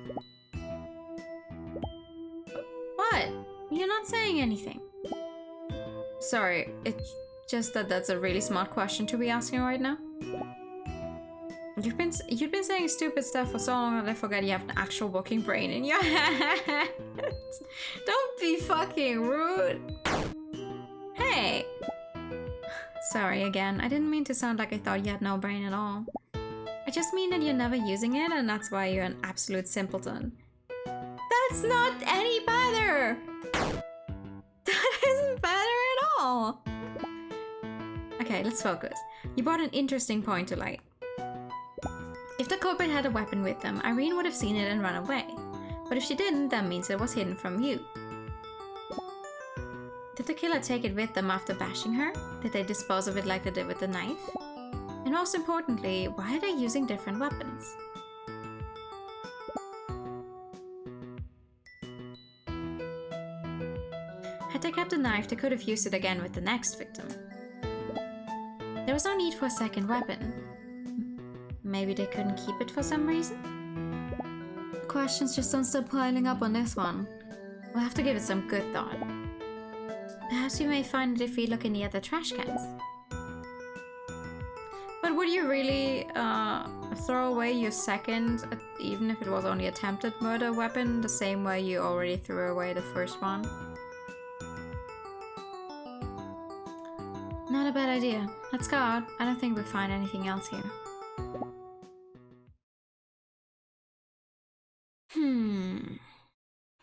What? You're not saying anything. Sorry, it's just that that's a really smart question to be asking right now. You've been saying stupid stuff for so long that I forget you have an actual working brain in your head. Don't be fucking rude. Hey. Sorry again. I didn't mean to sound like I thought you had no brain at all. I just mean that you're never using it, and that's why you're an absolute simpleton. That's not any better. That isn't better at all. Okay, let's focus. You brought an interesting point to light. If the culprit had a weapon with them, Irene would have seen it and run away. But if she didn't, that means it was hidden from you. Did the killer take it with them after bashing her? Did they dispose of it like they did with the knife? And most importantly, why are they using different weapons? Had they kept the knife, they could have used it again with the next victim. There was no need for a second weapon. Maybe they couldn't keep it for some reason? The questions just don't stop piling up on this one. We'll have to give it some good thought. Perhaps we may find it if we look in the other trash cans. But would you really throw away your second, even if it was only attempted murder weapon, the same way you already threw away the first one? Not a bad idea. Let's go out. I don't think we'll find anything else here.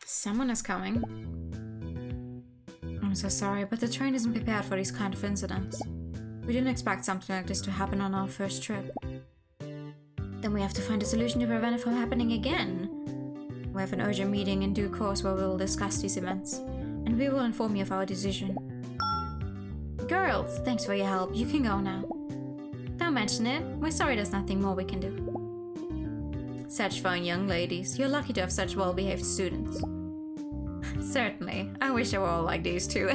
Someone is coming. I'm so sorry, but the train isn't prepared for these kind of incidents. We didn't expect something like this to happen on our first trip. Then we have to find a solution to prevent it from happening again. We have an urgent meeting in due course where we will discuss these events, and we will inform you of our decision. Girls, thanks for your help. You can go now. Don't mention it. We're sorry there's nothing more we can do. Such fine young ladies. You're lucky to have such well-behaved students. Certainly. I wish they were all like these two.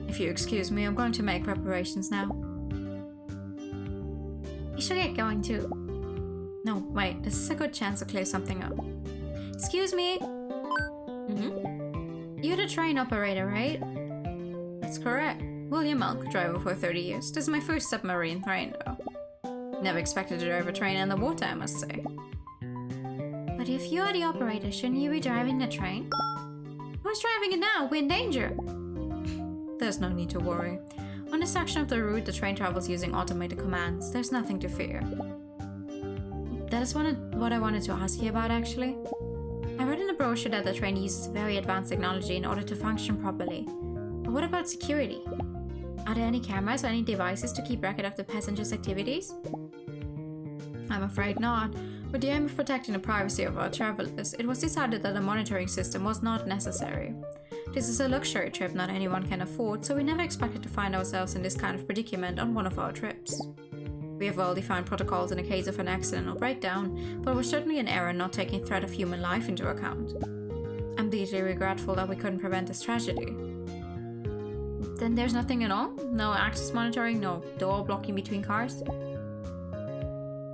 If you excuse me, I'm going to make preparations now. You should get going too. No, wait. This is a good chance to clear something up. Excuse me? You're the train operator, right? That's correct. William Milk, driver for 30 years. This is my first submarine train, though. Never expected to drive a train in the water, I must say. But if you are the operator, shouldn't you be driving the train? Who's driving it now? We're in danger. There's no need to worry. On this section of the route, the train travels using automated commands. There's nothing to fear. That is what I wanted to ask you about, actually. I read in the brochure that the train uses very advanced technology in order to function properly. But what about security? Are there any cameras or any devices to keep record of the passengers' activities? I'm afraid not. With the aim of protecting the privacy of our travelers, it was decided that a monitoring system was not necessary. This is a luxury trip not anyone can afford, so we never expected to find ourselves in this kind of predicament on one of our trips. We have well-defined protocols in the case of an accident or breakdown, but it was certainly an error not taking threat of human life into account. I'm deeply regretful that we couldn't prevent this tragedy. Then there's nothing at all? No access monitoring, no door blocking between cars?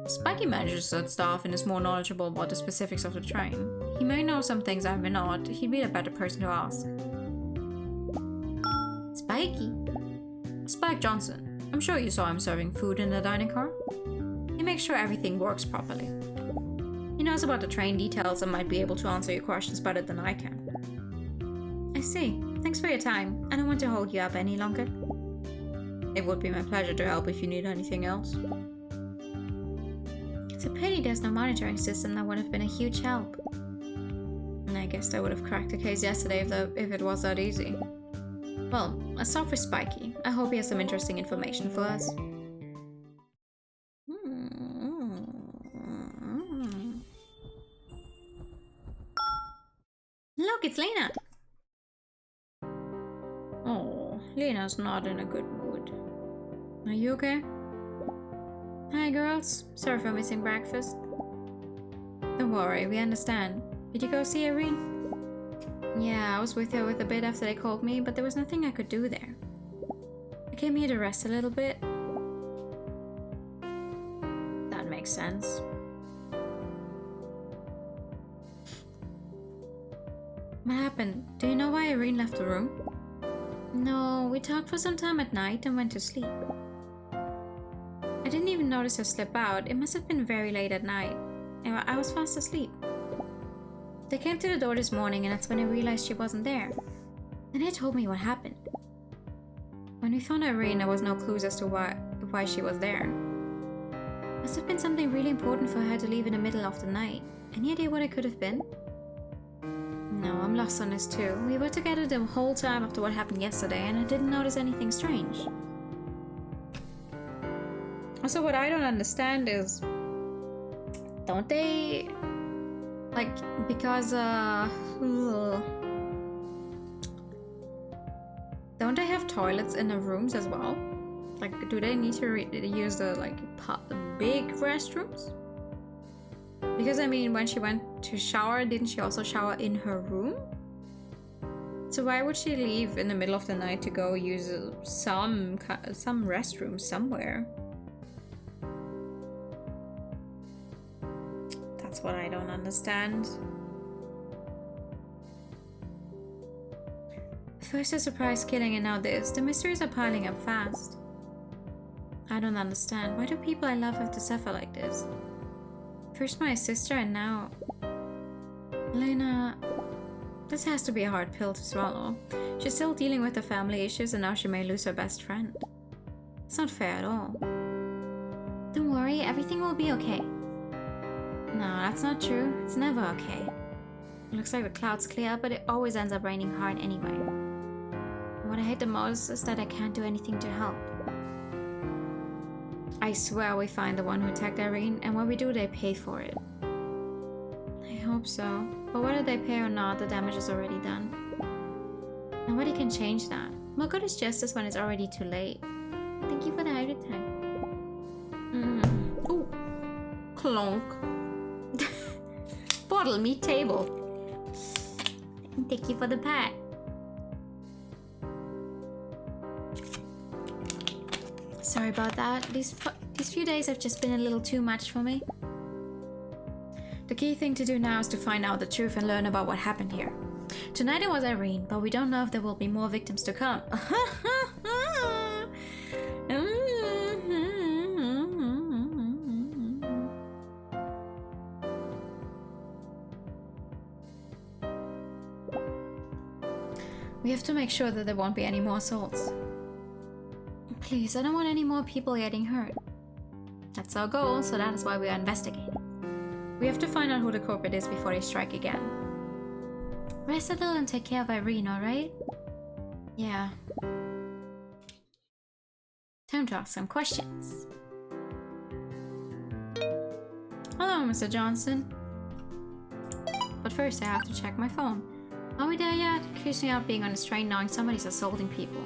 Spiky manages that stuff and is more knowledgeable about the specifics of the train. He may know some things I may not. He'd be a better person to ask. Spiky? Spike Johnson. I'm sure you saw him serving food in the dining car. He makes sure everything works properly. He knows about the train details and might be able to answer your questions better than I can. I see. Thanks for your time. I don't want to hold you up any longer. It would be my pleasure to help if you need anything else. It's a pity there's no monitoring system. That would have been a huge help. And I guess I would have cracked the case yesterday if it was that easy. Well, let's talk with Spiky. I hope he has some interesting information for us. Look, it's Lena! Oh, Lena's not in a good mood. Are you okay? Hi, girls. Sorry for missing breakfast. Don't worry, we understand. Did you go see Irene? Yeah, I was with her with a bit after they called me, but there was nothing I could do there. I came here to rest a little bit. That makes sense. What happened? Do you know why Irene left the room? No, we talked for some time at night and went to sleep. I didn't even notice her slip out. It must have been very late at night. I was fast asleep. They came to the door this morning and that's when I realized she wasn't there. Then they told me what happened. When we found Irene, there was no clues as to why she was there. Must have been something really important for her to leave in the middle of the night. Any idea what it could have been? No, I'm lost on this too. We were together the whole time after what happened yesterday and I didn't notice anything strange. Also, what I don't understand is... Don't they... Like, because, don't they have toilets in the rooms as well? Like, do they need to use the, like, big restrooms? Because, I mean, when she went to shower, didn't she also shower in her room? So why would she leave in the middle of the night to go use some restroom somewhere? That's what I don't understand. First a surprise killing and now this. The mysteries are piling up fast. I don't understand. Why do people I love have to suffer like this? First my sister and now... Lena... This has to be a hard pill to swallow. She's still dealing with the family issues and now she may lose her best friend. It's not fair at all. Don't worry, everything will be okay. No, that's not true. It's never okay. It looks like the clouds clear, but it always ends up raining hard anyway. And what I hate the most is that I can't do anything to help. I swear we find the one who attacked Irene, and when we do, they pay for it. I hope so. But whether they pay or not, the damage is already done. Nobody can change that. What good is justice when it's already too late? Thank you for the hydrate tag. Ooh. Clonk. Bottle meat table. Thank you for the pat. Sorry about that. These few days have just been a little too much for me. The key thing to do now is to find out the truth and learn about what happened here. Tonight it was Irene, but we don't know if there will be more victims to come. We have to make sure that there won't be any more assaults. Please, I don't want any more people getting hurt. That's our goal, so that is why we are investigating. We have to find out who the culprit is before they strike again. Rest a little and take care of Irene, alright? Yeah. Time to ask some questions. Hello, Mr. Johnson. But first I have to check my phone. Are we there yet? It creeps me out being on this train knowing somebody's assaulting people.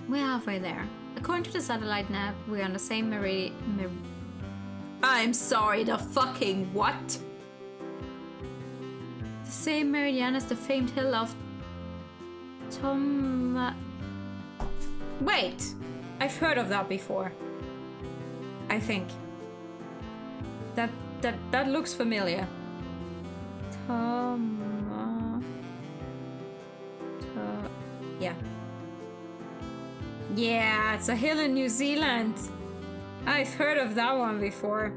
We're halfway there. According to the satellite nav, we're on the same meridian. I'm sorry, the fucking what? The same meridian as the famed hill of Wait! I've heard of that before. I think. That looks familiar. Yeah. Yeah, it's a hill in New Zealand. I've heard of that one before.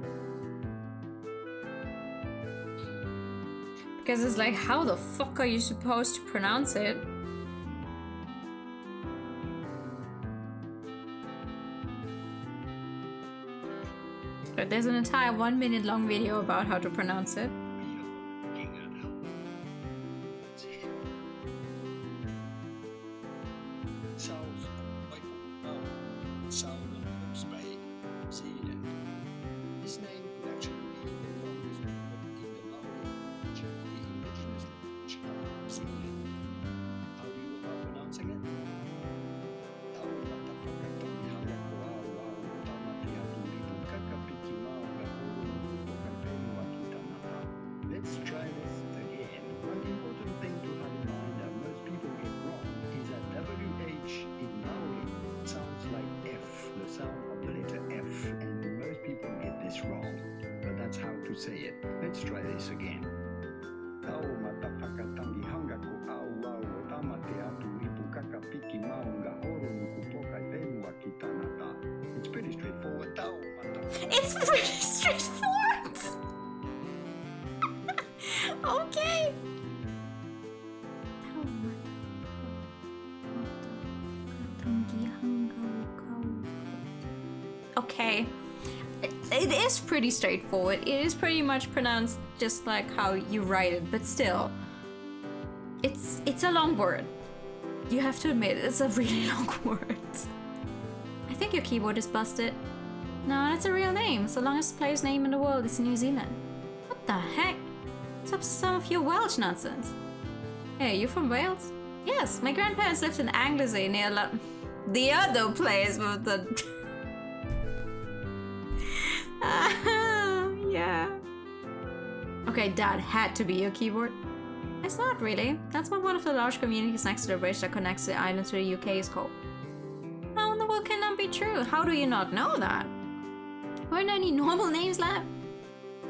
Because it's like, how the fuck are you supposed to pronounce it? But there's an entire 1 minute long video about how to pronounce it. Say it. Let's try this again. It's pretty straightforward. It's pretty straightforward. Okay. Okay. It is pretty straightforward. It is pretty much pronounced just like how you write it, but still, it's a long word. You have to admit, it's a really long word. I think your keyboard is busted. No, that's a real name, so long as the player's name in the world is New Zealand. What the heck? What's up with some of your Welsh nonsense? Hey, you from Wales? Yes, my grandparents lived in Anglesey near the other place with the... yeah. Okay, that had to be your keyboard. It's not really. That's what one of the large communities next to the bridge that connects the island to the UK is called. How in the world can that be true? How do you not know that? Weren't any normal names left?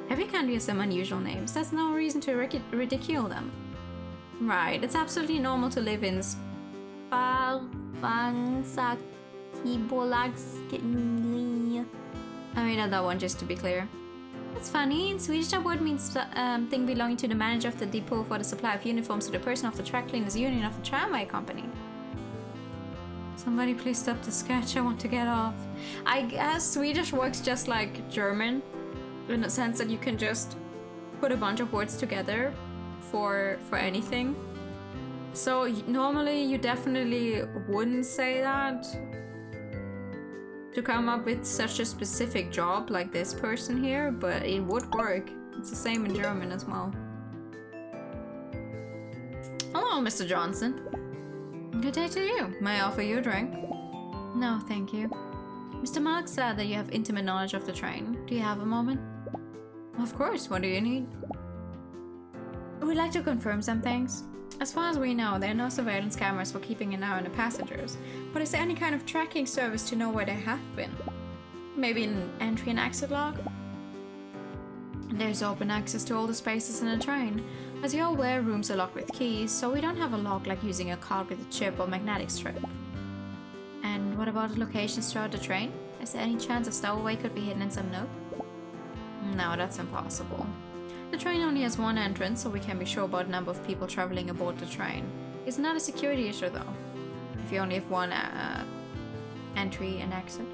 Every country has some unusual names. That's no reason to ridicule them. Right, it's absolutely normal to live in I made that one just to be clear. That's funny. In Swedish, that word means thing belonging to the manager of the depot for the supply of uniforms to the person of the track cleaners union of the tramway company. Somebody please stop the sketch. I want to get off. I guess Swedish works just like German, in the sense that you can just put a bunch of words together for anything. So normally you definitely wouldn't say that to come up with such a specific job like this person here, but it would work. It's the same in German as well. Hello, Mr. Johnson. Good day to you. May I offer you a drink? No, thank you. Mr. Mark said that you have intimate knowledge of the train. Do you have a moment? Of course, what do you need? We'd like to confirm some things. As far as we know, there are no surveillance cameras for keeping an eye on the passengers, but is there any kind of tracking service to know where they have been? Maybe an entry and exit log? There's open access to all the spaces in the train. As you're aware, rooms are locked with keys, so we don't have a log like using a card with a chip or magnetic strip. And what about the locations throughout the train? Is there any chance a stowaway could be hidden in some nook? No, that's impossible. The train only has one entrance, so we can be sure about the number of people traveling aboard the train. It's not a security issue though, if you only have one entry and exit.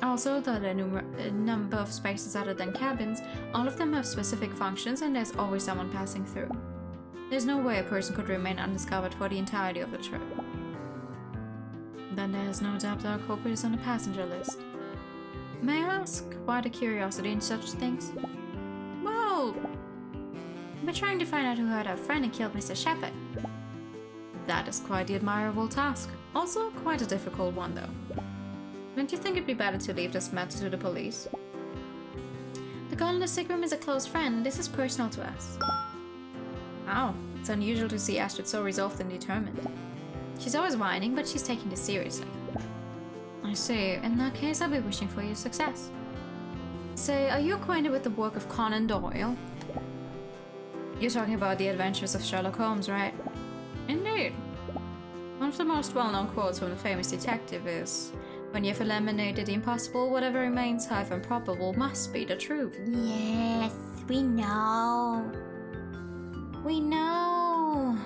Also, there are a number of spaces other than cabins. All of them have specific functions and there's always someone passing through. There's no way a person could remain undiscovered for the entirety of the trip. Then there's no doubt that our culprit is on the passenger list. May I ask why the curiosity in such things? Well, we're trying to find out who hurt our friend and killed Mr. Shepherd. That is quite the admirable task. Also, quite a difficult one though. Don't you think it'd be better to leave this matter to the police? The girl in the sick room is a close friend. This is personal to us. Oh, it's unusual to see Astrid so resolved and determined. She's always whining, but she's taking this seriously. I see. In that case, I'll be wishing for you success. Say, are you acquainted with the work of Conan Doyle? You're talking about the adventures of Sherlock Holmes, right? Indeed. One of the most well-known quotes from the famous detective is, "When you've eliminated the impossible, whatever remains half improbable must be the truth." Yes, we know. We know.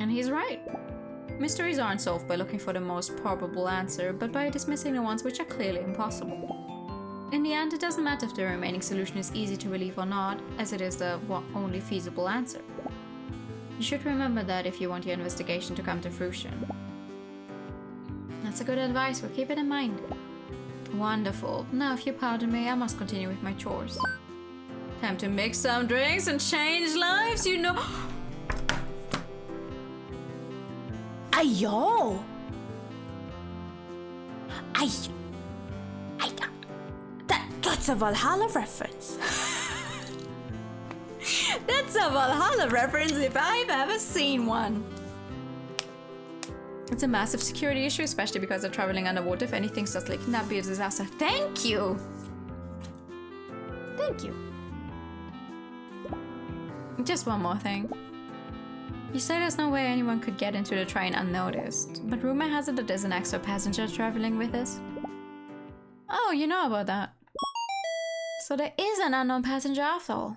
And he's right. Mysteries aren't solved by looking for the most probable answer, but by dismissing the ones which are clearly impossible. In the end, it doesn't matter if the remaining solution is easy to believe or not, as it is the only feasible answer. You should remember that if you want your investigation to come to fruition. That's a good advice, we'll keep it in mind. Wonderful. Now, if you pardon me, I must continue with my chores. Time to mix some drinks and change lives, you know. Ayo! That's a Valhalla reference. That's a Valhalla reference if I've ever seen one. It's a massive security issue, especially because they're traveling underwater. If anything starts leaking, that'd be a disaster. Thank you! Thank you. Just one more thing. You say there's no way anyone could get into the train unnoticed, but rumor has it that there's an extra passenger traveling with us. Oh, you know about that. So there is an unknown passenger after all.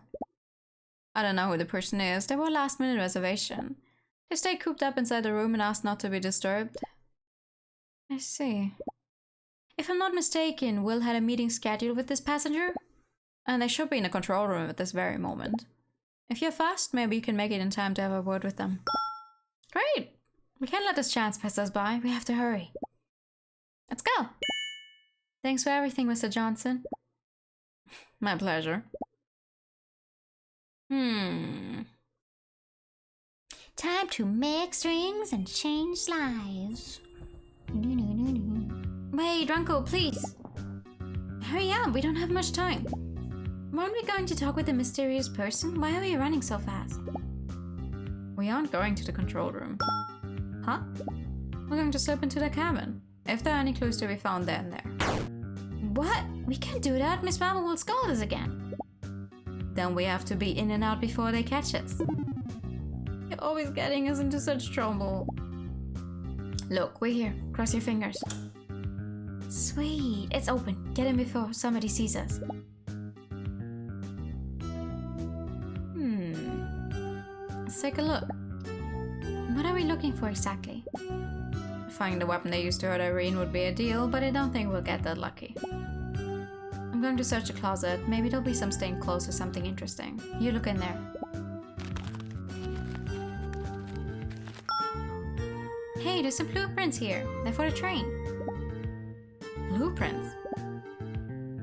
I don't know who the person is. They were a last-minute reservation. They stayed cooped up inside the room and asked not to be disturbed. I see. If I'm not mistaken, Will had a meeting scheduled with this passenger, and they should be in the control room at this very moment. If you're fast, maybe you can make it in time to have a word with them. Great! We can't let this chance pass us by. We have to hurry. Let's go! Thanks for everything, Mr. Johnson. My pleasure. Time to mix drinks and change lives. Wait, Drunko, please! Hurry up, we don't have much time. Weren't we going to talk with the mysterious person? Why are we running so fast? We aren't going to the control room. Huh? We're going to slip into the cabin. If there are any clues to be found, they're in there. What? We can't do that. Miss Marvel will scold us again. Then we have to be in and out before they catch us. You're always getting us into such trouble. Look, we're here. Cross your fingers. Sweet. It's open. Get in before somebody sees us. Let's take a look. What are we looking for exactly? Finding the weapon they used to hurt Irene would be a deal, but I don't think we'll get that lucky. I'm going to search the closet. Maybe there'll be some stained clothes or something interesting. You look in there. Hey, there's some blueprints here. They're for the train. Blueprints?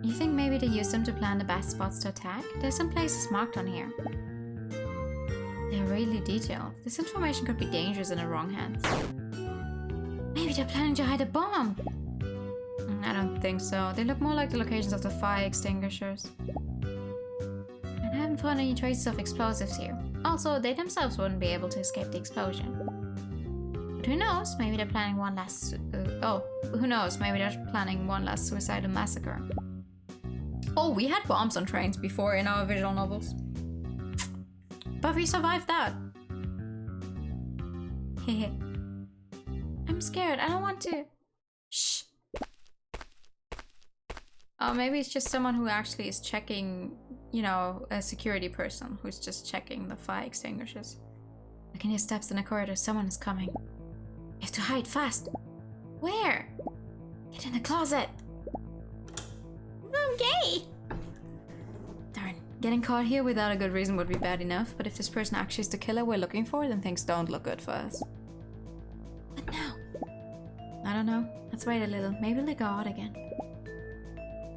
You think maybe they used them to plan the best spots to attack? There's some places marked on here. They're really detailed. This information could be dangerous in the wrong hands. Maybe they're planning to hide a bomb. I don't think so. They look more like the locations of the fire extinguishers. And I haven't found any traces of explosives here. Also, they themselves wouldn't be able to escape the explosion. But who knows? Maybe they're planning one last... who knows? Maybe they're planning one last suicidal massacre. Oh, we had bombs on trains before in our visual novels. But we survived that. Hehe. I'm scared. I don't want to... Shh. Oh, maybe it's just someone who actually is checking, you know, a security person who's just checking the fire extinguishers. I can hear steps in the corridor. Someone is coming. You have to hide fast. Where? Get in the closet. Okay. Darn. Getting caught here without a good reason would be bad enough, but if this person actually is the killer we're looking for, then things don't look good for us. What now? I don't know. Let's wait a little. Maybe they'll go out again.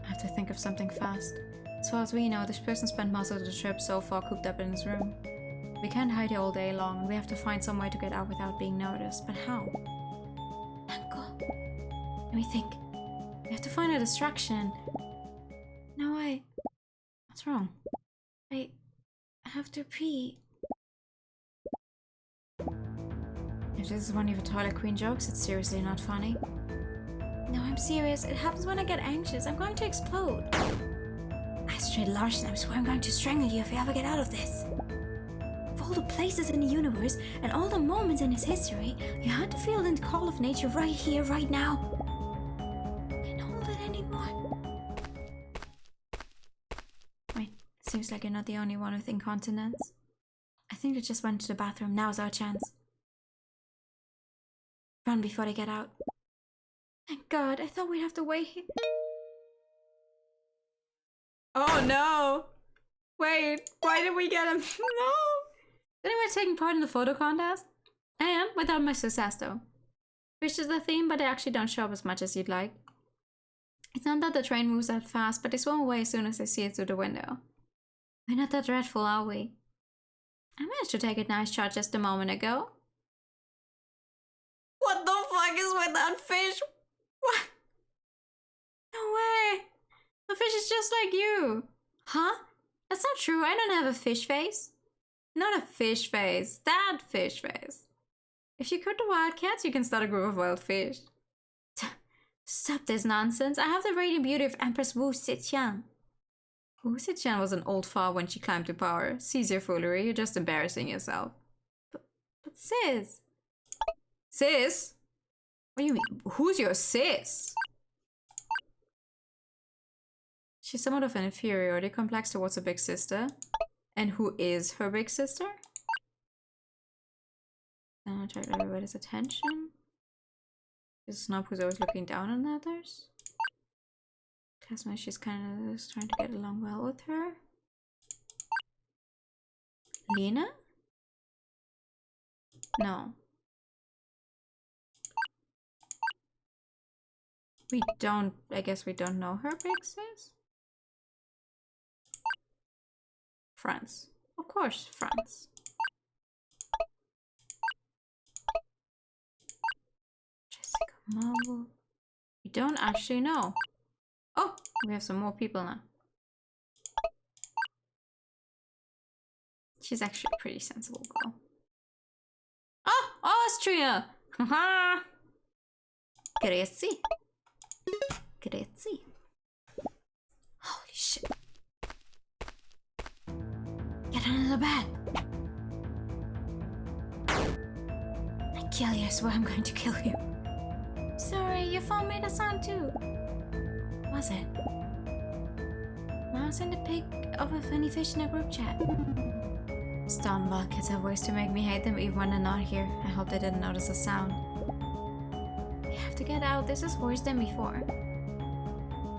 I have to think of something fast. As far as we know, this person spent most of the trip so far cooped up in his room. We can't hide here all day long, and we have to find some way to get out without being noticed. But how? Uncle. Let me think. We have to find a distraction. No, What's wrong? I have to pee. If this is one of your toilet queen jokes, it's seriously not funny. No, I'm serious. It happens when I get anxious. I'm going to explode. Astrid Larson, I swear I'm going to strangle you if you ever get out of this. all the places in the universe and all the moments in its history, you had to feel the call of nature right here, right now. Can't hold it anymore. Wait, seems like you're not the only one with incontinence. I think they just went to the bathroom. Now's our chance. Run before they get out. Thank God, I thought we'd have to wait here. Oh no! Wait, why did we get him? No! Is anyone taking part in the photo contest? I am, without much success though. Fish is the theme, but they actually don't show up as much as you'd like. It's not that the train moves that fast, but they swim away as soon as they see it through the window. We're not that dreadful, are we? I managed to take a nice shot just a moment ago. What the fuck is with that fish? What? No way! The fish is just like you. Huh? That's not true. I don't have a fish face. Not a fish face. That fish face. If you could the wild cats, you can start a group of wild fish. Stop this nonsense. I have the radiant beauty of Empress Wu Zetian. Wu Zetian was an old far when she climbed to power. Cease your foolery. You're just embarrassing yourself. But sis. Sis? What do you mean? Who's your sis? She's somewhat of an inferiority complex towards her big sister. And who is her big sister? I'll attract everybody's attention. She's a snob who's always looking down on others. Classmate, she's kind of just trying to get along well with her. Lena? No. We don't, I guess we don't know her big sis? France. Of course, France. Jessica Marvel. We don't actually know. Oh, we have some more people now. She's actually a pretty sensible girl. Oh, Austria! Haha! Grazie. Grazie. Holy shit. Get under the bed. I kill you, I swear I'm going to kill you. Sorry, your phone made a sound too. Was it? Now send a pic of a funny fish in a group chat. Stonewall kids have ways to make me hate them even when they're not here. I hope they didn't notice the sound. We have to get out. This is worse than before.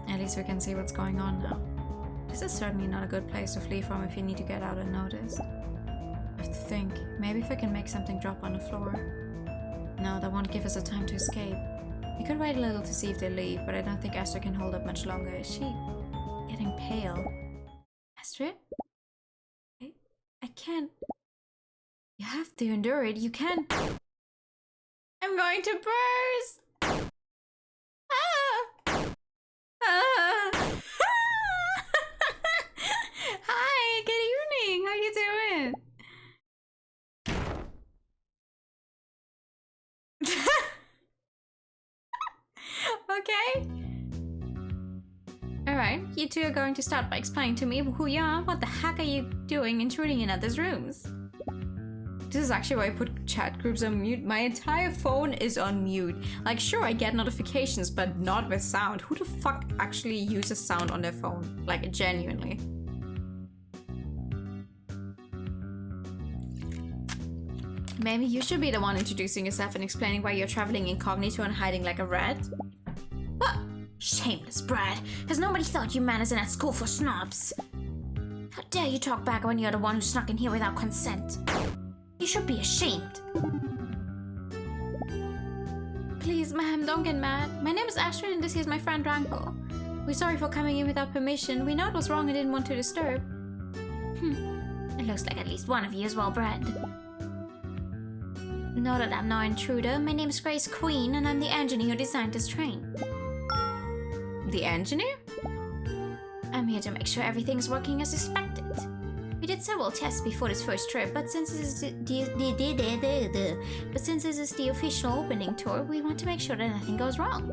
At least we can see what's going on now. This is certainly not a good place to flee from if you need to get out unnoticed. I have to think. Maybe if I can make something drop on the floor. No, that won't give us a time to escape. We could wait a little to see if they leave, but I don't think Astrid can hold up much longer. Is she getting pale? Astrid? I can't. You have to endure it. You can't. I'm going to burst! Ah! Ah! Hi, good evening. How you doing? Okay. Alright, you two are going to start by explaining to me who you are. What the heck are you doing intruding in others' rooms? This is actually why I put chat groups on mute. My entire phone is on mute. Like, sure, I get notifications, but not with sound. Who the fuck actually uses sound on their phone? Like, genuinely. Maybe you should be the one introducing yourself and explaining why you're traveling incognito and hiding like a rat. What? Shameless brat. Has nobody thought you manners in that school for snobs? How dare you talk back when you're the one who snuck in here without consent? You should be ashamed. Please, ma'am, don't get mad. My name is Astrid and this is my friend Ranko. We're sorry for coming in without permission. We know it was wrong and didn't want to disturb. It looks like at least one of you is well bred. Know that I'm no intruder. My name is Grace Queen and I'm the engineer who designed this train. The engineer? I'm here to make sure everything's working as expected. We did several tests before this first trip, but since this is the official opening tour, we want to make sure that nothing goes wrong.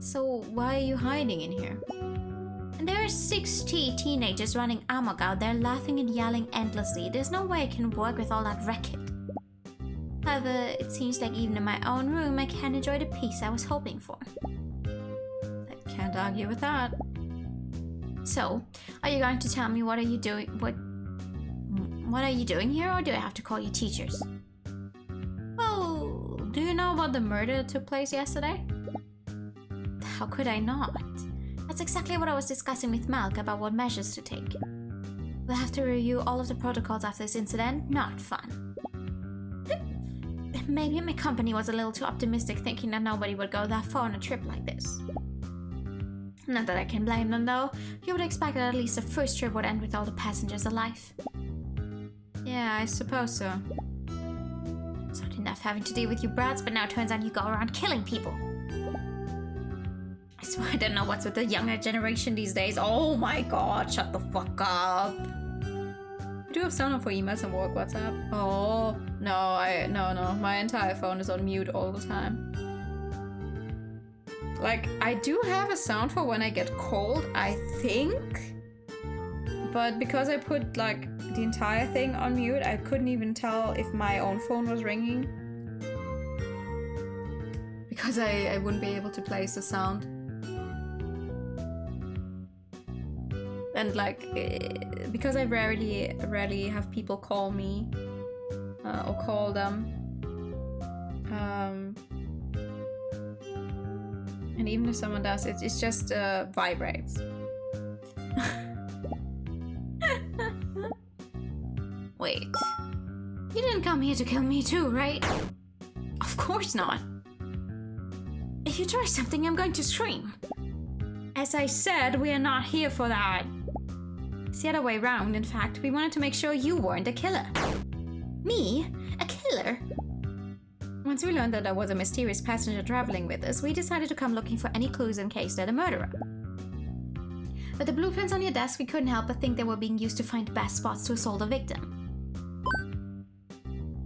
So why are you hiding in here? There are 60 teenagers running amok out there, laughing and yelling endlessly. There's no way I can work with all that racket. However, it seems like even in my own room, I can't enjoy the peace I was hoping for. I can't argue with that. So, are you going to tell me what are you doing? What are you doing here, or do I have to call you teachers? Well, do you know about the murder that took place yesterday? How could I not? That's exactly what I was discussing with Malk about what measures to take. We'll have to review all of the protocols after this incident. Not fun. Maybe my company was a little too optimistic, thinking that nobody would go that far on a trip like this. Not that I can blame them, though. You would expect that at least the first trip would end with all the passengers alive. Yeah, I suppose so. It's not enough having to deal with you brats, but now it turns out you go around killing people. I swear I don't know what's with the younger generation these days. Oh my god, shut the fuck up. You do have sound on for emails and work WhatsApp? Oh, no, my entire phone is on mute all the time. Like, I do have a sound for when I get cold, I think. But because I put, like, the entire thing on mute, I couldn't even tell if my own phone was ringing. Because I wouldn't be able to place the sound. And like, because I rarely have people call me or call them. And even if someone does, it's just vibrates. Wait, you didn't come here to kill me too, right? Of course not. If you try something, I'm going to scream. As I said, we are not here for that. It's the other way around, in fact. We wanted to make sure you weren't a killer. Me? A killer? Once we learned that there was a mysterious passenger traveling with us, we decided to come looking for any clues in case they're the murderer. With the blueprints on your desk, we couldn't help but think they were being used to find the best spots to assault a victim.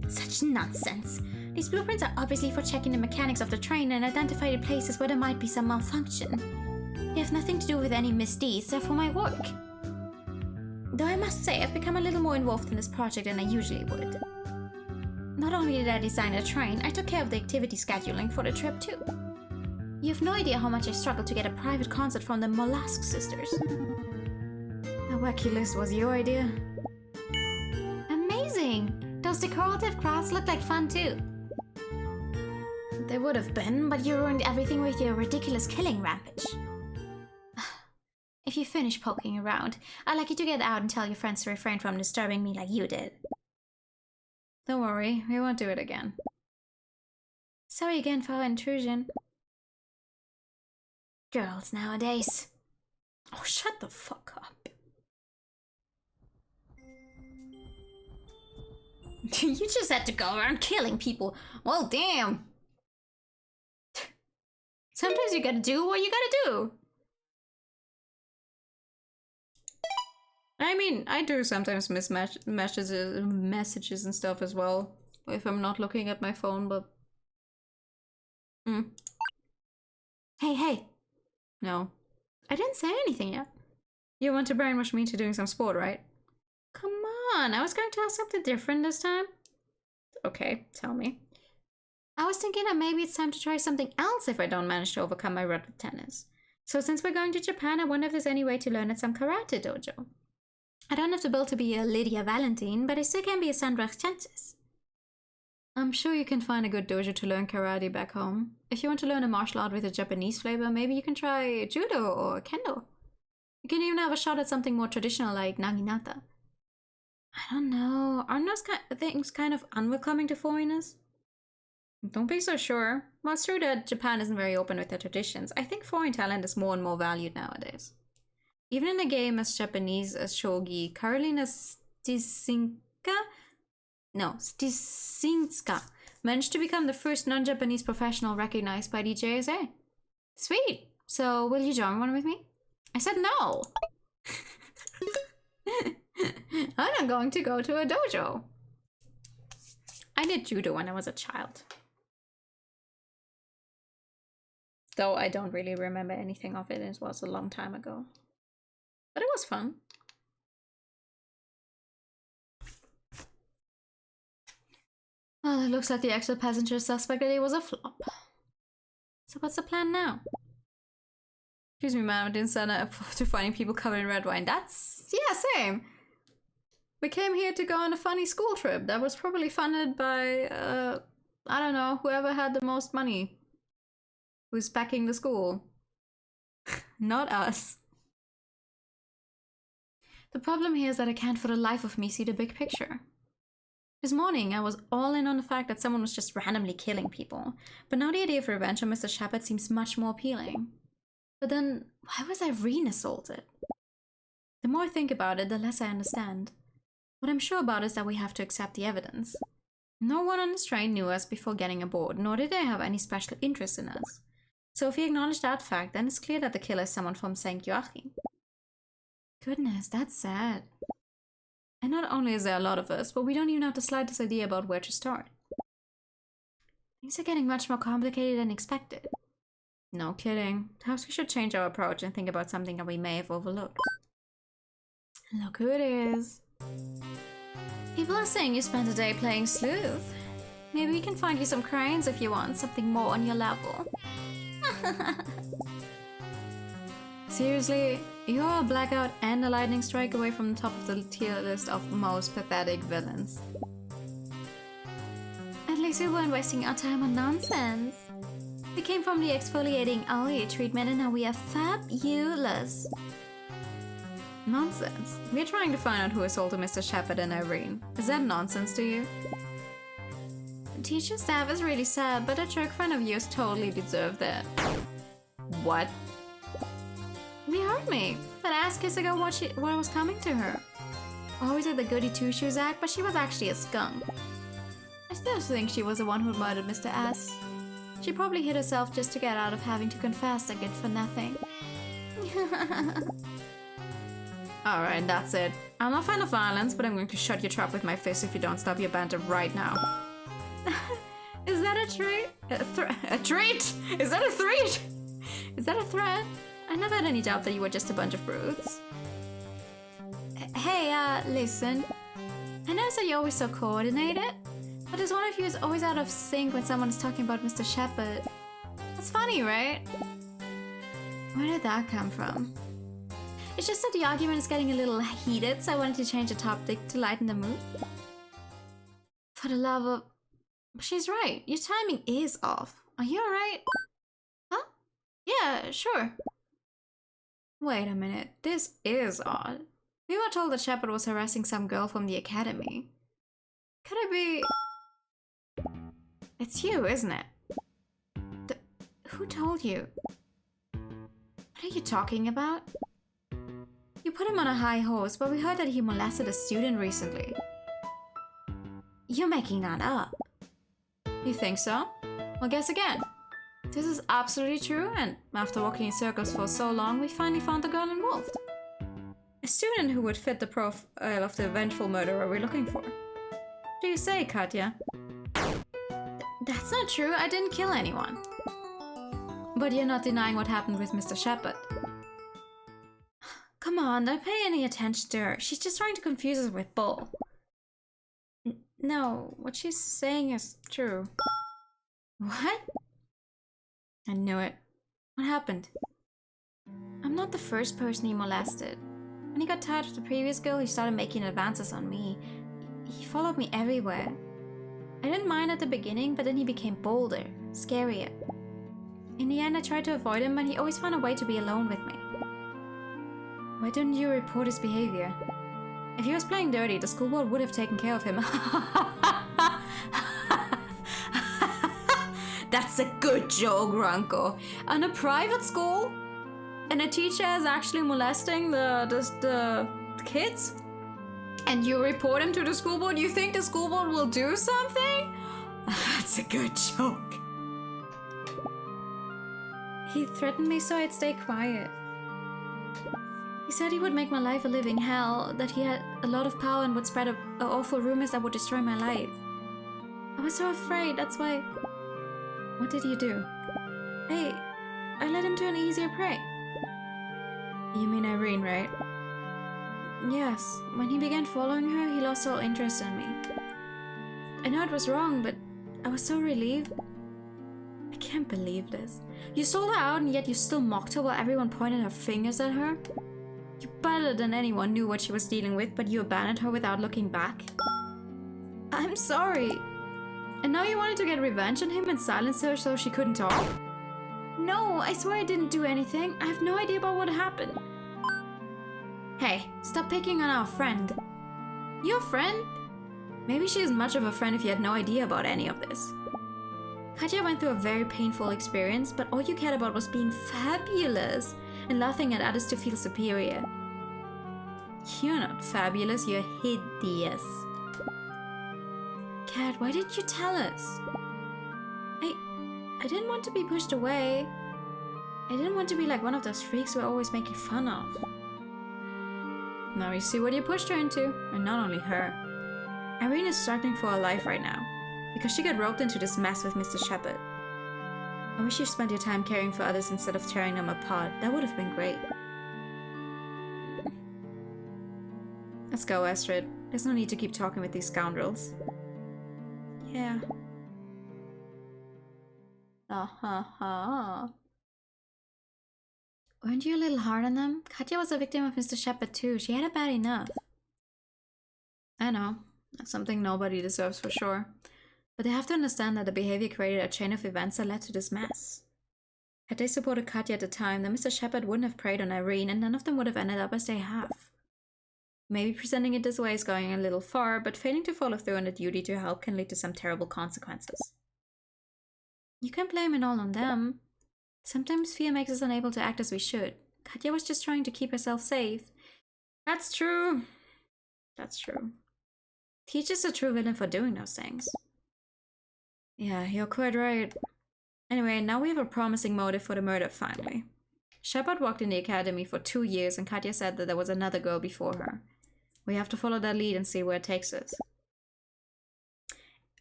Such nonsense. These blueprints are obviously for checking the mechanics of the train and identify the places where there might be some malfunction. They have nothing to do with any misdeeds, they're for my work. Though I must say, I've become a little more involved in this project than I usually would. Not only did I design the train, I took care of the activity scheduling for the trip too. You have no idea how much I struggled to get a private concert from the Mollusk Sisters. The wacky list was your idea? Amazing! Those decorative crafts look like fun too. They would have been, But you ruined everything with your ridiculous killing rampage. If you finish poking around, I'd like you to get out and tell your friends to refrain from disturbing me like you did. Don't worry, we won't do it again. Sorry again for our intrusion. Girls nowadays. Oh, shut the fuck up. You just had to go around killing people. Well, damn. Sometimes you gotta do what you gotta do. I mean, I do sometimes miss messages and stuff as well, if I'm not looking at my phone, but... Hey. No. I didn't say anything yet. You want to brainwash me into doing some sport, right? Come on, I was going to ask something different this time. Okay, tell me. I was thinking that maybe it's time to try something else if I don't manage to overcome my rut with tennis. So since we're going to Japan, I wonder if there's any way to learn at some karate dojo. I don't have to build to be a Lydia Valentine, but I still can be a Sandra Chances. I'm sure you can find a good dojo to learn karate back home. If you want to learn a martial art with a Japanese flavor, maybe you can try judo or kendo. You can even have a shot at something more traditional like naginata. I don't know. Aren't those things kind of unwelcoming to foreigners? Don't be so sure. Well, it's true that Japan isn't very open with their traditions. I think foreign talent is more and more valued nowadays. Even in a game as Japanese as shogi, Karolina Stysinska managed to become the first non-Japanese professional recognized by the JSA. Sweet. So, will you join one with me? I said no. I'm not going to go to a dojo. I did judo when I was a child. Though I don't really remember anything of it. It was a long time ago. But it was fun. Well, it looks like the actual passenger suspect idea was a flop. So what's the plan now? Excuse me, ma'am, I didn't sign up to finding people covered in red wine. That's... yeah, same. We came here to go on a funny school trip that was probably funded by, I don't know, whoever had the most money. Who's backing the school. Not us. The problem here is that I can't for the life of me see the big picture. This morning, I was all in on the fact that someone was just randomly killing people. But now the idea of revenge on Mr. Shepard seems much more appealing. But then, why was Irene assaulted? The more I think about it, the less I understand. What I'm sure about is that we have to accept the evidence. No one on this train knew us before getting aboard, nor did they have any special interest in us. So if we acknowledge that fact, then it's clear that the killer is someone from St. Joachim. Goodness, that's sad. And not only is there a lot of us, but we don't even have the slightest idea about where to start. Things are getting much more complicated than expected. No kidding. Perhaps we should change our approach and think about something that we may have overlooked. Look who it is. People are saying you spent a day playing sleuth. Maybe we can find you some cranes if you want something more on your level. Seriously, you're a blackout and a lightning strike away from the top of the tier list of most pathetic villains. At least we weren't wasting our time on nonsense. We came from the exfoliating algae treatment and now we are fabulous. Nonsense. We're trying to find out who assaulted Mr. Shepard and Irene. Is that nonsense to you? The teacher staff is really sad, but a jerk friend of yours totally deserved that. What? You heard me. That ass kisser got what was coming to her. Always at the goody two-shoes act, but she was actually a skunk. I still think she was the one who murdered Mr. S. She probably hit herself just to get out of having to confess a good for nothing. Alright, that's it. I'm not a fan of violence, but I'm going to shut your trap with my fist if you don't stop your banter right now. Is that a treat? A treat? Is that a threat? Is that a threat? I never had any doubt that you were just a bunch of brutes. Hey, listen. I noticed that you're always so coordinated, but as one of you is always out of sync when someone is talking about Mr. Shepard. That's funny, right? Where did that come from? It's just that the argument is getting a little heated, so I wanted to change the topic to lighten the mood. For the love of... She's right. Your timing is off. Are you alright? Huh? Yeah, sure. Wait a minute. This is odd. We were told that Shepard was harassing some girl from the academy. Could it be... It's you, isn't it? Who told you? What are you talking about? You put him on a high horse, but we heard that he molested a student recently. You're making that up. You think so? Well, guess again. This is absolutely true, and after walking in circles for so long, we finally found the girl involved. A student who would fit the profile of the vengeful murderer we're looking for. What do you say, Katya? That's not true, I didn't kill anyone. But you're not denying what happened with Mr. Shepard. Come on, don't pay any attention to her. She's just trying to confuse us with Bull. No, what she's saying is true. What? I knew it. What happened? I'm not the first person he molested. When he got tired of the previous girl, he started making advances on me. He followed me everywhere. I didn't mind at the beginning, but then he became bolder, scarier. In the end, I tried to avoid him, but he always found a way to be alone with me. Why didn't you report his behavior? If he was playing dirty, the school board would have taken care of him. That's a good joke, Ranko. On a private school? And a teacher is actually molesting the kids? And you report him to the school board? You think the school board will do something? That's a good joke. He threatened me so I'd stay quiet. He said he would make my life a living hell, that he had a lot of power and would spread awful rumors that would destroy my life. I was so afraid, that's why... What did you do? I led him to an easier prey. You mean Irene, right? Yes, when he began following her, he lost all interest in me. I know it was wrong, but I was so relieved. I can't believe this. You sold her out and yet you still mocked her while everyone pointed their fingers at her? You better than anyone knew what she was dealing with, but you abandoned her without looking back. I'm sorry. And now you wanted to get revenge on him and silence her so she couldn't talk? No, I swear I didn't do anything. I have no idea about what happened. Hey, stop picking on our friend. Your friend? Maybe she isn't much of a friend if you had no idea about any of this. Katya went through a very painful experience, but all you cared about was being fabulous and laughing at others to feel superior. You're not fabulous, you're hideous. Kat, why didn't you tell us? I didn't want to be pushed away. I didn't want to be like one of those freaks we're always making fun of. Now you see what you pushed her into, and not only her. Irene is struggling for her life right now, because she got roped into this mess with Mr. Shepard. I wish you spent your time caring for others instead of tearing them apart. That would have been great. Let's go, Astrid. There's no need to keep talking with these scoundrels. Yeah. Weren't you a little hard on them? Katya was a victim of Mr. Shepard too. She had it bad enough. I know. That's something nobody deserves for sure. But they have to understand that the behavior created a chain of events that led to this mess. Had they supported Katya at the time, then Mr. Shepard wouldn't have preyed on Irene and none of them would have ended up as they have. Maybe presenting it this way is going a little far, but failing to follow through on the duty to help can lead to some terrible consequences. You can't blame it all on them. Sometimes fear makes us unable to act as we should. Katya was just trying to keep herself safe. That's true. That's true. Teacher's a true villain for doing those things. Yeah, you're quite right. Anyway, now we have a promising motive for the murder finally. Shepard walked in the academy for 2 years and Katya said that there was another girl before her. We have to follow that lead and see where it takes us.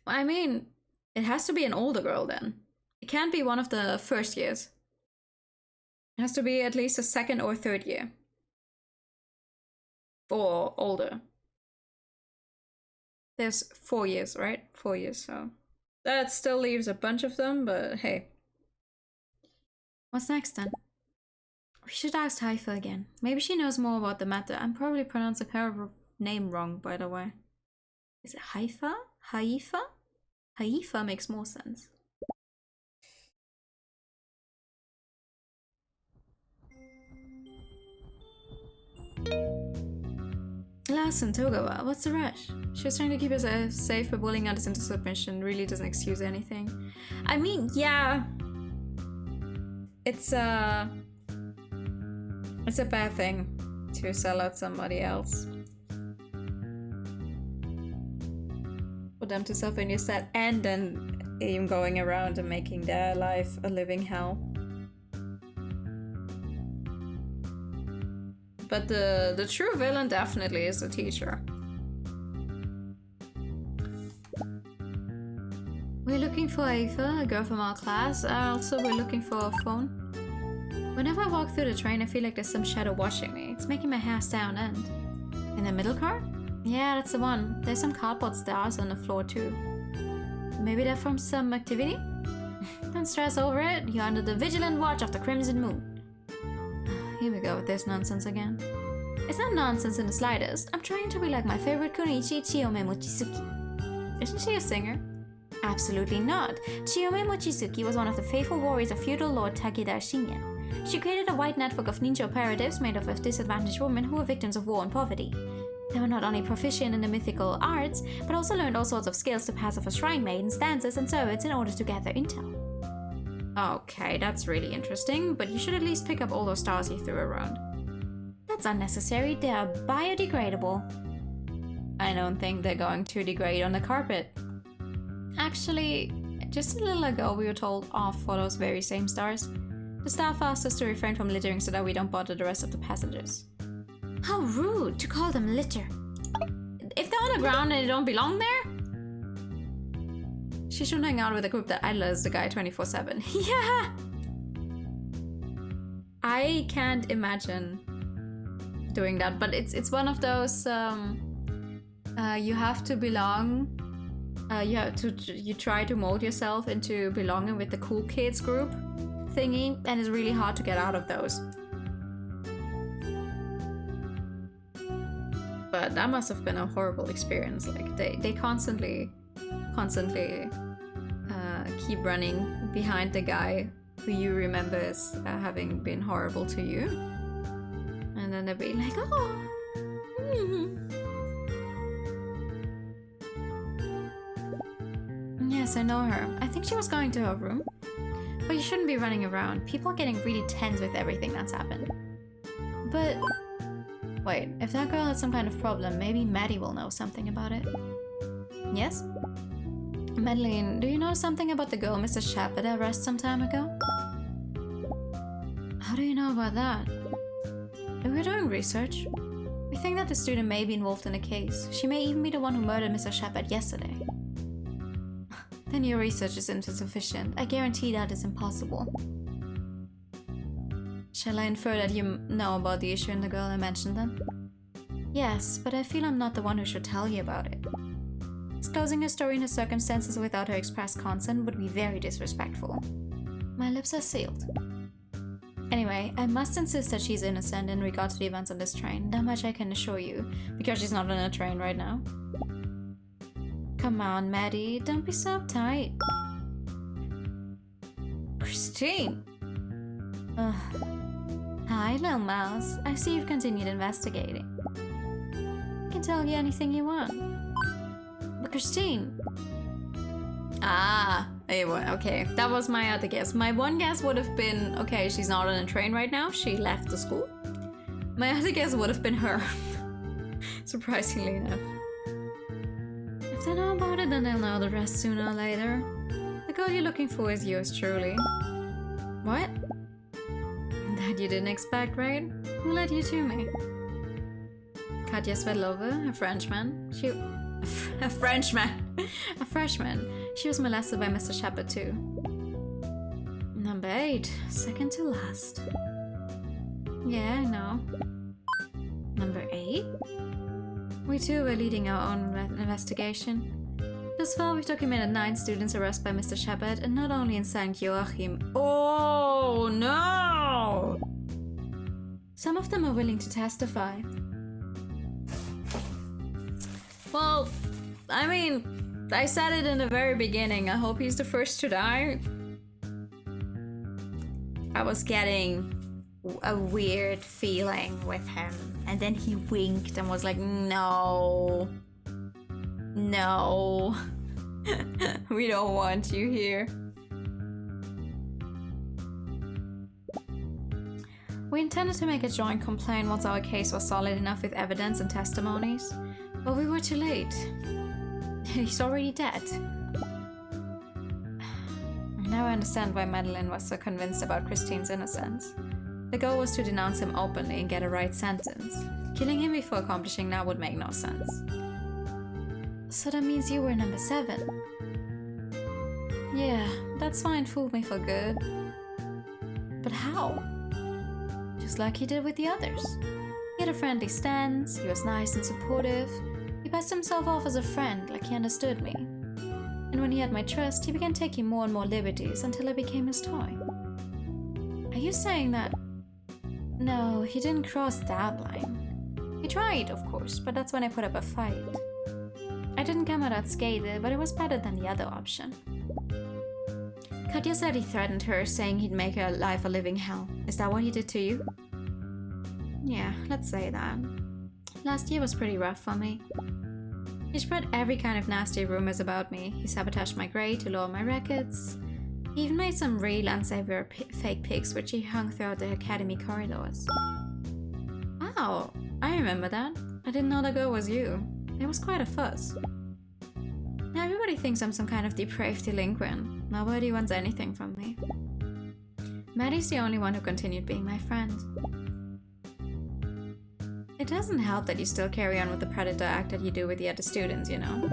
I mean, it has to be an older girl then. It can't be one of the first years. It has to be at least a second or third year. Or older. There's 4 years, right? 4 years, so... That still leaves a bunch of them, but hey. What's next then? We should ask Haifa again. Maybe she knows more about the matter. I'm probably pronouncing her name wrong, by the way. Is it Haifa? Haifa? Haifa makes more sense. Listen, Togawa, what's the rush? She was trying to keep us safe, but bullying others into submission really doesn't excuse anything. I mean, yeah. It's a bad thing to sell out somebody else. For them to suffer in your stead and then even going around and making their life a living hell. But the true villain definitely is the teacher. We're looking for Ava, a girl from our class. Also, we're looking for a phone. Whenever I walk through the train, I feel like there's some shadow watching me. It's making my hair stay on end. In the middle car? Yeah, that's the one. There's some cardboard stars on the floor too. Maybe they're from some activity? Don't stress over it. You're under the vigilant watch of the Crimson Moon. Here we go with this nonsense again. It's not nonsense in the slightest. I'm trying to be like my favorite Kunichi, Chiyome Mochizuki. Isn't she a singer? Absolutely not. Chiyome Mochizuki was one of the faithful warriors of feudal lord Takeda Shinya. She created a wide network of ninja operatives made up of disadvantaged women who were victims of war and poverty. They were not only proficient in the mythical arts, but also learned all sorts of skills to pass off as shrine maidens, dancers, and servants in order to gather intel. Okay, that's really interesting, but you should at least pick up all those stars you threw around. That's unnecessary, they are biodegradable. I don't think they're going to degrade on the carpet. Actually, just a little ago we were told off for those very same stars. The staff asked us to refrain from littering so that we don't bother the rest of the passengers. How rude to call them litter. If they're on the ground and they don't belong there? She shouldn't hang out with a group that idolizes the guy 24/7. Yeah! I can't imagine doing that, but it's one of those you have to belong. You try to mold yourself into belonging with the cool kids group thingy, and it's really hard to get out of those. But that must have been a horrible experience. Like they constantly keep running behind the guy who you remember as having been horrible to you, and then they'll be like, oh. Yes, I know her. I think she was going to her room. But you shouldn't be running around. People are getting really tense with everything that's happened. But wait, if that girl had some kind of problem, maybe Maddie will know something about it. Yes? Madeline, do you know something about the girl Mr. Shepard arrested some time ago? How do you know about that? We're doing research. We think that the student may be involved in the case. She may even be the one who murdered Mr. Shepard yesterday. Then your research is insufficient. I guarantee that is impossible. Shall I infer that you know about the issue and the girl I mentioned then? Yes, but I feel I'm not the one who should tell you about it. Disclosing her story and her circumstances without her express consent would be very disrespectful. My lips are sealed. Anyway, I must insist that she's innocent in regard to the events on this train. That much I can assure you, because she's not on a train right now. Come on, Maddie, don't be so uptight. Christine! Ugh. Hi, little mouse. I see you've continued investigating. I can tell you anything you want. But Christine... Ah, okay, that was my other guess. My one guess would have been, okay, she's not on a train right now, she left the school. My other guess would have been her. Surprisingly enough. If they know about it, then they'll know the rest sooner or later. The girl you're looking for is yours truly. What? That you didn't expect, right? Who led you to me? Katya Svetlova, a Frenchman. A Frenchman! A freshman. She was molested by Mr. Shepard too. Number 8, second to last. Yeah, I know. Number 8? We too were leading our own investigation. Thus far, we've documented 9 students arrested by Mr. Shepard, and not only in St. Joachim. Oh no! Some of them are willing to testify. Well, I mean, I said it in the very beginning. I hope he's the first to die. I was getting a weird feeling with him, and then he winked and was like, no, no, we don't want you here. We intended to make a joint complaint once our case was solid enough with evidence and testimonies, but we were too late. He's already dead. Now I understand why Madeline was so convinced about Christine's innocence. The goal was to denounce him openly and get a right sentence. Killing him before accomplishing that would make no sense. So that means you were number 7. Yeah, that's fine, fooled me for good. But how? Just like he did with the others. He had a friendly stance, he was nice and supportive. He passed himself off as a friend, like he understood me. And when he had my trust, he began taking more and more liberties until I became his toy. Are you saying that... No, he didn't cross that line. He tried, of course, but that's when I put up a fight. I didn't come out unscathed, but it was better than the other option. Katya said he threatened her, saying he'd make her life a living hell. Is that what he did to you? Yeah, let's say that. Last year was pretty rough for me. He spread every kind of nasty rumors about me. He sabotaged my grade to lower my records. He even made some real unsavory fake pics which he hung throughout the academy corridors. Wow, I remember that. I didn't know the girl was you. It was quite a fuss. Now everybody thinks I'm some kind of depraved delinquent. Nobody wants anything from me. Maddie's the only one who continued being my friend. It doesn't help that you still carry on with the predator act that you do with the other students, you know?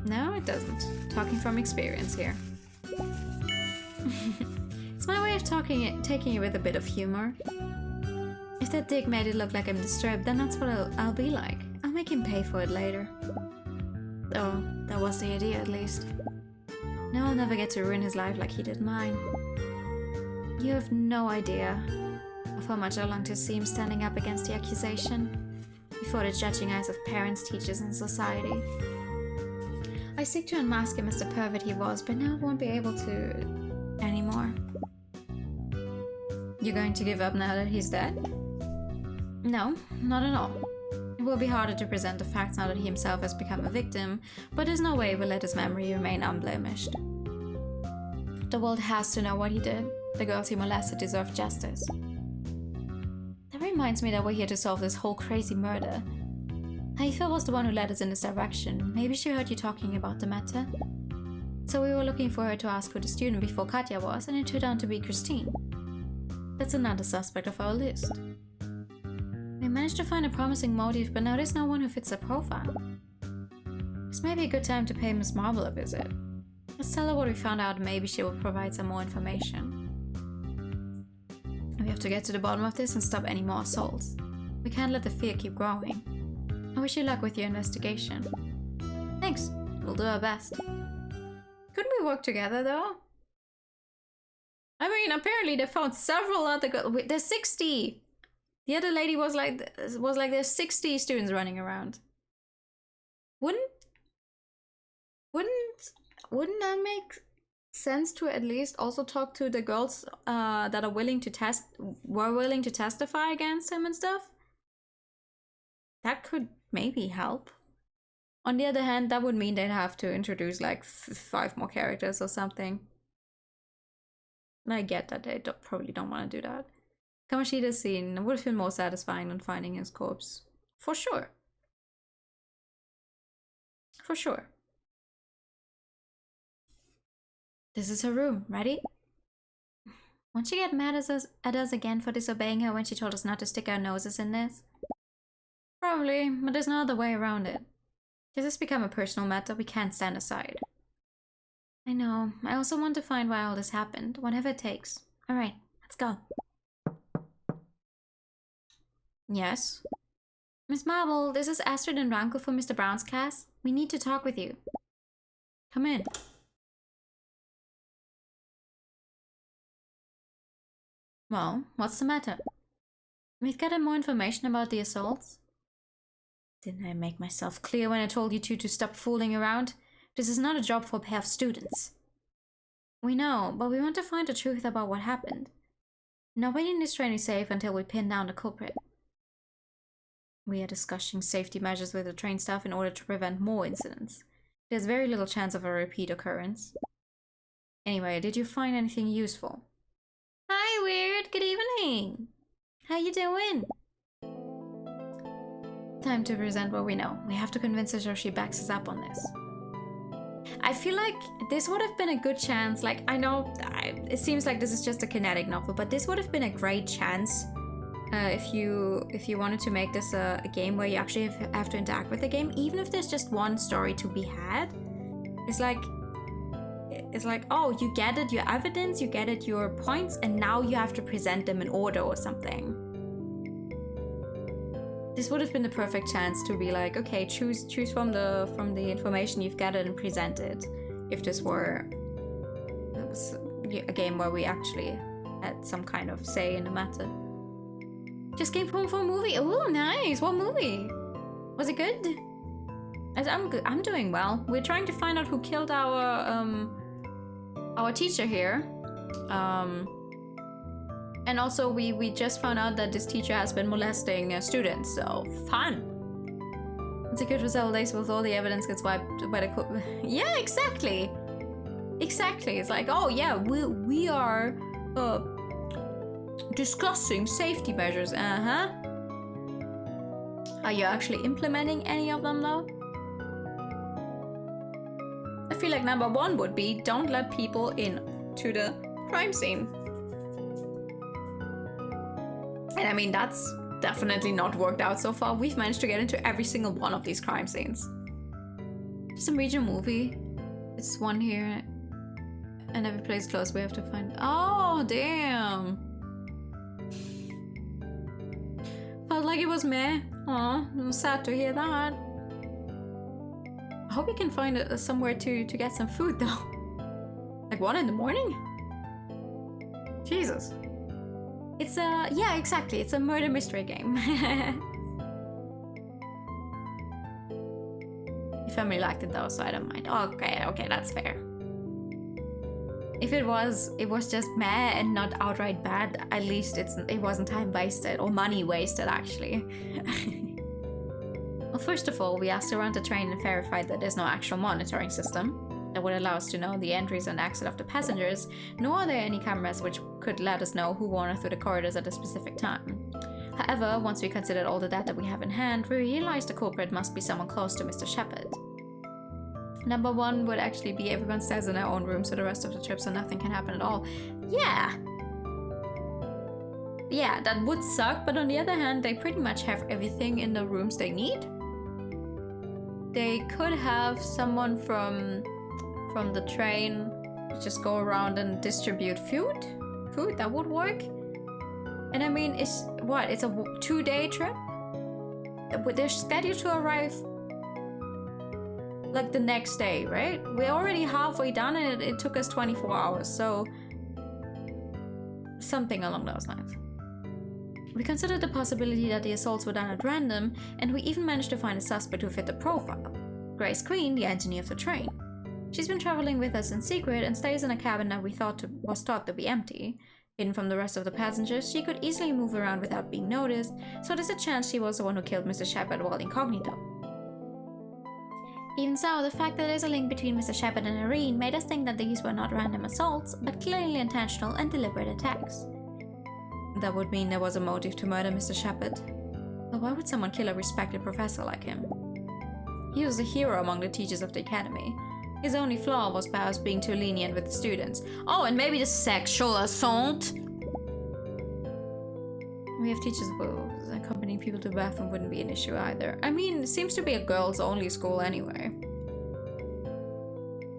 No, it doesn't. Talking from experience here. It's my way of taking it with a bit of humor. If that dick made it look like I'm disturbed, then that's what I'll be like. I'll make him pay for it later. Oh, that was the idea at least. Now I'll never get to ruin his life like he did mine. You have no idea of how much I long to see him standing up against the accusation before the judging eyes of parents, teachers, and society. I seek to unmask him as the pervert he was, but now I won't be able to anymore. You're going to give up now that he's dead? No, not at all. It will be harder to present the facts now that he himself has become a victim, but there's no way we'll let his memory remain unblemished. The world has to know what he did. The girls he molested deserve justice. That reminds me that we're here to solve this whole crazy murder. Haifa was the one who led us in this direction. Maybe she heard you talking about the matter. So we were looking for her to ask who the student before Katya was, and it turned out to be Christine. That's another suspect of our list. We managed to find a promising motive, but now there's no one who fits the profile. This may be a good time to pay Miss Marble a visit. Let's tell her what we found out and maybe she will provide some more information. We have to get to the bottom of this and stop any more assaults. We can't let the fear keep growing. I wish you luck with your investigation. Thanks, we'll do our best. Couldn't we work together though? I mean, apparently they found several other girls. There's 60! The other lady was like there's 60 students running around. Wouldn't that make sense to at least also talk to the girls that were willing to testify against him and stuff? That could maybe help. On the other hand, that would mean they'd have to introduce like 5 more characters or something. And I get that they probably don't want to do that. Kamoshida's scene would have been more satisfying than finding his corpse. For sure. For sure. This is her room. Ready? Won't she get mad at us again for disobeying her when she told us not to stick our noses in this? Probably, but there's no other way around it. This has become a personal matter we can't stand aside. I know. I also want to find why all this happened, whatever it takes. Alright, let's go. Yes? Miss Marble, this is Astrid and Ranko from Mr. Brown's class. We need to talk with you. Come in. Well, what's the matter? We've gotten more information about the assaults. Didn't I make myself clear when I told you two to stop fooling around? This is not a job for a pair of students. We know, but we want to find the truth about what happened. Nobody in this train is safe until we pin down the culprit. We are discussing safety measures with the train staff in order to prevent more incidents. There's very little chance of a repeat occurrence. Anyway, did you find anything useful? Hi, Weird. Good evening. How you doing? Time to present what we know. We have to convince her so she backs us up on this. I feel like this would have been a good chance. Like, I know it seems like this is just a kinetic novel, but this would have been a great chance if you wanted to make this a game where you actually have to interact with the game, even if there's just one story to be had. It's like, oh, you gathered your evidence, you gathered your points, and now you have to present them in order or something. This would have been the perfect chance to be like, okay, choose from the information you've gathered and present it. If this were a game where we actually had some kind of say in the matter. Just came home from a movie. Oh, nice. What movie? Was it good? I'm good. I'm doing well. We're trying to find out who killed our teacher here. And also we just found out that this teacher has been molesting students, so fun. It's a good for several days with all the evidence gets wiped by the yeah, exactly. Exactly. It's like, oh yeah, we are discussing safety measures. Are you actually implementing any of them though? I feel like number 1 would be don't let people in to the crime scene. And I mean, that's definitely not worked out so far. We've managed to get into every single one of these crime scenes. Some regional movie. It's one here. And every place close we have to find. Oh, damn. like it was meh. Aw, I'm sad to hear that. I hope we can find somewhere to get some food though. Like 1 in the morning? Jesus. It's a, yeah, exactly. It's a murder mystery game. Your family liked it though, so I don't mind. Okay, that's fair. If it was just meh and not outright bad, at least it wasn't time wasted or money wasted actually. Well, first of all, we asked around the train and verified that there's no actual monitoring system that would allow us to know the entries and exit of the passengers, nor are there any cameras which could let us know who wandered through the corridors at a specific time. However, once we considered all the data we have in hand, we realized the culprit must be someone close to Mr. Shepard. Number 1 would actually be everyone stays in their own rooms for the rest of the trip so nothing can happen at all. Yeah, that would suck, but on the other hand, they pretty much have everything in the rooms they need. They could have someone from the train just go around and distribute food. That would work. And I mean, it's a 2-day trip? They're scheduled to arrive like the next day, right? We're already halfway done and it took us 24 hours, so something along those lines. We considered the possibility that the assaults were done at random, and we even managed to find a suspect who fit the profile. Grace Queen, the engineer of the train. She's been traveling with us in secret and stays in a cabin that was thought to be empty. Hidden from the rest of the passengers, she could easily move around without being noticed, so there's a chance she was the one who killed Mr. Shepard while incognito. Even so, the fact that there's a link between Mr. Shepard and Irene made us think that these were not random assaults, but clearly intentional and deliberate attacks. That would mean there was a motive to murder Mr. Shepard. But why would someone kill a respected professor like him? He was a hero among the teachers of the academy. His only flaw was perhaps being too lenient with the students. Oh, and maybe the sexual assault? We have teachers who accompanying people to the bathroom wouldn't be an issue either. I mean, it seems to be a girls-only school anyway.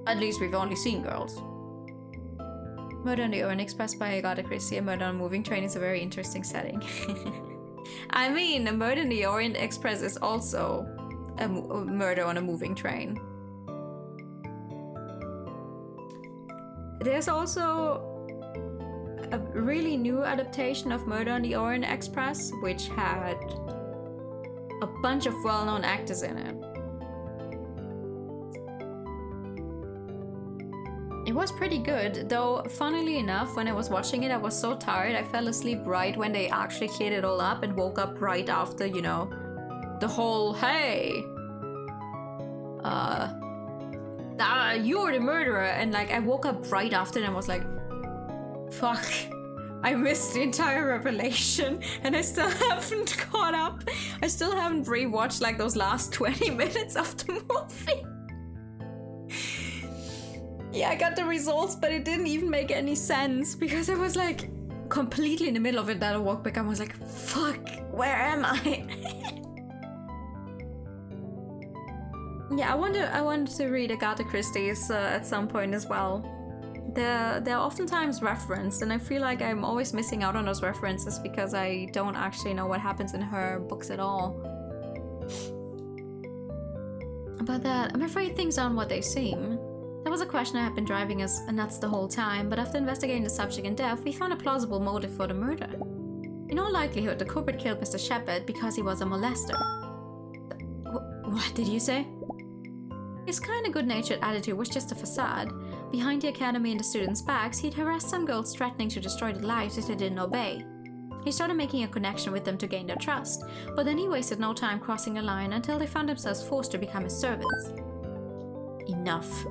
At least we've only seen girls. Murder on the Orient Express by Agatha Christie and Murder on a Moving Train is a very interesting setting. I mean, a Murder on the Orient Express is also a murder on a moving train. There's also a really new adaptation of Murder on the Orient Express, which had a bunch of well-known actors in it. It was pretty good, though funnily enough, when I was watching it, I was so tired I fell asleep right when they actually cleared it all up and woke up right after, you know, the whole, hey, you're the murderer, and like I woke up right after and I was like, fuck, I missed the entire revelation and I still haven't caught up. I still haven't rewatched like those last 20 minutes of the movie. Yeah, I got the results, but it didn't even make any sense because I was like completely in the middle of it that I woke back and was like, fuck, where am I? Yeah, I wanted to read Agatha Christie's at some point as well. They're oftentimes referenced, and I feel like I'm always missing out on those references because I don't actually know what happens in her books at all. About that, I'm afraid things aren't what they seem. That was a question I had been driving us nuts the whole time, but after investigating the subject in depth, we found a plausible motive for the murder. In all likelihood, the culprit killed Mr. Shepard because he was a molester. What did you say? His kind of good-natured attitude was just a facade. Behind the academy and the students' backs, he'd harassed some girls threatening to destroy their lives if they didn't obey. He started making a connection with them to gain their trust, but then he wasted no time crossing the line until they found themselves forced to become his servants. Enough.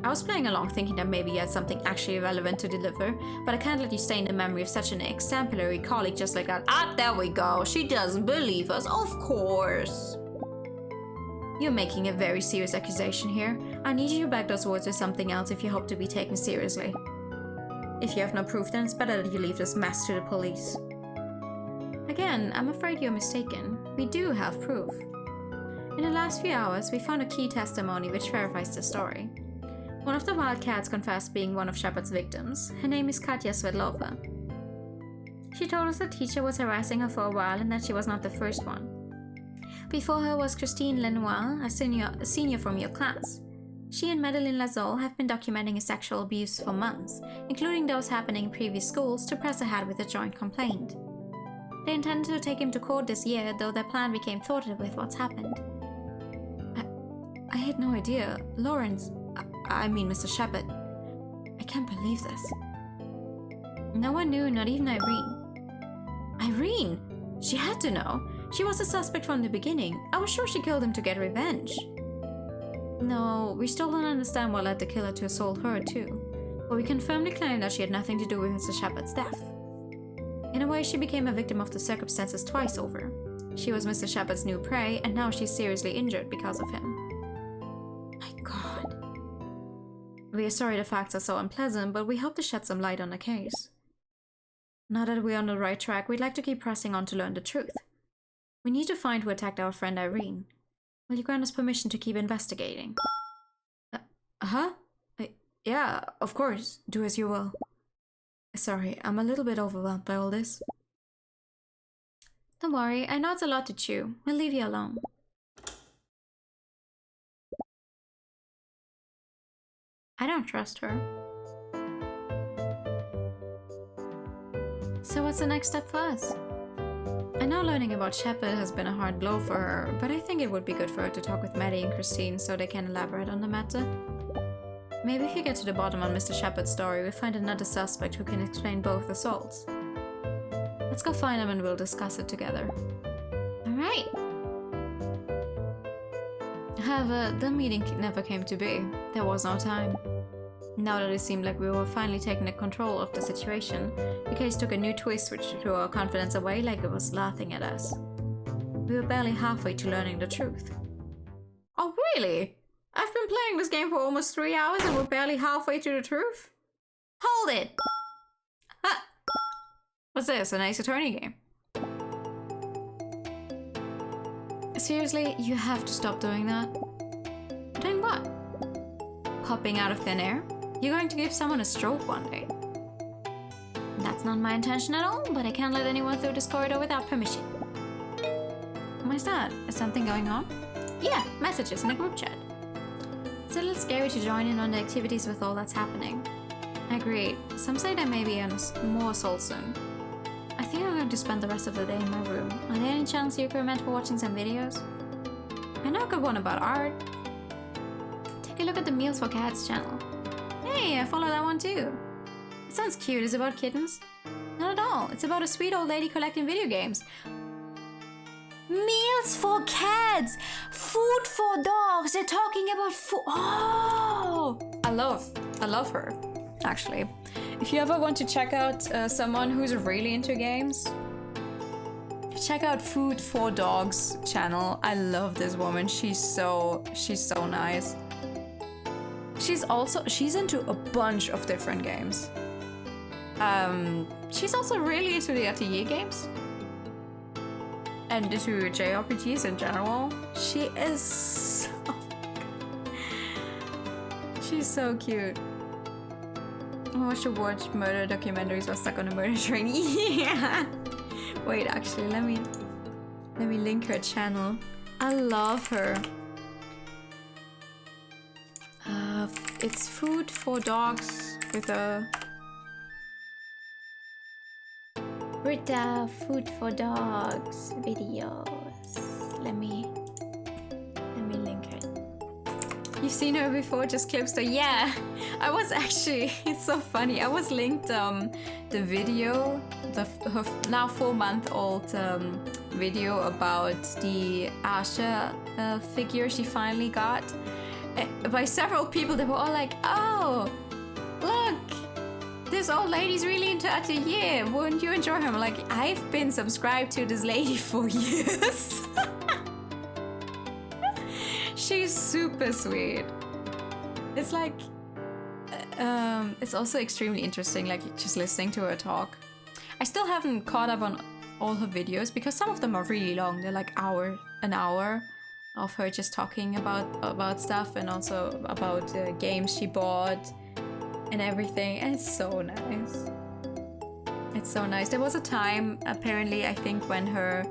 I was playing along thinking that maybe he had something actually relevant to deliver, but I can't let you stay in the memory of such an exemplary colleague just like that. Ah, there we go. She doesn't believe us. Of course. You're making a very serious accusation here. I need you to back those words with something else if you hope to be taken seriously. If you have no proof, then it's better that you leave this mess to the police. Again, I'm afraid you're mistaken. We do have proof. In the last few hours, we found a key testimony which verifies the story. One of the Wildcats confessed being one of Shepard's victims. Her name is Katya Svetlova. She told us the teacher was harassing her for a while and that she was not the first one. Before her was Christine Lenoir, a senior from your class. She and Madeleine Lazole have been documenting his sexual abuse for months, including those happening in previous schools, to press ahead with a joint complaint. They intended to take him to court this year, though their plan became thwarted with what's happened. I had no idea. Lawrence, I mean Mr. Shepard. I can't believe this. No one knew, not even Irene. Irene! She had to know. She was a suspect from the beginning. I was sure she killed him to get revenge. No, we still don't understand what led the killer to assault her too. But we can firmly claim that she had nothing to do with Mr. Shepard's death. In a way, she became a victim of the circumstances twice over. She was Mr. Shepard's new prey, and now she's seriously injured because of him. My God. We are sorry the facts are so unpleasant, but we hope to shed some light on the case. Now that we're on the right track, we'd like to keep pressing on to learn the truth. We need to find who attacked our friend Irene. Will you grant us permission to keep investigating? Yeah, of course. Do as you will. Sorry, I'm a little bit overwhelmed by all this. Don't worry, I know it's a lot to chew. We'll leave you alone. I don't trust her. So what's the next step for us? I know learning about Shepard has been a hard blow for her, but I think it would be good for her to talk with Maddie and Christine so they can elaborate on the matter. Maybe if you get to the bottom on Mr. Shepard's story, we'll find another suspect who can explain both assaults. Let's go find him and we'll discuss it together. Alright! However, the meeting never came to be. There was no time. Now that it seemed like we were finally taking control of the situation, the case took a new twist which threw our confidence away like it was laughing at us. We were barely halfway to learning the truth. Oh really? I've been playing this game for almost 3 hours and we're barely halfway to the truth? Hold it! Ah! What's this, an Ace Attorney game? Seriously, you have to stop doing that. Doing what? Popping out of thin air? You're going to give someone a stroke one day. That's not my intention at all, but I can't let anyone through this corridor without permission. Why's that? Is something going on? Yeah, messages in a group chat. It's a little scary to join in on the activities with all that's happening. Agreed. Some say there may be more assaults soon. I think I'm going to spend the rest of the day in my room. Are there any chance you recommend for watching some videos? I know a good one about art. Take a look at the Meals for Cats channel. Hey, I follow that one too. It sounds cute. Is it about kittens? Not at all. It's about a sweet old lady collecting video games. Meals for Cats! Food for dogs! They're talking about food. Oh! I love her, actually. If you ever want to check out someone who's really into games, check out Food for Dogs channel. I love this woman. She's so nice. She's into a bunch of different games. She's also really into the Atelier games and into JRPGs in general. She's so cute. I want to watch murder documentaries while stuck on a murder train. Yeah. Wait, actually, let me link her channel. I love her. It's Food for Dogs with a Food for Dogs videos. Let me link it. You've seen her before, just clips though. Yeah, I was actually, it's so funny. I was linked the video, her now 4-month-old video about the Asha figure she finally got. By several people. They were all like, oh, look, this old lady's really into Atelier. Wouldn't you enjoy her? I'm like, I've been subscribed to this lady for years. She's super sweet. It's like, it's also extremely interesting, like just listening to her talk. I still haven't caught up on all her videos because some of them are really long. They're like an hour of her just talking about stuff and also about games she bought and everything, and it's so nice. It's so nice. There was a time, apparently, I think, when her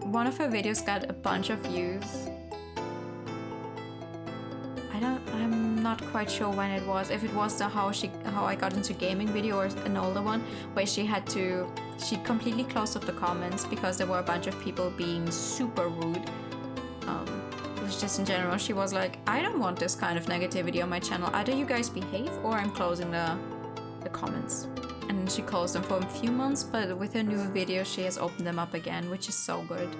one of her videos got a bunch of views. I'm not quite sure when it was. If it was the how I got into gaming video or an older one where she completely closed off the comments because there were a bunch of people being super rude. It was just in general, she was like, I don't want this kind of negativity on my channel. Either you guys behave or I'm closing the comments. And she closed them for a few months, but with her newer videos she has opened them up again, which is so good.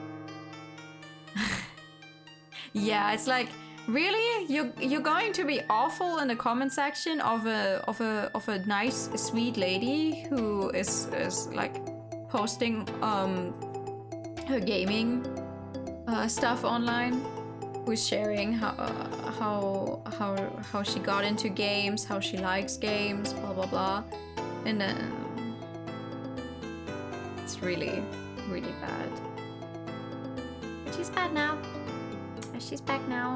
Yeah, it's like, really? You're going to be awful in the comment section of a nice sweet lady who is like posting her gaming stuff online, who's sharing how she got into games, how she likes games, blah blah blah, and it's really bad. But she's bad now. She's back now.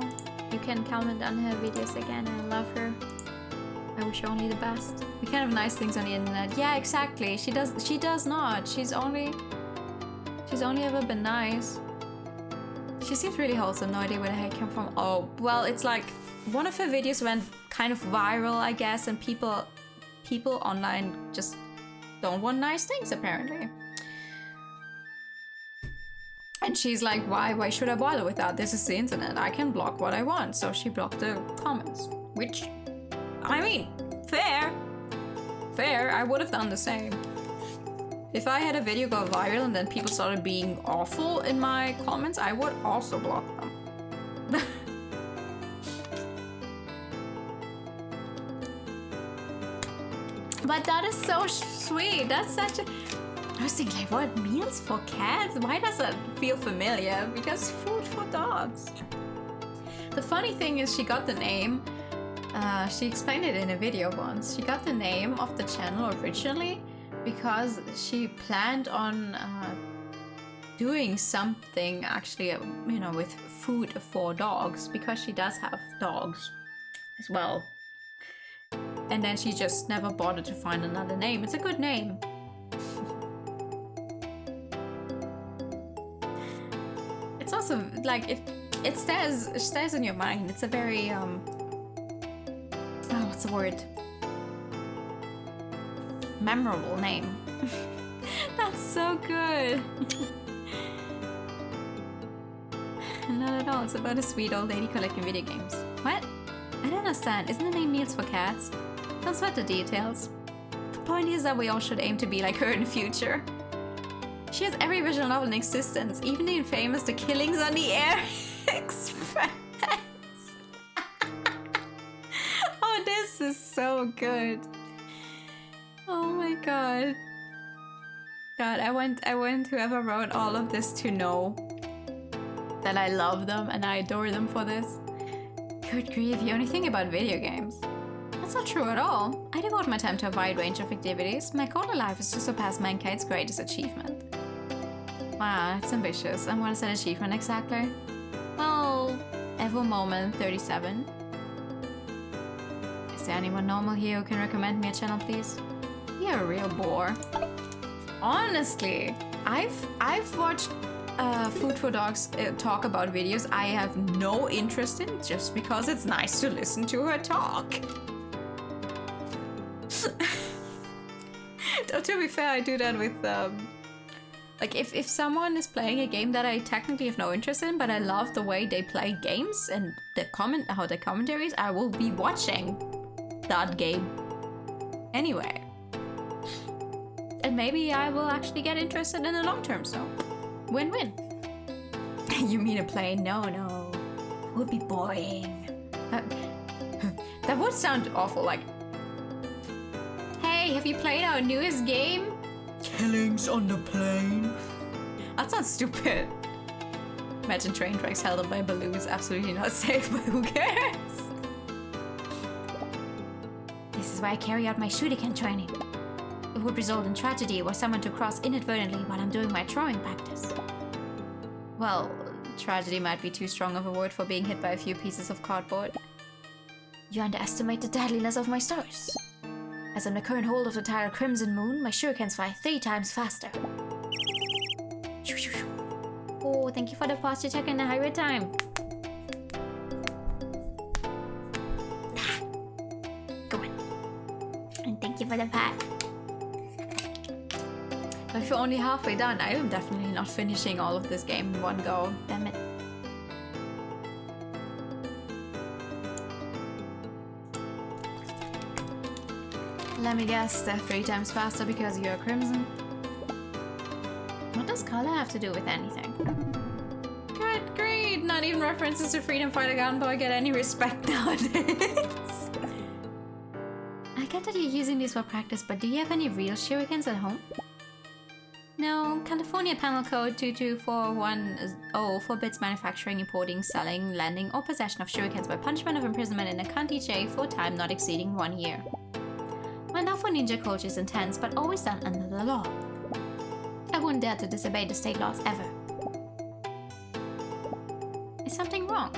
You can comment on her videos again. I love her. I wish her only the best. We can have nice things on the internet. Yeah, exactly. She does not. She's only ever been nice. She seems really wholesome. No idea where the heck came from. Oh, well, it's like one of her videos went kind of viral, I guess, and people online just don't want nice things apparently. And she's like, why should I bother with that? This is the internet. I can block what I want. So she blocked the comments. Which, I mean, fair. I would have done the same. If I had a video go viral and then people started being awful in my comments, I would also block them. But that is so sweet. That's such a... I was thinking, like, what? Meals for cats? Why does that feel familiar? Because food for dogs. The funny thing is she got the name, she explained it in a video once. She got the name of the channel originally because she planned on doing something actually, you know, with food for dogs, because she does have dogs as well. And then she just never bothered to find another name. It's a good name. It's also like it stays in your mind. It's a very what's the word? Memorable name. That's so good. Not at all. It's about a sweet old lady collecting video games. What? I don't understand. Isn't the name Meals for Cats? Don't sweat the details. The point is that we all should aim to be like her in the future. She has every visual novel in existence, even the infamous The Killings on the Air Express. Oh, this is so good. Oh my god. God, I want whoever wrote all of this to know that I love them and I adore them for this. Good grief, you only think about video games. That's not true at all. I devote my time to a wide range of activities. My goal in life is to surpass mankind's greatest achievement. Wow, that's ambitious. And what is that achievement exactly? Well, Evo Moment 37. Is there anyone normal here who can recommend me a channel, please? You're a real bore. Honestly, I've watched Food for Dogs talk about videos I have no interest in just because it's nice to listen to her talk. To be fair, I do that with like if someone is playing a game that I technically have no interest in, but I love the way they play games and how the commentaries, I will be watching that game anyway. And maybe I will actually get interested in the long term, so win-win. You mean a play? No. It would be boring. That would sound awful, like, hey, have you played our newest game? Killings on the Plane. That sounds stupid. Imagine train tracks held up by balloons. Absolutely not safe, but who cares? This is why I carry out my shuriken training. It would result in tragedy were someone to cross inadvertently while I'm doing my drawing practice. Well, tragedy might be too strong of a word for being hit by a few pieces of cardboard. You underestimate the deadliness of my stars. As I'm the current hold of the title Crimson Moon, my shurikens fly 3 times faster. Oh, thank you for the posture check and the higher time. Go on. And thank you for the pat. If you're only halfway done, I am definitely not finishing all of this game in one go. Damn it. Let me guess, they're 3 times faster because you're crimson. What does color have to do with anything? Good great! Not even references to Freedom Fighter Gunboy get any respect nowadays. I get that you're using these for practice, but do you have any real shurikens at home? No, California Penal Code 22410 forbids manufacturing, importing, selling, lending, or possession of shurikens by punishment of imprisonment in a county jail for time not exceeding 1 year. My love for ninja culture is intense, but always done under the law. I wouldn't dare to disobey the state laws ever. Is something wrong?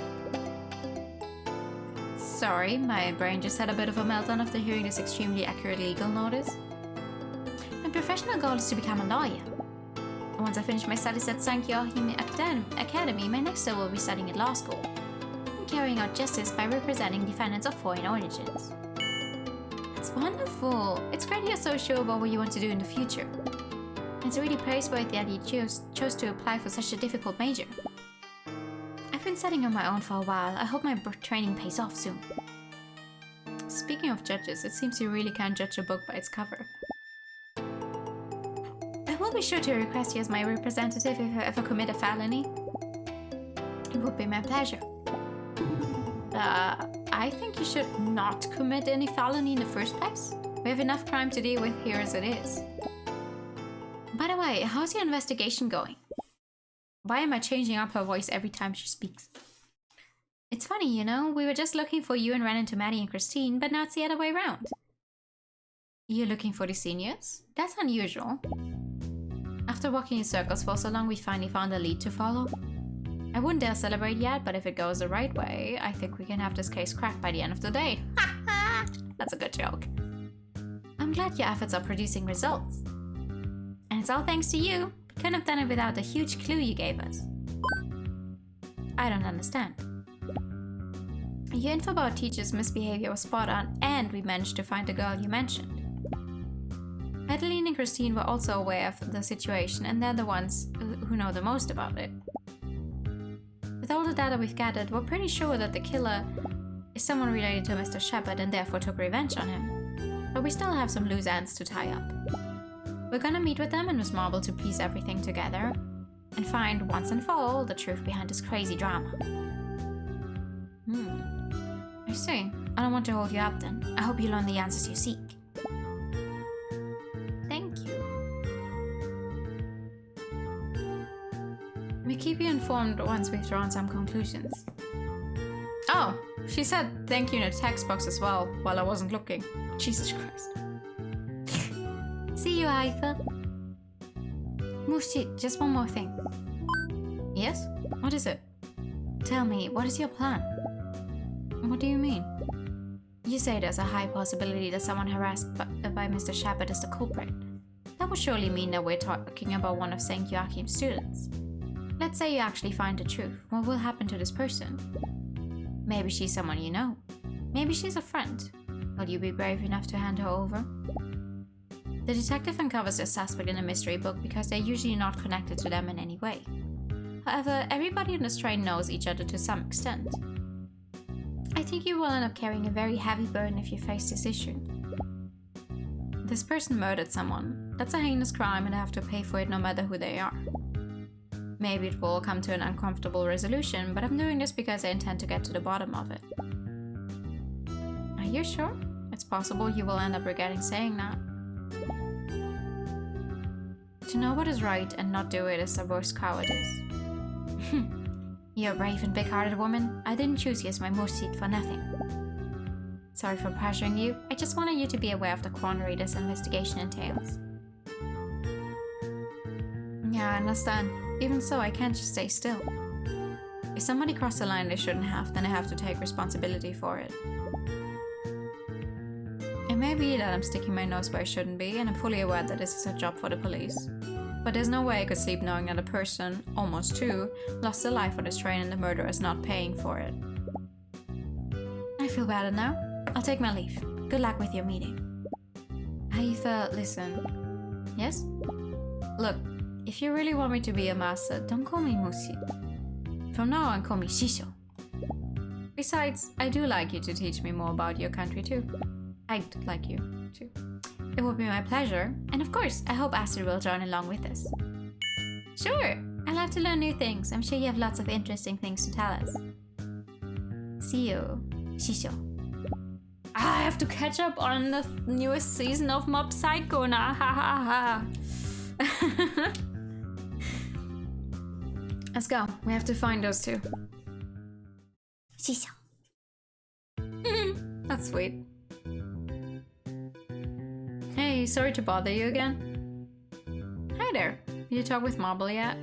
Sorry, my brain just had a bit of a meltdown after hearing this extremely accurate legal notice. My professional goal is to become a lawyer. Once I finish my studies at Sankyohime Academy, my next step will be studying at law school and carrying out justice by representing defendants of foreign origins. That's wonderful! It's great you're so sure about what you want to do in the future. It's really praiseworthy that you chose to apply for such a difficult major. I've been studying on my own for a while. I hope my training pays off soon. Speaking of judges, it seems you really can't judge a book by its cover. I will be sure to request you as my representative if I ever commit a felony. It would be my pleasure. I think you should not commit any felony in the first place. We have enough crime to deal with here as it is. By the way, how's your investigation going? Why am I changing up her voice every time she speaks? It's funny, you know, we were just looking for you and ran into Maddie and Christine, but now it's the other way around. You're looking for the seniors? That's unusual. After walking in circles for so long, we finally found a lead to follow. I wouldn't dare celebrate yet, but if it goes the right way, I think we can have this case cracked by the end of the day. That's a good joke. I'm glad your efforts are producing results. And it's all thanks to you. We couldn't have done it without the huge clue you gave us. I don't understand. Your info about teachers' misbehavior was spot on, and we managed to find the girl you mentioned. Madeline and Christine were also aware of the situation, and they're the ones who know the most about it. With all the data we've gathered, we're pretty sure that the killer is someone related to Mr. Shepard and therefore took revenge on him. But we still have some loose ends to tie up. We're gonna meet with them and Miss Marble to piece everything together and find once and for all the truth behind this crazy drama. I see. I don't want to hold you up then. I hope you learn the answers you seek. Thank you. We keep you informed once we've drawn some conclusions. Oh, she said thank you in a text box as well while I wasn't looking. Jesus Christ. See you, Aitha. Mushi, just one more thing. Yes? What is it? Tell me, what is your plan? What do you mean? You say there's a high possibility that someone harassed by Mr. Shepard is the culprit. That would surely mean that we're talking about one of St. Joachim's students. Let's say you actually find the truth. What will happen to this person? Maybe she's someone you know. Maybe she's a friend. Will you be brave enough to hand her over? The detective uncovers a suspect in a mystery book because they're usually not connected to them in any way. However, everybody on this train knows each other to some extent. I think you will end up carrying a very heavy burden if you face this issue. This person murdered someone. That's a heinous crime and I have to pay for it no matter who they are. Maybe it will come to an uncomfortable resolution, but I'm doing this because I intend to get to the bottom of it. Are you sure? It's possible you will end up regretting saying that. To know what is right and not do it is the worst cowardice. You're a brave and big-hearted woman. I didn't choose you as my Mursid for nothing. Sorry for pressuring you. I just wanted you to be aware of the quandary this investigation entails. Yeah, I understand. Even so, I can't just stay still. If somebody crossed the line they shouldn't have, then I have to take responsibility for it. It may be that I'm sticking my nose where I shouldn't be, and I'm fully aware that this is a job for the police. But there's no way I could sleep knowing that a person, almost two, lost their life on this train and the murderer is not paying for it. I feel better now. I'll take my leave. Good luck with your meeting. Aoife, listen. Yes? Look, if you really want me to be a master, don't call me Mushi. From now on, call me Shisho. Besides, I do like you to teach me more about your country too. I'd like you to. It would be my pleasure, and of course, I hope Astrid will join along with us. Sure, I love to learn new things. I'm sure you have lots of interesting things to tell us. See you, Shisho. I have to catch up on the newest season of Mob Psycho now. Ha ha ha. Let's go. We have to find those two. Shisho. That's sweet. Hey, sorry to bother you again. Hi there. You talk with Marble yet?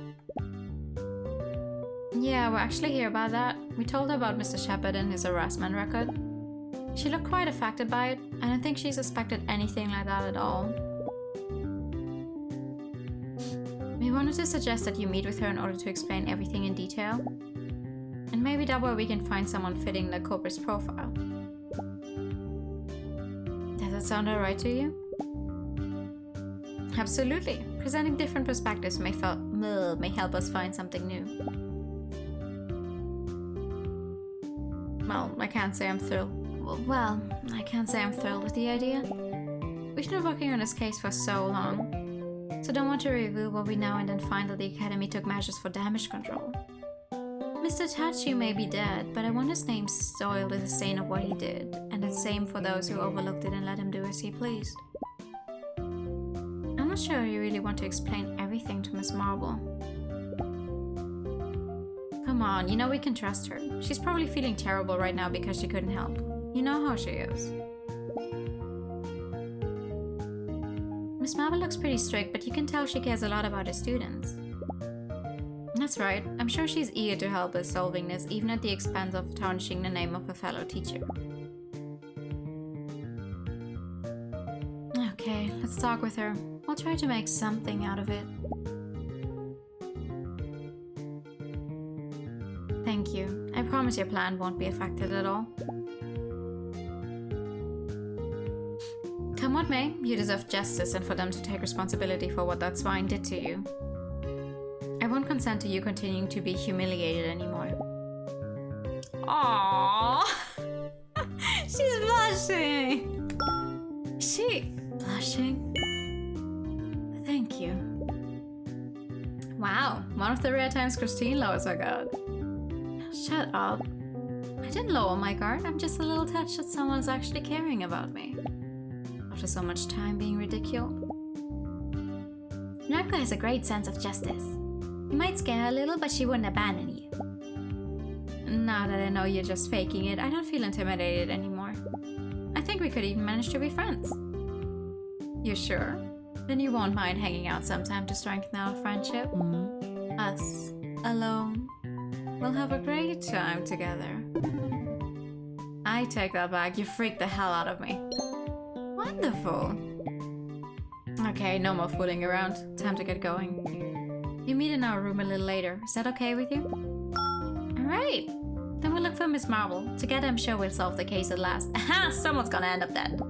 Yeah, we're actually here about that. We told her about Mr. Shepard and his harassment record. She looked quite affected by it. I don't think she suspected anything like that at all. We wanted to suggest that you meet with her in order to explain everything in detail. And maybe that way we can find someone fitting the culprit's profile. Does that sound alright to you? Absolutely. Presenting different perspectives may help us find something new. Well, I can't say I'm thrilled. Well, I can't say I'm thrilled with the idea. We've been working on this case for so long, so don't want to reveal what we know and then find that the Academy took measures for damage control. Mr. Tachi may be dead, but I want his name soiled with the stain of what he did, and the same for those who overlooked it and let him do as he pleased. I'm not sure you really want to explain everything to Miss Marble. Come on, you know we can trust her. She's probably feeling terrible right now because she couldn't help. You know how she is. Miss Marble looks pretty strict, but you can tell she cares a lot about her students. That's right. I'm sure she's eager to help us solving this, even at the expense of tarnishing the name of a fellow teacher. Okay, let's talk with her. We'll try to make something out of it. Thank you. I promise your plan won't be affected at all. Come what may, you deserve justice and for them to take responsibility for what that swine did to you. I won't consent to you continuing to be humiliated anymore. Aww, she's blushing. Is she blushing? Thank you. Wow, one of the rare times Christine lowers her guard. Shut up. I didn't lower my guard. I'm just a little touched that someone's actually caring about me. After so much time being ridiculed. Narco has a great sense of justice. You might scare her a little, but she wouldn't abandon you. Now that I know you're just faking it, I don't feel intimidated anymore. I think we could even manage to be friends. You sure? Then you won't mind hanging out sometime to strengthen our friendship? Us, alone. We'll have a great time together. I take that back, you freaked the hell out of me. Wonderful. Okay, no more fooling around. Time to get going. You meet in our room a little later. Is that okay with you? Alright. Then we'll look for Miss Marble. Together I'm sure we'll solve the case at last. Aha! Someone's gonna end up dead.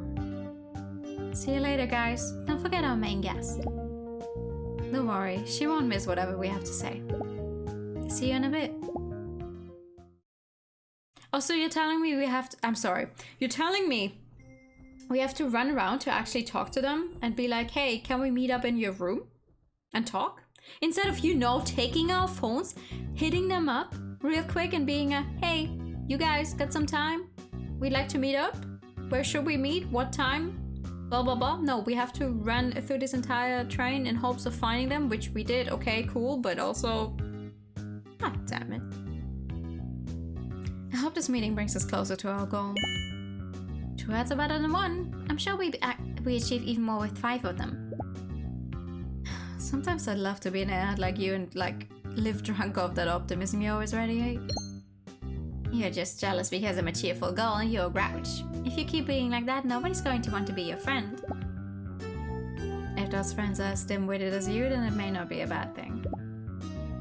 See you later, guys. Don't forget our main guest. Don't worry, she won't miss whatever we have to say. See you in a bit. Also, you're telling me we have to... I'm sorry. You're telling me we have to run around to actually talk to them and be like, hey, can we meet up in your room and talk? Instead of, you know, taking our phones, hitting them up real quick and being a, hey, you guys got some time? We'd like to meet up. Where should we meet? What time? Blah, blah, blah. No, we have to run through this entire train in hopes of finding them, which we did. Okay, cool, but also... God damn it. I hope this meeting brings us closer to our goal. 2 heads are better than 1. I'm sure we achieve even more with 5 of them. Sometimes I'd love to be an ad like you and like live drunk off that optimism you always radiate. You're just jealous because I'm a cheerful girl and you're a grouch. If you keep being like that, nobody's going to want to be your friend. If those friends are as dim-witted as you, then it may not be a bad thing.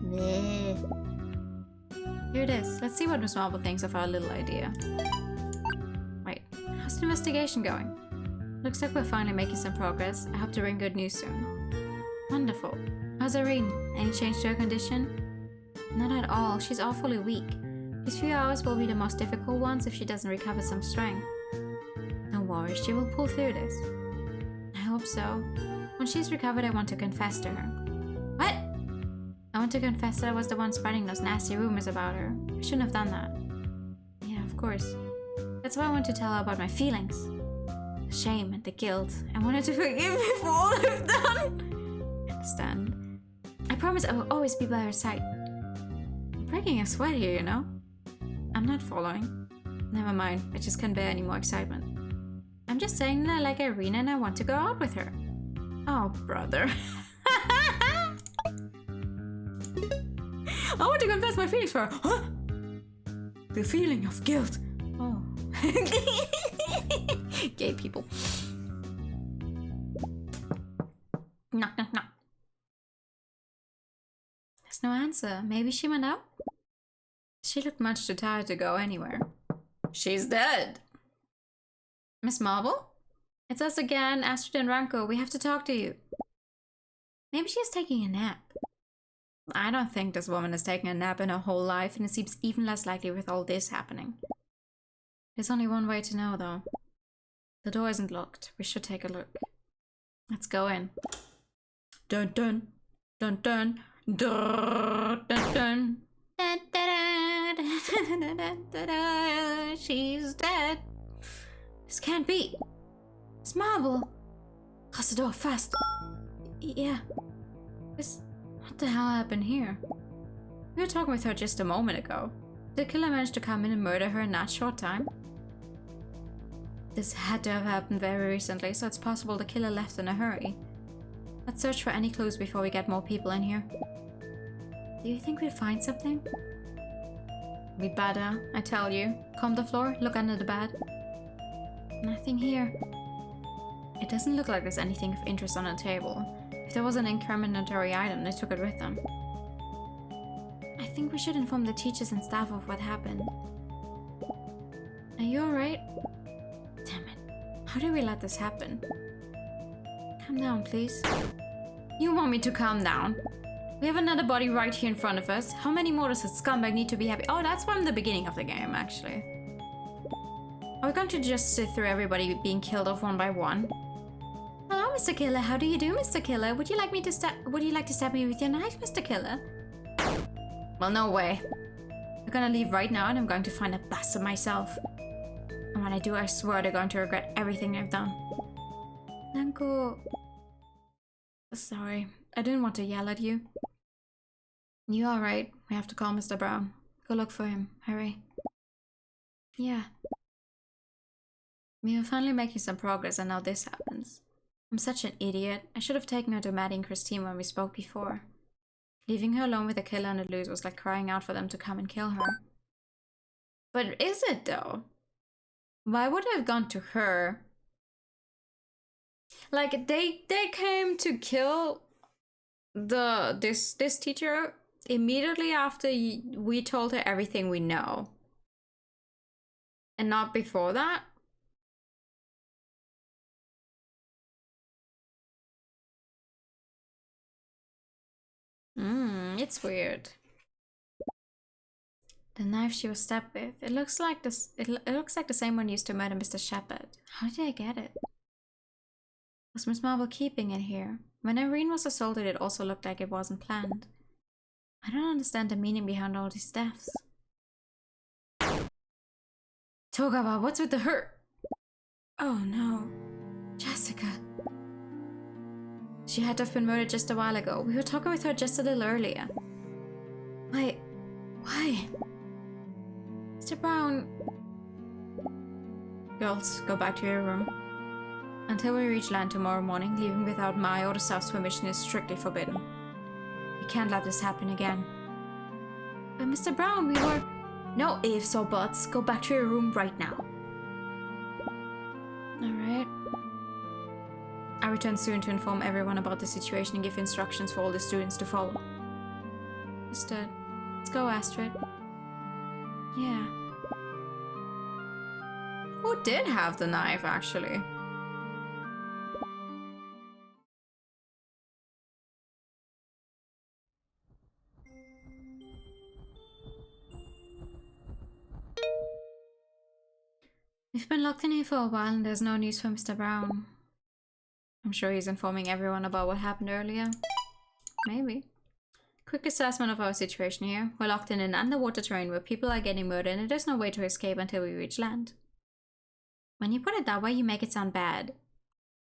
Bleh. Here it is. Let's see what Miss Marvel thinks of our little idea. Wait, how's the investigation going? Looks like we're finally making some progress. I hope to bring good news soon. Wonderful. How's Irene? Any change to her condition? Not at all. She's awfully weak. These few hours will be the most difficult ones if she doesn't recover some strength. Don't worry, she will pull through this. I hope so. When she's recovered, I want to confess to her. What? I want to confess that I was the one spreading those nasty rumors about her. I shouldn't have done that. Yeah, of course. That's why I want to tell her about my feelings. The shame and the guilt. I want her to forgive me for all I've done. I understand. I promise I will always be by her side. I'm breaking a sweat here, you know? I'm not following. Never mind, I just can't bear any more excitement. I'm just saying that I like Irene and I want to go out with her. Oh, brother. I want to confess my feelings for her. Huh? The feeling of guilt. Oh. Gay people. Knock, knock, knock. There's no answer. Maybe she went out? She looked much too tired to go anywhere. She's dead. Miss Marvel? It's us again, Astrid and Ranko. We have to talk to you. Maybe she's taking a nap. I don't think this woman is taking a nap in her whole life, and it seems even less likely with all this happening. There's only one way to know, though. The door isn't locked. We should take a look. Let's go in. Dun dun. Dun dun. Dun dun dun. She's dead. This can't be. It's Marvel. Close the door fast. Yeah. What the hell happened here? We were talking with her just a moment ago. Did the killer manage to come in and murder her in that short time? This had to have happened very recently, so it's possible the killer left in a hurry. Let's search for any clues before we get more people in here. Do you think we'll find something? We'd better, I tell you. Comb the floor, look under the bed. Nothing here. It doesn't look like there's anything of interest on the table. If there was an incriminatory item, they took it with them. I think we should inform the teachers and staff of what happened. Are you alright? Damn it. How do we let this happen? Calm down, please. You want me to calm down? We have another body right here in front of us. How many more does a scumbag need to be happy? Oh, that's from the beginning of the game, actually. Are we going to just sit through everybody being killed off one by one? Hello, Mr. Killer. How do you do, Mr. Killer? Would you like to stab me with your knife, Mr. Killer? Well, no way. I'm gonna leave right now and I'm going to find a bastard myself. And when I do, I swear they're going to regret everything I've done. Nanko. Sorry, I didn't want to yell at you. You alright? We have to call Mr. Brown. Go look for him. Hurry. Yeah. We are finally making some progress and now this happens. I'm such an idiot. I should have taken her to Maddie and Christine when we spoke before. Leaving her alone with the killer on the loose was like crying out for them to come and kill her. But is it though? Why would I have gone to her? Like they came to kill this teacher immediately after we told her everything we know. And not before that? It's weird. The knife she was stabbed with. It looks like this. It looks like the same one used to murder Mr. Shepard. How did I get it? Was Miss Marvel keeping it here? When Irene was assaulted, it also looked like it wasn't planned. I don't understand the meaning behind all these deaths. Togawa, what's with the hurt? Oh no. Jessica. She had to have been murdered just a while ago. We were talking with her just a little earlier. Why? Mr. Brown. Girls, go back to your room. Until we reach land tomorrow morning, leaving without my or the staff's permission is strictly forbidden. We can't let this happen again. But Mr. Brown, we were... No ifs or buts. Go back to your room right now. Alright. I return soon to inform everyone about the situation and give instructions for all the students to follow. Understood. Let's go, Astrid. Yeah. Who did have the knife, actually? We've been locked in here for a while and there's no news from Mr. Brown. I'm sure he's informing everyone about what happened earlier. Maybe. Quick assessment of our situation here. We're locked in an underwater terrain where people are getting murdered and there's no way to escape until we reach land. When you put it that way, you make it sound bad.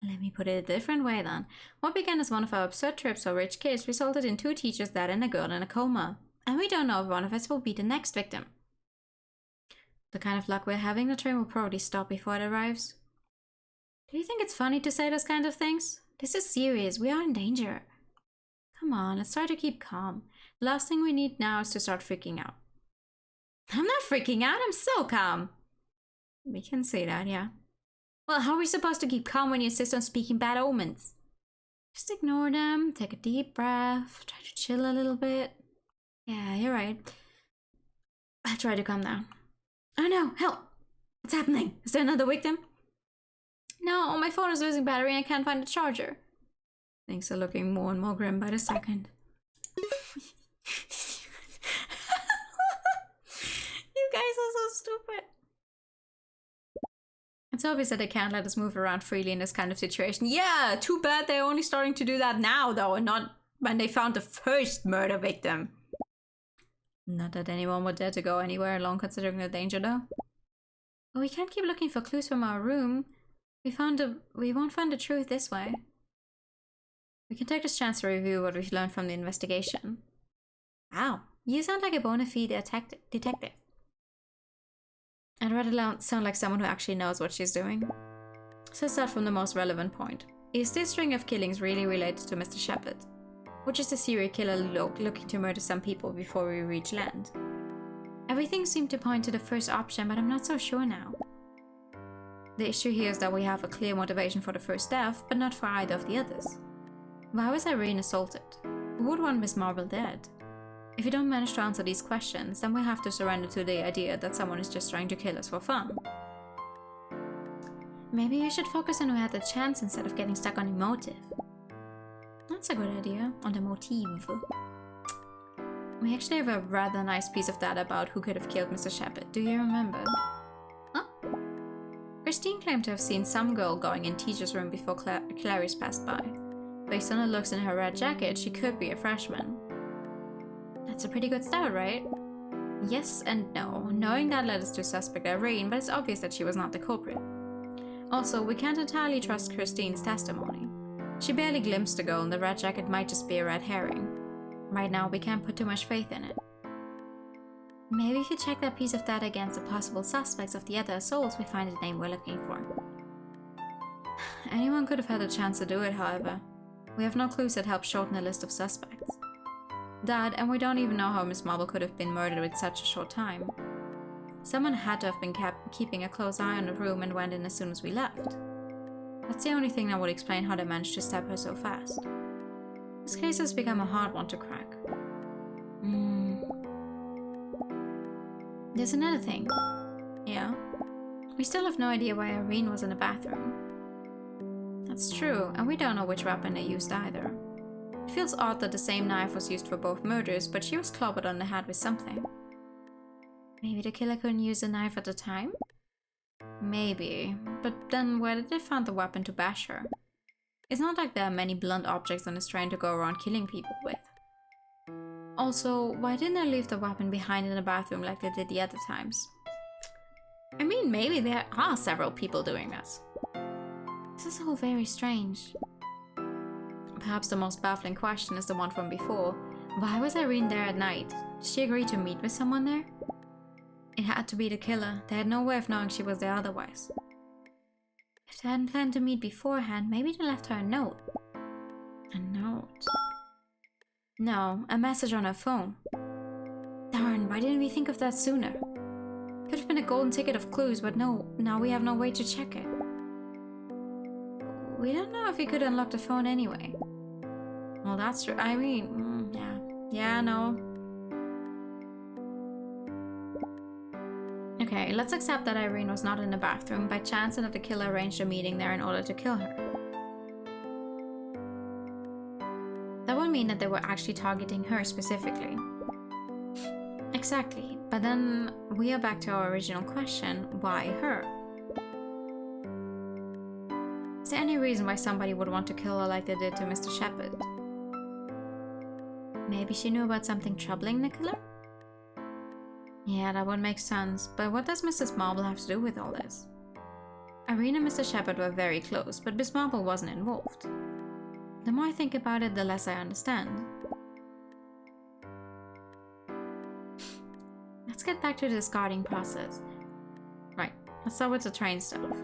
Let me put it a different way then. What began as one of our absurd trips for rich kids resulted in 2 teachers dead and a girl in a coma. And we don't know if one of us will be the next victim. The kind of luck we're having, the train will probably stop before it arrives. Do you think it's funny to say those kinds of things? This is serious. We are in danger. Come on, let's try to keep calm. The last thing we need now is to start freaking out. I'm not freaking out. I'm so calm. We can say that, yeah. Well, how are we supposed to keep calm when you insist on speaking bad omens? Just ignore them, take a deep breath, try to chill a little bit. Yeah, you're right. I'll try to calm down. Oh no, help! What's happening? Is there another victim? No, my phone is losing battery and I can't find the charger. Things are looking more and more grim by the second. You guys are so stupid. It's obvious that they can't let us move around freely in this kind of situation. Yeah, too bad they're only starting to do that now though, and not when they found the first murder victim. Not that anyone would dare to go anywhere alone considering the danger though. But we can't keep looking for clues from our room. We won't find the truth this way. We can take this chance to review what we've learned from the investigation. Wow, you sound like a bona fide detective. I'd rather sound like someone who actually knows what she's doing. So let's start from the most relevant point. Is this string of killings really related to Mr. Shepard? Or just a serial killer looking to murder some people before we reach land? Everything seemed to point to the first option, but I'm not so sure now. The issue here is that we have a clear motivation for the first death, but not for either of the others. Why was Irene assaulted? Who would want Miss Marble dead? If we don't manage to answer these questions, then we'll have to surrender to the idea that someone is just trying to kill us for fun. Maybe we should focus on who had the chance instead of getting stuck on the motive. That's a good idea, on the motive. We actually have a rather nice piece of data about who could have killed Mr. Shepard. Do you remember? Huh? Christine claimed to have seen some girl going in teacher's room before Clarice passed by. Based on the looks in her red jacket, she could be a freshman. That's a pretty good start, right? Yes and no. Knowing that led us to suspect Irene, but it's obvious that she was not the culprit. Also, we can't entirely trust Christine's testimony. She barely glimpsed the girl and the red jacket might just be a red herring. Right now, we can't put too much faith in it. Maybe if you check that piece of data against the possible suspects of the other assaults, we find the name we're looking for. Anyone could have had a chance to do it, however. We have no clues that help shorten the list of suspects. That, and we don't even know how Miss Marble could have been murdered with such a short time. Someone had to have been keeping a close eye on the room and went in as soon as we left. That's the only thing that would explain how they managed to stab her so fast. This case has become a hard one to crack. There's another thing. Yeah? We still have no idea why Irene was in the bathroom. That's true, and we don't know which weapon they used either. It feels odd that the same knife was used for both murders, but she was clobbered on the head with something. Maybe the killer couldn't use the knife at the time? Maybe, but then where did they find the weapon to bash her? It's not like there are many blunt objects on this train to go around killing people with. Also, why didn't they leave the weapon behind in the bathroom like they did the other times? I mean, maybe there are several people doing this. This is all very strange. Perhaps the most baffling question is the one from before. Why was Irene there at night? Did she agree to meet with someone there? It had to be the killer. They had no way of knowing she was there otherwise. If they hadn't planned to meet beforehand, maybe they left her a note. A note? No, a message on her phone. Darn, why didn't we think of that sooner? Could have been a golden ticket of clues, but no, now we have no way to check it. We don't know if we could unlock the phone anyway. Well, that's true. I mean, yeah. Yeah, no. Okay, let's accept that Irene was not in the bathroom by chance and that the killer arranged a meeting there in order to kill her. That would mean that they were actually targeting her specifically. Exactly, but then we are back to our original question, why her? Is there any reason why somebody would want to kill her like they did to Mr. Shepard? Maybe she knew about something troubling the killer? Yeah, that would make sense, but what does Mrs. Marble have to do with all this? Irene and Mr. Shepard were very close, but Miss Marble wasn't involved. The more I think about it, the less I understand. Let's get back to the discarding process. Right, let's start with the train stuff.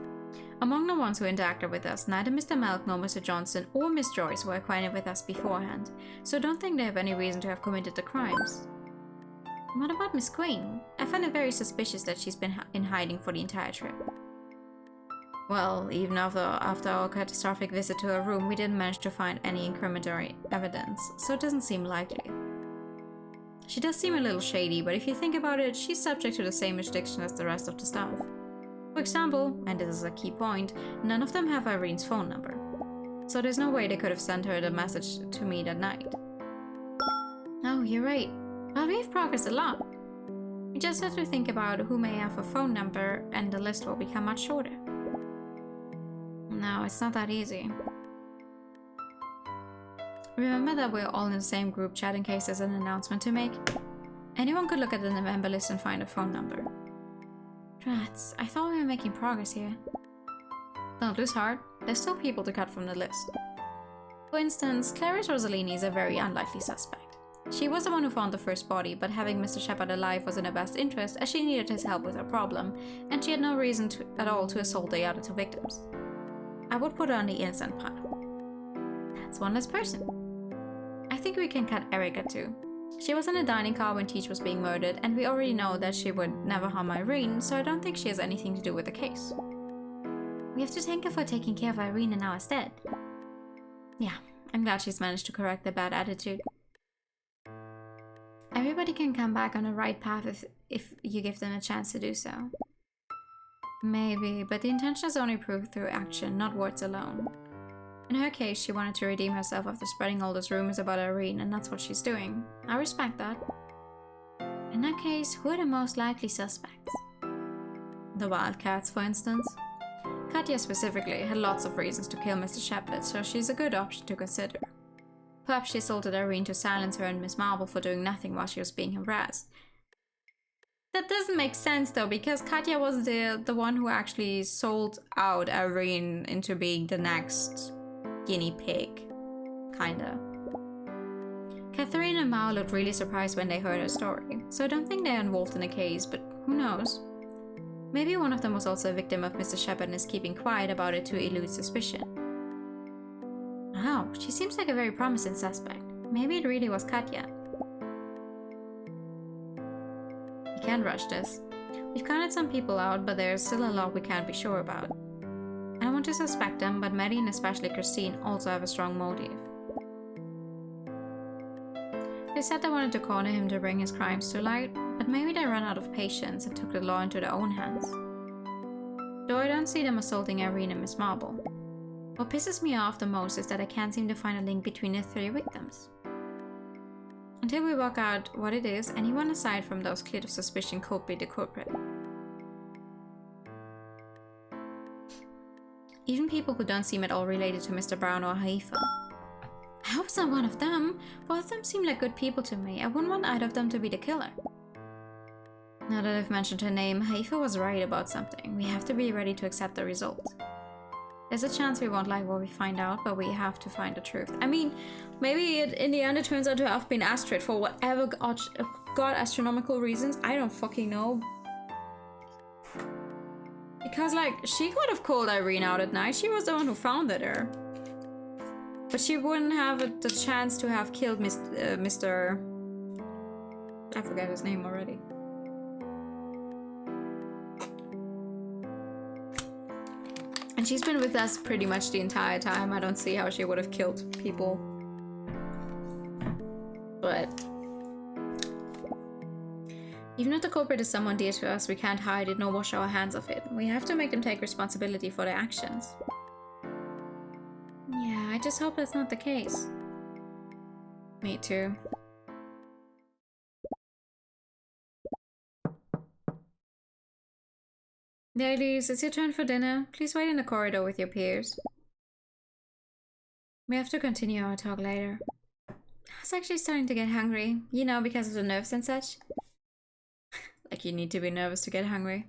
Among the ones who interacted with us, neither Mr. Melk nor Mr. Johnson or Miss Joyce were acquainted with us beforehand, so don't think they have any reason to have committed the crimes. What about Miss Queen? I find it very suspicious that she's been in hiding for the entire trip. Well, even after our catastrophic visit to her room, we didn't manage to find any incriminatory evidence, so it doesn't seem likely. She does seem a little shady, but if you think about it, she's subject to the same restriction as the rest of the staff. For example, and this is a key point, none of them have Irene's phone number. So there's no way they could have sent her the message to me that night. Oh, you're right. Well, we've progressed a lot. We just have to think about who may have a phone number and the list will become much shorter. No, it's not that easy. Remember that we're all in the same group chat in case there's an announcement to make? Anyone could look at the November list and find a phone number. Rats, I thought we were making progress here. Don't lose heart, there's still people to cut from the list. For instance, Clarice Rossellini is a very unlikely suspect. She was the one who found the first body, but having Mr. Shepard alive was in her best interest as she needed his help with her problem, and she had no reason at all to assault the other two victims. I would put her on the innocent pile. That's one less person. I think we can cut Erica too. She was in a dining car when Teach was being murdered, and we already know that she would never harm Irene, so I don't think she has anything to do with the case. We have to thank her for taking care of Irene in our stead. Yeah, I'm glad she's managed to correct the bad attitude. Everybody can come back on the right path if you give them a chance to do so. Maybe, but the intention is only proved through action, not words alone. In her case, she wanted to redeem herself after spreading all those rumors about Irene, and that's what she's doing. I respect that. In that case, who are the most likely suspects? The Wildcats, for instance. Katya specifically had lots of reasons to kill Mr. Shepard, so she's a good option to consider. Perhaps she assaulted Irene to silence her and Miss Marble for doing nothing while she was being harassed. That doesn't make sense though, because Katya was the one who actually sold out Irene into being the next guinea pig, kinda. Catherine and Mao looked really surprised when they heard her story, so I don't think they're involved in the case, but who knows? Maybe one of them was also a victim of Mr. Shepard and is keeping quiet about it to elude suspicion. Wow, she seems like a very promising suspect. Maybe it really was Katya. We can't rush this. We've counted some people out, but there's still a lot we can't be sure about. I don't want to suspect them, but Maddie and especially Christine also have a strong motive. They said they wanted to corner him to bring his crimes to light, but maybe they ran out of patience and took the law into their own hands. Though I don't see them assaulting Irene and Miss Marble. What pisses me off the most is that I can't seem to find a link between the three victims. Until we work out what it is, anyone aside from those cleared of suspicion could be the culprit. Even people who don't seem at all related to Mr. Brown or Haifa. I hope it's not one of them. Both of them seem like good people to me. I wouldn't want either of them to be the killer. Now that I've mentioned her name, Haifa was right about something. We have to be ready to accept the result. There's a chance we won't like what we find out, but we have to find the truth. I mean, maybe in the end it turns out to have been Astrid for whatever god astronomical reasons. I don't fucking know. Because, like, she could have called Irene out at night. She was the one who founded her. But she wouldn't have the chance to have killed Mr. I forget his name already. And she's been with us pretty much the entire time. I don't see how she would have killed people. But even if the culprit is someone dear to us, we can't hide it nor wash our hands of it. We have to make them take responsibility for their actions. Yeah, I just hope that's not the case. Me too. Ladies, it's your turn for dinner. Please wait in the corridor with your peers. We have to continue our talk later. I was actually starting to get hungry. You know, because of the nerves and such. Like you need to be nervous to get hungry.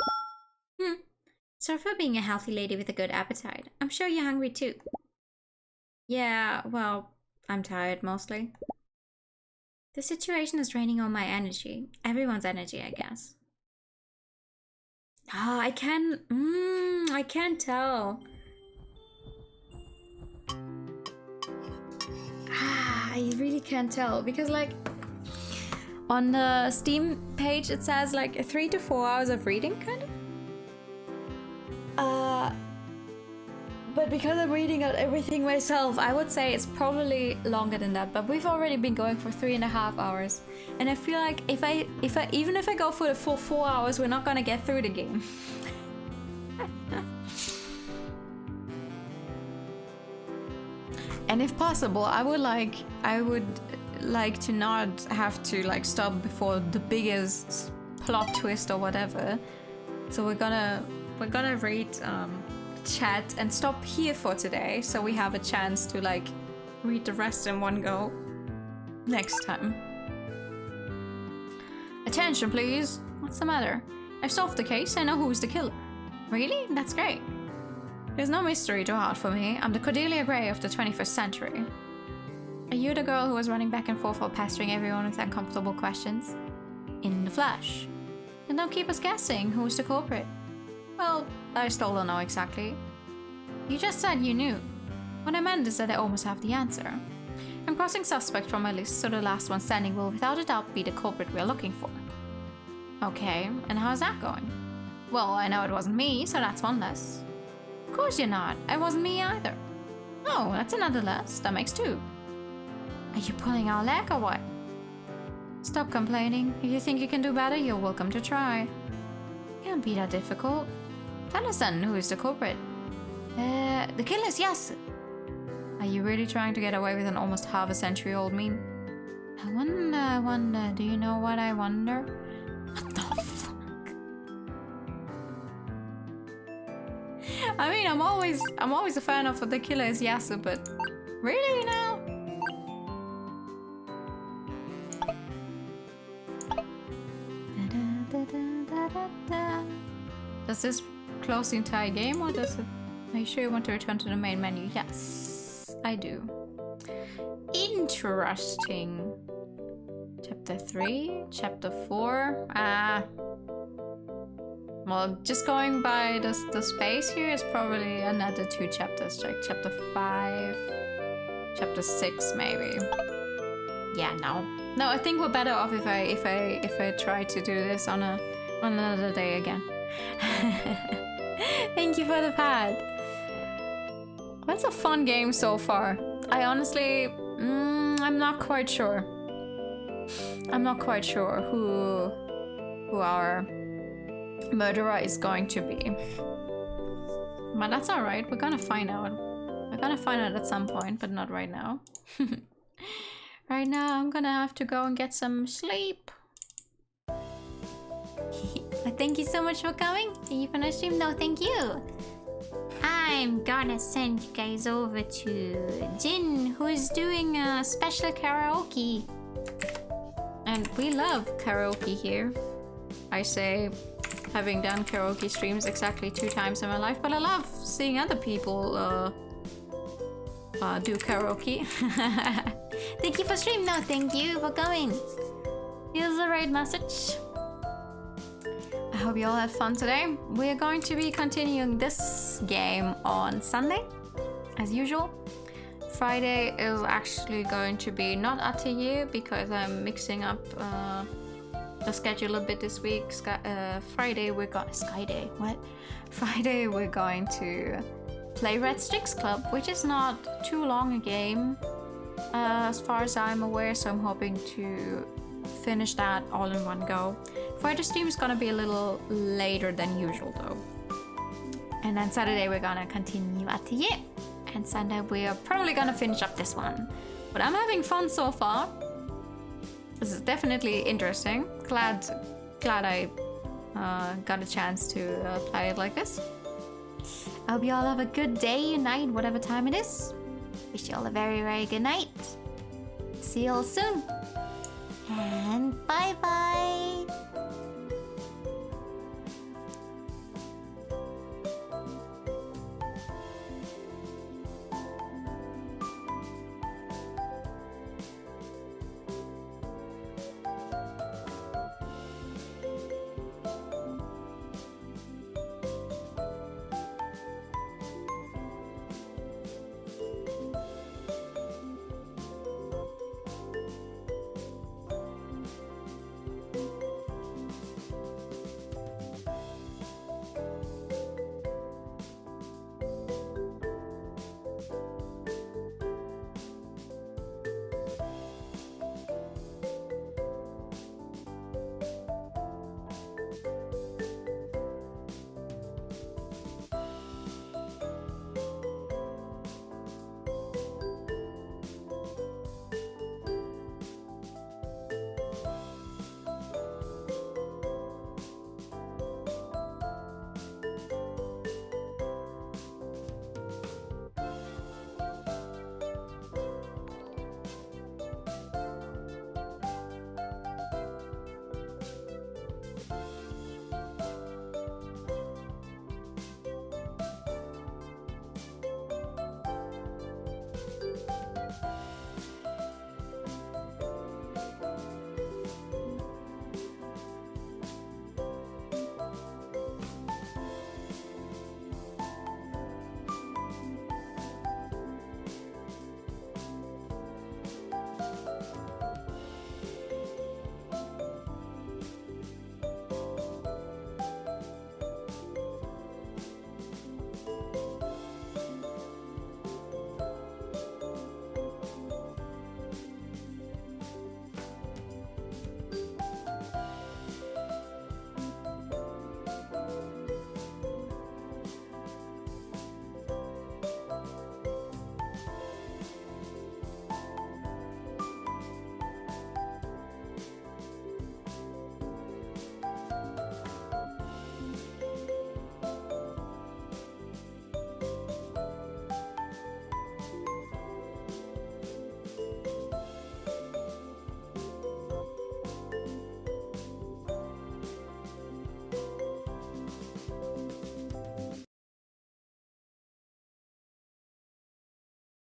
Sorry for being a healthy lady with a good appetite. I'm sure you're hungry too. Yeah, well, I'm tired mostly. The situation is draining all my energy. Everyone's energy, I guess. Ah, I can't tell. I really can't tell because like on the Steam page it says like 3 to 4 hours of reading kind of. But because I'm reading out everything myself, I would say it's probably longer than that. But we've already been going for 3.5 hours, and I feel like even if I go for the full 4 hours, we're not gonna get through the game. And if possible, I would like to not have to like stop before the biggest plot twist or whatever. So we're gonna read chat and stop here for today, so we have a chance to like read the rest in one go next time. Attention please. What's the matter? I've solved the case. I know who's the killer. Really? That's great. There's no mystery too hard for me. I'm the Cordelia Gray of the 21st century. Are you the girl who was running back and forth while pestering everyone with uncomfortable questions? In the flesh. Then don't keep us guessing. Who's the culprit? Well, I still don't know exactly. You just said you knew. What I meant is that I almost have the answer. I'm crossing suspect from my list, so the last one standing will without a doubt be the culprit we're looking for. Okay, and how's that going? Well, I know it wasn't me, so that's one less. Of course you're not. It wasn't me either. Oh, that's another less. That makes 2. Are you pulling our leg or what? Stop complaining. If you think you can do better, you're welcome to try. Can't be that difficult. Tell us then, who is the culprit? The killer's yes. Are you really trying to get away with an almost half a century old meme? I wonder, do you know what I wonder? What the fuck? I mean, I'm always a fan of the killer is Yasu, but really now? Does this close the entire game, or does it? Are you sure you want to return to the main menu? Yes, I do. Interesting. Chapter 3, Chapter 4. Well, just going by the space here is probably another 2 chapters, like Chapter 5, Chapter 6 maybe. Yeah, no, I think we're better off if I try to do this on another day again. Thank you for the pad. That's a fun game so far. I honestly, I'm not quite sure. I'm not quite sure who our murderer is going to be. But that's alright, we're gonna find out. We're gonna find out at some point, but not right now. Right now, I'm gonna have to go and get some sleep. But thank you so much for coming. Thank you for the stream. No, thank you. I'm gonna send you guys over to Jin, who is doing a special karaoke. And we love karaoke here. I say, having done karaoke streams exactly 2 times in my life, but I love seeing other people do karaoke. Thank you for stream. No, thank you for coming. Here's the raid message. I hope you all had fun today. We are going to be continuing this game on Sunday, as usual. Friday is actually going to be not Atelier because I'm mixing up the schedule a bit this week. Friday we're going Sky Day. What? Friday we're going to play Red Sticks Club, which is not too long a game, as far as I'm aware, so I'm hoping to finish that all in one go. Friday stream is gonna be a little later than usual though. And then Saturday we're gonna continue Atelier. And Sunday we are probably gonna finish up this one. But I'm having fun so far. This is definitely interesting. Glad I got a chance to play it like this. I hope you all have a good day, night, whatever time it is. Wish you all a very, very good night. See you all soon. And bye-bye.